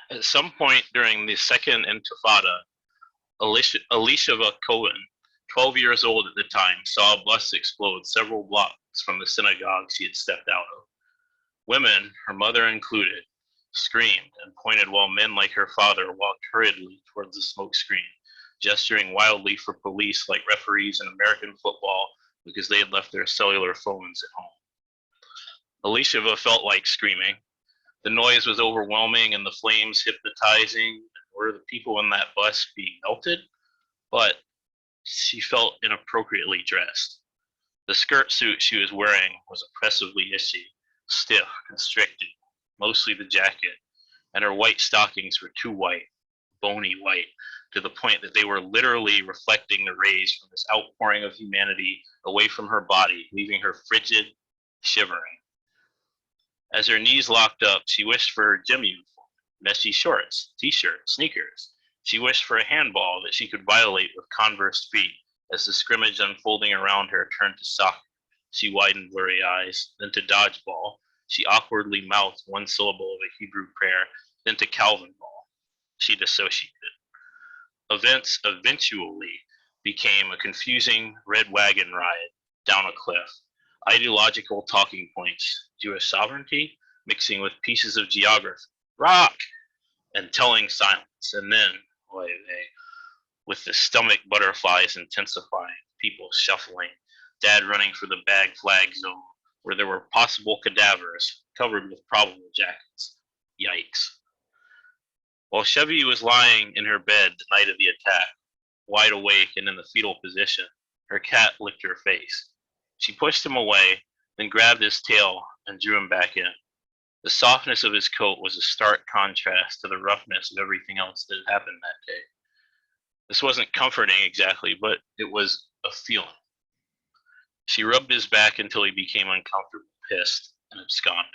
At some point during the Second Intifada, Alicia Cohen, 12 years old at the time, saw a bus explode several blocks from the synagogue she had stepped out of. Women, her mother included, screamed and pointed while men like her father walked hurriedly towards the smoke screen, gesturing wildly for police like referees in American football because they had left their cellular phones at home. Alicia felt like screaming. The noise was overwhelming and the flames hypnotizing. Were the people in that bus being melted? But she felt inappropriately dressed. The skirt suit she was wearing was oppressively itchy, stiff, constricted, mostly the jacket, and her white stockings were too white, bony white, to the point that they were literally reflecting the rays from this outpouring of humanity away from her body, leaving her frigid, shivering. As her knees locked up, she wished for her gym uniform, messy shorts, t-shirt, sneakers. She wished for a handball that she could violate with Converse feet. As the scrimmage unfolding around her turned to soccer, she widened blurry eyes, then to dodgeball. She awkwardly mouthed one syllable of a Hebrew prayer, then to Calvin ball. She dissociated. Events eventually became a confusing red wagon ride down a cliff. Ideological talking points, Jewish sovereignty, mixing with pieces of geography, rock, and telling silence. And then, with the stomach butterflies intensifying, people shuffling, Dad running for the bag flag zone, where there were possible cadavers covered with probable jackets. Yikes. While Chevy was lying in her bed the night of the attack, wide awake and in the fetal position, her cat licked her face. She pushed him away, then grabbed his tail and drew him back in. The softness of his coat was a stark contrast to the roughness of everything else that had happened that day. This wasn't comforting exactly, but it was a feeling. She rubbed his back until he became uncomfortable, pissed, and absconded.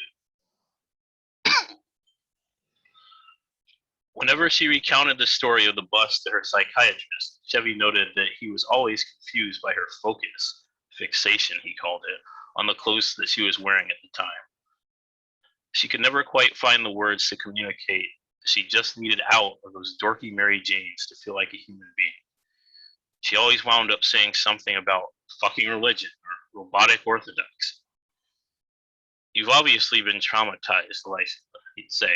Whenever she recounted the story of the bus to her psychiatrist, Chevy noted that he was always confused by her focus, fixation he called it, on the clothes that she was wearing at the time. She could never quite find the words to communicate that she just needed out of those dorky Mary Janes to feel like a human being. She always wound up saying something about fucking religion or robotic orthodoxy. You've obviously been traumatized, he'd say,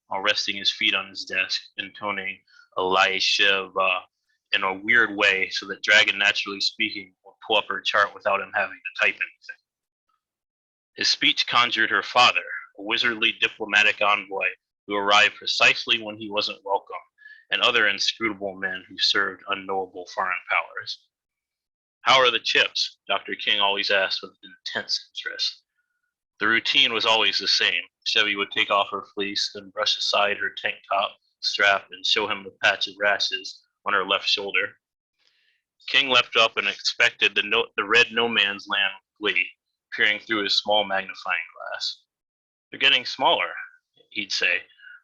while resting his feet on his desk, intoning Elisha in a weird way so that Dragon, naturally speaking, would pull up her chart without him having to type anything. His speech conjured her father, a wizardly diplomatic envoy who arrived precisely when he wasn't welcome, and other inscrutable men who served unknowable foreign powers. How are the chips? Dr. King always asked with intense interest. The routine was always the same. Chevy would take off her fleece, then brush aside her tank top strap and show him the patch of rashes on her left shoulder. King leapt up and inspected the red no man's land with glee, peering through his small magnifying glass. They're getting smaller, he'd say,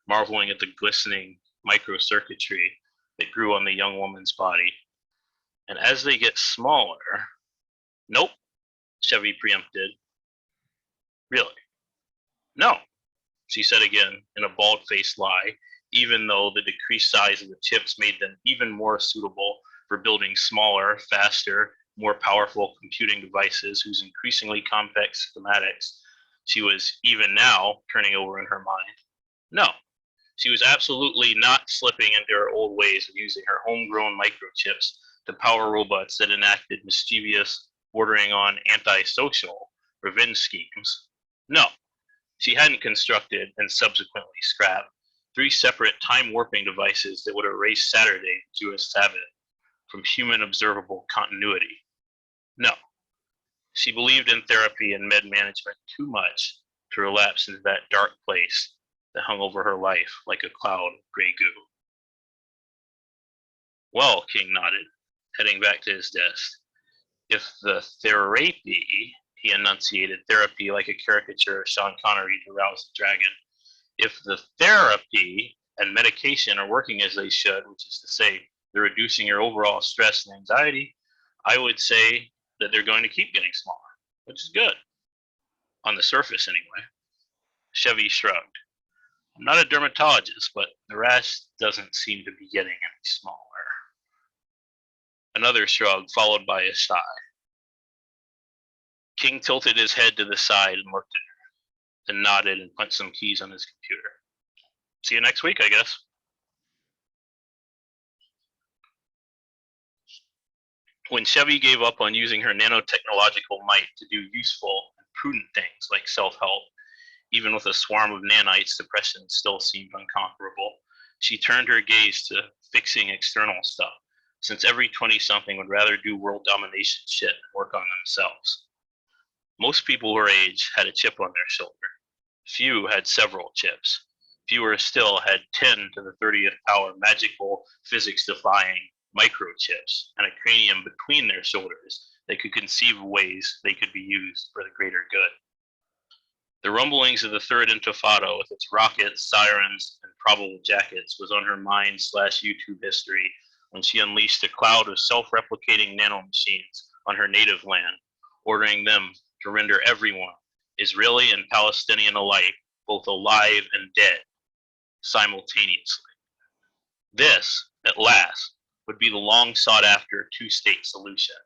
marveling at the glistening microcircuitry that grew on the young woman's body. And as they get smaller, nope, Chevy preempted. Really? No, she said again in a bald-faced lie, even though the decreased size of the chips made them even more suitable for building smaller, faster, more powerful computing devices whose increasingly complex schematics she was even now turning over in her mind. No, she was absolutely not slipping into her old ways of using her homegrown microchips to power robots that enacted mischievous, bordering on antisocial revenge schemes. No, she hadn't constructed and subsequently scrapped 3 separate time warping devices that would erase Saturday, the Jewish Sabbath, from human observable continuity. No, she believed in therapy and med management too much to relapse into that dark place that hung over her life like a cloud of gray goo. Well, King nodded, heading back to his desk. If the therapy, he enunciated therapy like a caricature of Sean Connery to rouse the dragon. If the therapy and medication are working as they should, which is to say, they're reducing your overall stress and anxiety, I would say that they're going to keep getting smaller, which is good. On the surface, anyway. Chevy shrugged. I'm not a dermatologist, but the rash doesn't seem to be getting any smaller. Another shrug, followed by a sigh. King tilted his head to the side and looked at her, then nodded and punched some keys on his computer. See you next week, I guess. When Chevy gave up on using her nanotechnological might to do useful and prudent things like self-help, even with a swarm of nanites, depression still seemed unconquerable. She turned her gaze to fixing external stuff, since every 20-something would rather do world domination shit and work on themselves. Most people her age had a chip on their shoulder. Few had several chips. Fewer still had 10 to the 30th power magical, physics-defying microchips and a cranium between their shoulders that could conceive of ways they could be used for the greater good. The rumblings of the Third Intifada with its rockets, sirens, and probable jackets was on her mind/YouTube history when she unleashed a cloud of self-replicating nanomachines on her native land, ordering them to render everyone, Israeli and Palestinian alike, both alive and dead, simultaneously. This, at last, would be the long sought-after two-state solution.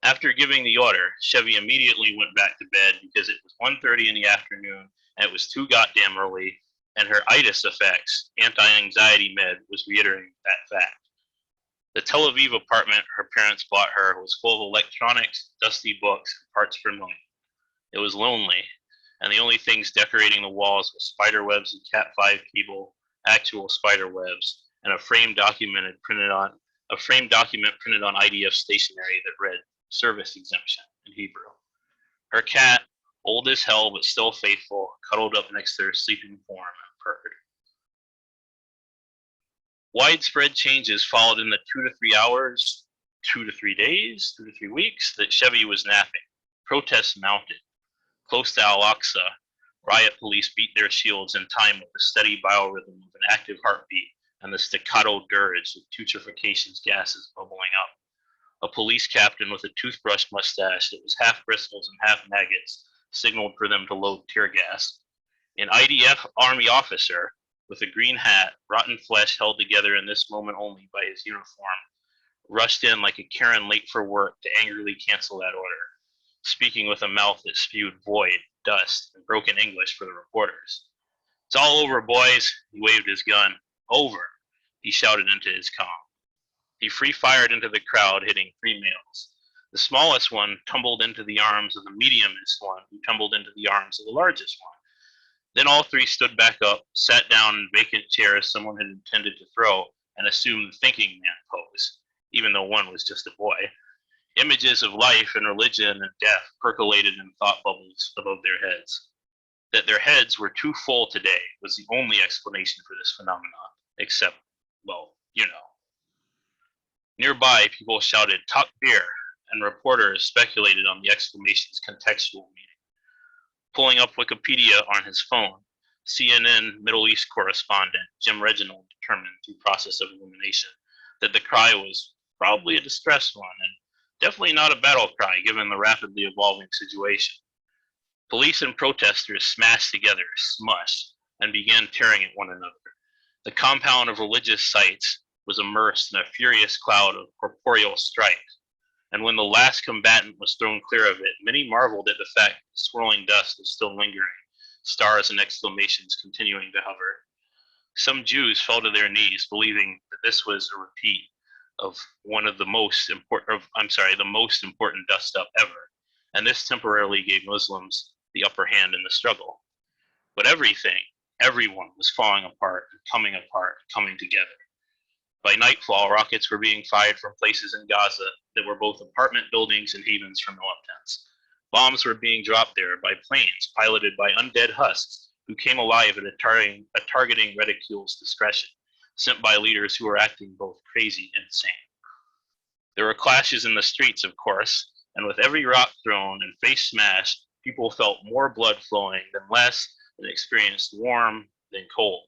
After giving the order, Chevy immediately went back to bed because it was 1:30 in the afternoon and it was too goddamn early, and her itis effects, anti-anxiety med, was reiterating that fact. The Tel Aviv apartment her parents bought her was full of electronics, dusty books, and parts for money. It was lonely, and the only things decorating the walls were spider webs and Cat5 cable, actual spider webs, and a framed document printed on IDF stationery that read service exemption in Hebrew. Her cat, old as hell but still faithful, cuddled up next to her sleeping form and purred. Widespread changes followed in the 2 to 3 hours, 2 to 3 days, 2 to 3 weeks that Chevy was napping. Protests mounted. Close to Al-Aqsa, riot police beat their shields in time with the steady biorhythm of an active heartbeat and the staccato dirge of putrefaction gases bubbling up. A police captain with a toothbrush mustache that was half bristles and half maggots signaled for them to load tear gas. An IDF Army officer with a green hat, rotten flesh held together in this moment only by his uniform, rushed in like a Karen late for work to angrily cancel that order, speaking with a mouth that spewed void, dust, and broken English for the reporters. It's all over, boys. He waved his gun. Over, he shouted into his comm. He free-fired into the crowd, hitting 3 males. The smallest one tumbled into the arms of the mediumest one, who tumbled into the arms of the largest one. Then all 3 stood back up, sat down in vacant chairs someone had intended to throw, and assumed the thinking man pose, even though one was just a boy. Images of life and religion and death percolated in thought bubbles above their heads. That their heads were too full today was the only explanation for this phenomenon, except, well, you know. Nearby, people shouted, "Top beer," and reporters speculated on the exclamation's contextual meaning. Pulling up Wikipedia on his phone, CNN Middle East correspondent Jim Reginald determined through process of elimination that the cry was probably a distress one and definitely not a battle cry given the rapidly evolving situation. Police and protesters smashed together, smushed, and began tearing at one another. The compound of religious sites was immersed in a furious cloud of corporeal strife, and when the last combatant was thrown clear of it, many marveled at the fact that the swirling dust was still lingering, stars and exclamations continuing to hover. Some Jews fell to their knees, believing that this was a repeat of the most important dust up ever, and this temporarily gave Muslims the upper hand in the struggle. But everyone was falling apart, coming together. By nightfall, rockets were being fired from places in Gaza that were both apartment buildings and havens for militants. Bombs were being dropped there by planes piloted by undead husks who came alive at a targeting reticule's discretion, sent by leaders who were acting both crazy and insane. There were clashes in the streets, of course, and with every rock thrown and face smashed, people felt more blood flowing than less and experienced warm than cold.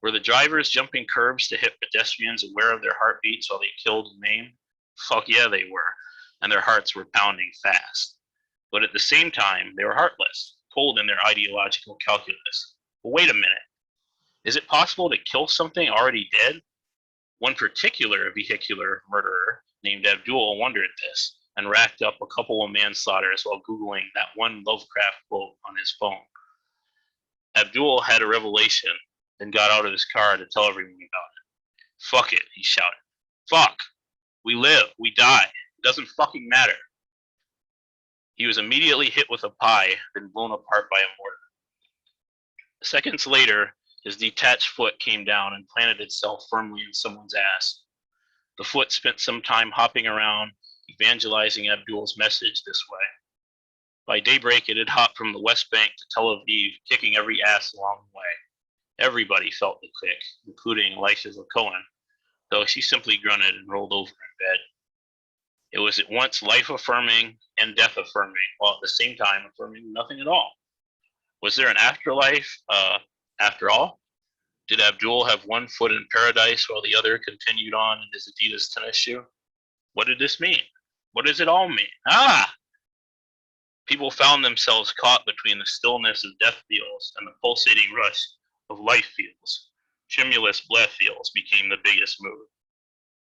Were the drivers jumping curbs to hit pedestrians aware of their heartbeats while they killed and maimed? Fuck yeah, they were, and their hearts were pounding fast. But at the same time, they were heartless, cold in their ideological calculus. But wait a minute. Is it possible to kill something already dead? One particular vehicular murderer named Abdul wondered this and racked up a couple of manslaughters while Googling that one Lovecraft quote on his phone. Abdul had a revelation, then got out of his car to tell everyone about it. Fuck it, he shouted. Fuck! We live, we die. It doesn't fucking matter. He was immediately hit with a pie, then blown apart by a mortar. Seconds later, his detached foot came down and planted itself firmly in someone's ass. The foot spent some time hopping around, evangelizing Abdul's message this way. By daybreak, it had hopped from the West Bank to Tel Aviv, kicking every ass along the way. Everybody felt the kick, including Elisha Cohen, though she simply grunted and rolled over in bed. It was at once life-affirming and death-affirming, while at the same time affirming nothing at all. Was there an afterlife, after all? Did Abdul have one foot in paradise while the other continued on in his Adidas tennis shoe? What did this mean? What does it all mean? Ah! People found themselves caught between the stillness of death feels and the pulsating rush of life feels. Tremulous breath feels became the biggest move.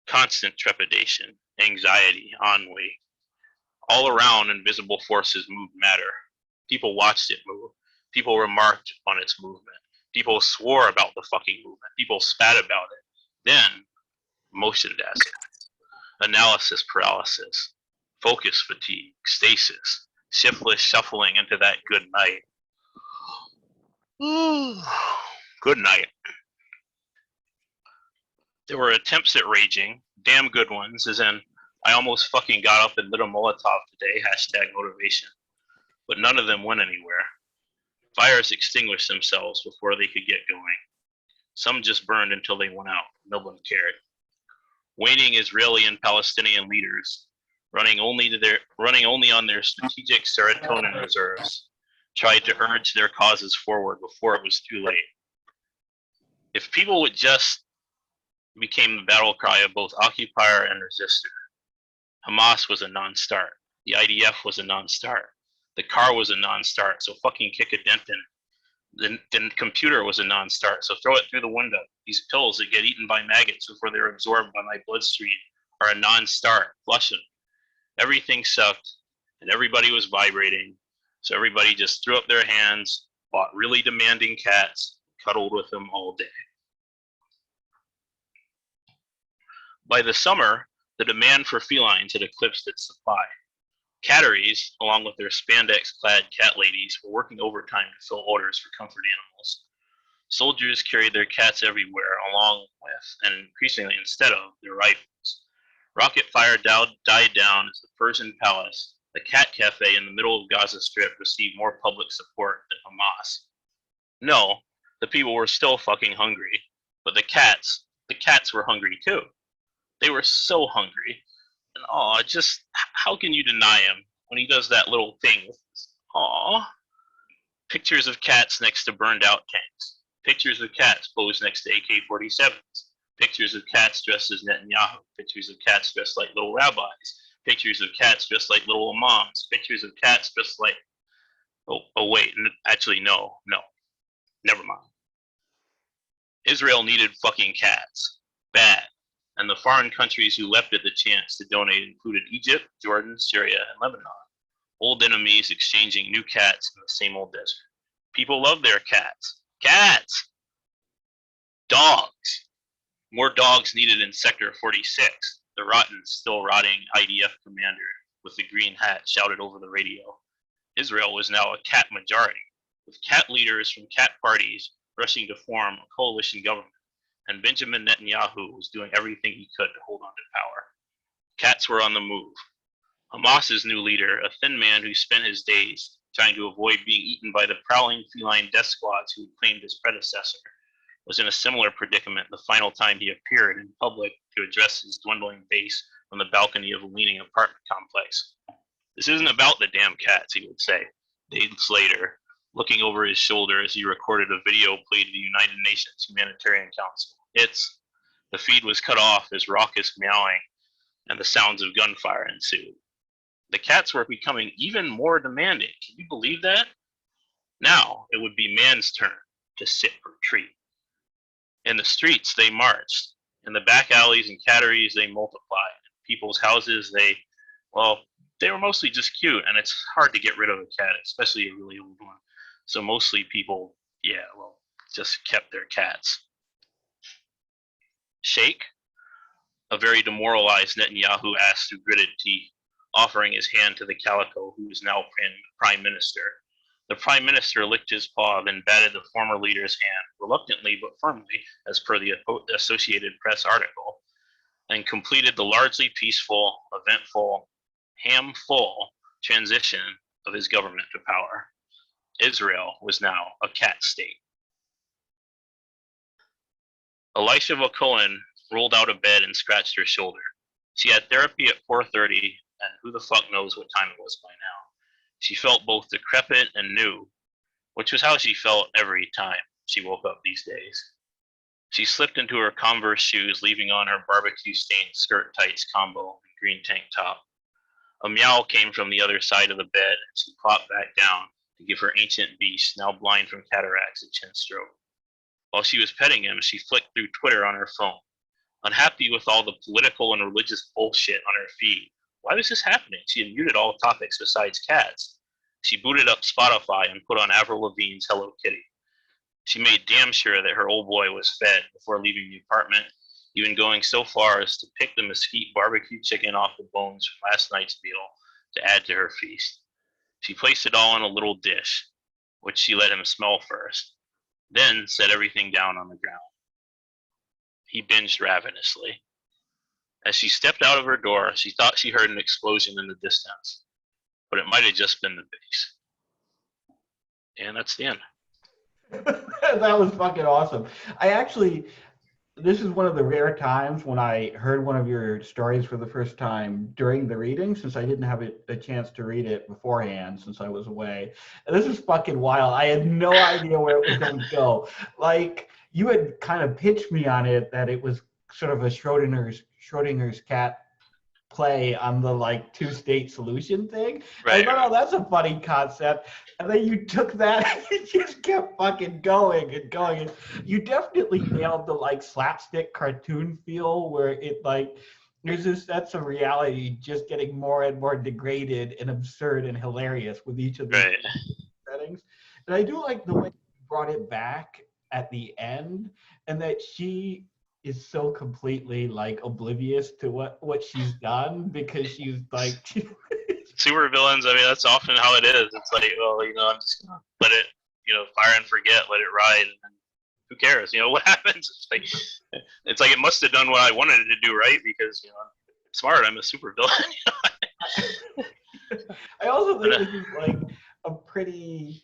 Constant trepidation, anxiety, ennui. All around, invisible forces moved matter. People watched it move. People remarked on its movement. People swore about the fucking movement. People spat about it. Then, motion desk. Analysis paralysis. Focus fatigue. Stasis. Shiftless shuffling into that good night. Good night. There were attempts at raging, damn good ones, as in, I almost fucking got up and lit a Molotov today, #motivation. But none of them went anywhere. Fires extinguished themselves before they could get going. Some just burned until they went out. No one cared. Waning Israeli and Palestinian leaders, running only on their strategic serotonin reserves, tried to urge their causes forward before it was too late. If people would just became the battle cry of both occupier and resistor. Hamas was a non-start. The IDF was a non-start. The car was a non-start, so fucking kick a dent in. The computer was a non-start, so throw it through the window. These pills that get eaten by maggots before they're absorbed by my bloodstream are a non-start. Flush them. Everything sucked, and everybody was vibrating, so everybody just threw up their hands, bought really demanding cats, cuddled with them all day. By the summer, the demand for felines had eclipsed its supply. Catteries, along with their spandex-clad cat ladies, were working overtime to fill orders for comfort animals. Soldiers carried their cats everywhere, along with, and increasingly instead of, their rifles. Rocket fire died down as the Persian Palace, the cat cafe in the middle of Gaza Strip, received more public support than Hamas. No, the people were still fucking hungry, but the cats were hungry too. They were so hungry. And just how can you deny him when he does that little thing with his, Pictures of cats next to burned out tanks. Pictures of cats posed next to AK-47s. Pictures of cats dressed as Netanyahu. Pictures of cats dressed like little rabbis. Pictures of cats dressed like little imams. Pictures of cats dressed like, wait, actually no, never mind. Israel needed fucking cats. Bad. And the foreign countries who leapt at the chance to donate included Egypt, Jordan, Syria, and Lebanon. Old enemies exchanging new cats in the same old desert. People love their cats. Cats! Dogs! More dogs needed in Sector 46. The rotten, still rotting IDF commander with the green hat shouted over the radio. Israel was now a cat majority, with cat leaders from cat parties rushing to form a coalition government, and Benjamin Netanyahu was doing everything he could to hold on to power. Cats were on the move. Hamas's new leader, a thin man who spent his days trying to avoid being eaten by the prowling feline death squads who claimed his predecessor, was in a similar predicament the final time he appeared in public to address his dwindling base from the balcony of a leaning apartment complex. This isn't about the damn cats, he would say, days later, looking over his shoulder as he recorded a video played to the United Nations Humanitarian Council. The feed was cut off as raucous meowing and the sounds of gunfire ensued. The cats were becoming even more demanding. Can you believe that? Now it would be man's turn to sit for treat. In the streets, they marched. In the back alleys and catteries, they multiplied. In people's houses, they were mostly just cute, and it's hard to get rid of a cat, especially a really old one. So mostly people, just kept their cats. Sheikh? A very demoralized Netanyahu asked through gritted teeth, offering his hand to the calico who was now prime minister. The prime minister licked his paw, then batted the former leader's hand, reluctantly but firmly, as per the Associated Press article, and completed the largely peaceful, eventful, ham-full transition of his government to power. Israel was now a cat state. Elisha Cohen rolled out of bed and scratched her shoulder. She had therapy at 4:30, and who the fuck knows what time it was by now. She felt both decrepit and new, which was how she felt every time she woke up these days. She slipped into her Converse shoes, leaving on her barbecue-stained skirt tights combo and green tank top. A meow came from the other side of the bed, and she plopped back down to give her ancient beast, now blind from cataracts, a chin stroke. While she was petting him, she flicked through Twitter on her phone. Unhappy with all the political and religious bullshit on her feed. Why was this happening? She had muted all topics besides cats. She booted up Spotify and put on Avril Lavigne's Hello Kitty. She made damn sure that her old boy was fed before leaving the apartment, even going so far as to pick the mesquite barbecue chicken off the bones from last night's meal to add to her feast. She placed it all in a little dish, which she let him smell first, then set everything down on the ground. He binged ravenously. As she stepped out of her door, she thought she heard an explosion in the distance, but it might have just been the base. And that's the end. That was fucking awesome. This is one of the rare times when I heard one of your stories for the first time during the reading, since I didn't have a chance to read it beforehand since I was away. And this is fucking wild. I had no idea where it was going to go. Like, you had kind of pitched me on it that it was sort of a Schrodinger's cat play on the two-state solution thing. Right. I thought, oh, that's a funny concept. And then you took that and you just kept fucking going and going. And you definitely nailed the slapstick cartoon feel where it there's this sense of reality just getting more and more degraded and absurd and hilarious with each of these settings. And I do like the way you brought it back at the end, and that she is so completely oblivious to what she's done, because she's super villains. I mean, that's often how it is. It's I'm just gonna let it, fire and forget, let it ride, and who cares? What happens? It's like it must have done what I wanted it to do, right? Because I'm smart. I'm a super villain. I also think this is a pretty.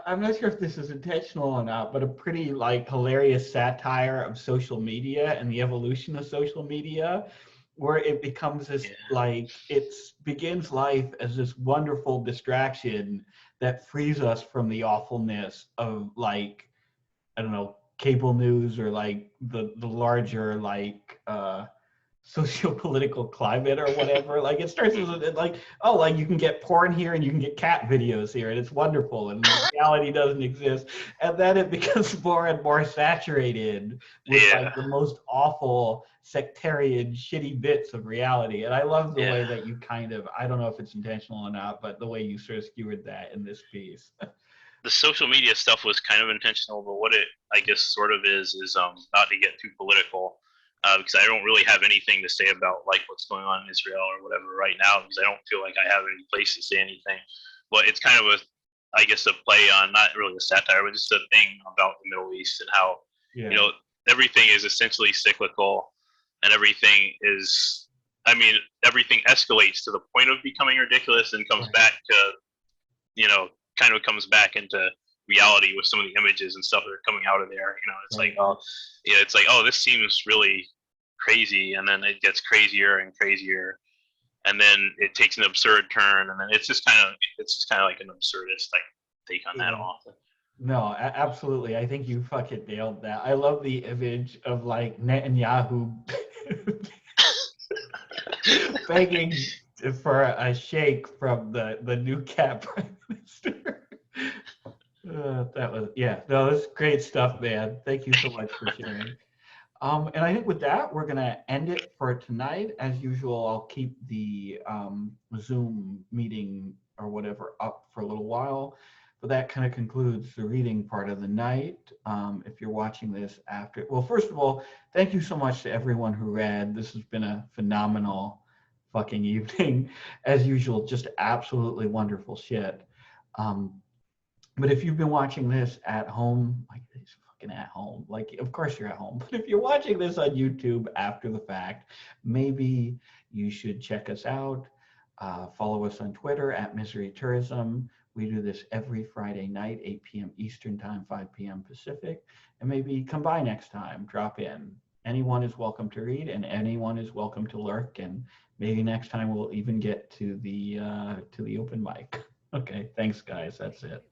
I'm not sure if this is intentional or not, but a pretty hilarious satire of social media and the evolution of social media, where it becomes this it begins life as this wonderful distraction that frees us from the awfulness of I don't know, cable news or the larger socio-political climate or whatever. Like it starts as like, oh, like you can get porn here and you can get cat videos here and it's wonderful and reality doesn't exist. And then it becomes more and more saturated with like the most awful sectarian shitty bits of reality. And I love the way that you kind of, I don't know if it's intentional or not, but the way you sort of skewered that in this piece. The social media stuff was kind of intentional, but what it, I guess, sort of is not to get too political, because I don't really have anything to say about like what's going on in Israel or whatever right now, because I don't feel like I have any place to say anything. But it's kind of a, I guess, a play on, not really a satire, but just a thing about the Middle East and how you know everything is essentially cyclical, and everything is, I mean, everything escalates to the point of becoming ridiculous and comes back to, you know, kind of comes back into reality with some of the images and stuff that are coming out of there. You know, it's like, oh, yeah, it's like, oh, this seems really crazy, and then it gets crazier and crazier, and then it takes an absurd turn, and then it's just kind of like an absurdist like take on that often. No, absolutely. I think you fucking nailed that. I love the image of like Netanyahu begging for a shake from the new cat prime minister. That was, no, that's great stuff, man. Thank you so much for sharing. And I think with that, we're gonna end it for tonight. As usual, I'll keep the Zoom meeting or whatever up for a little while. But that kind of concludes the reading part of the night. If you're watching this after, well, first of all, thank you so much to everyone who read. This has been a phenomenal fucking evening. As usual, just absolutely wonderful shit. But if you've been watching this at home, like it's fucking at home, like of course you're at home. But if you're watching this on YouTube after the fact, maybe you should check us out. Follow us on Twitter at Misery Tourism. We do this every Friday night, 8 p.m. Eastern Time, 5 p.m. Pacific. And maybe come by next time, drop in. Anyone is welcome to read and anyone is welcome to lurk. And maybe next time we'll even get to the open mic. Okay, thanks guys, that's it.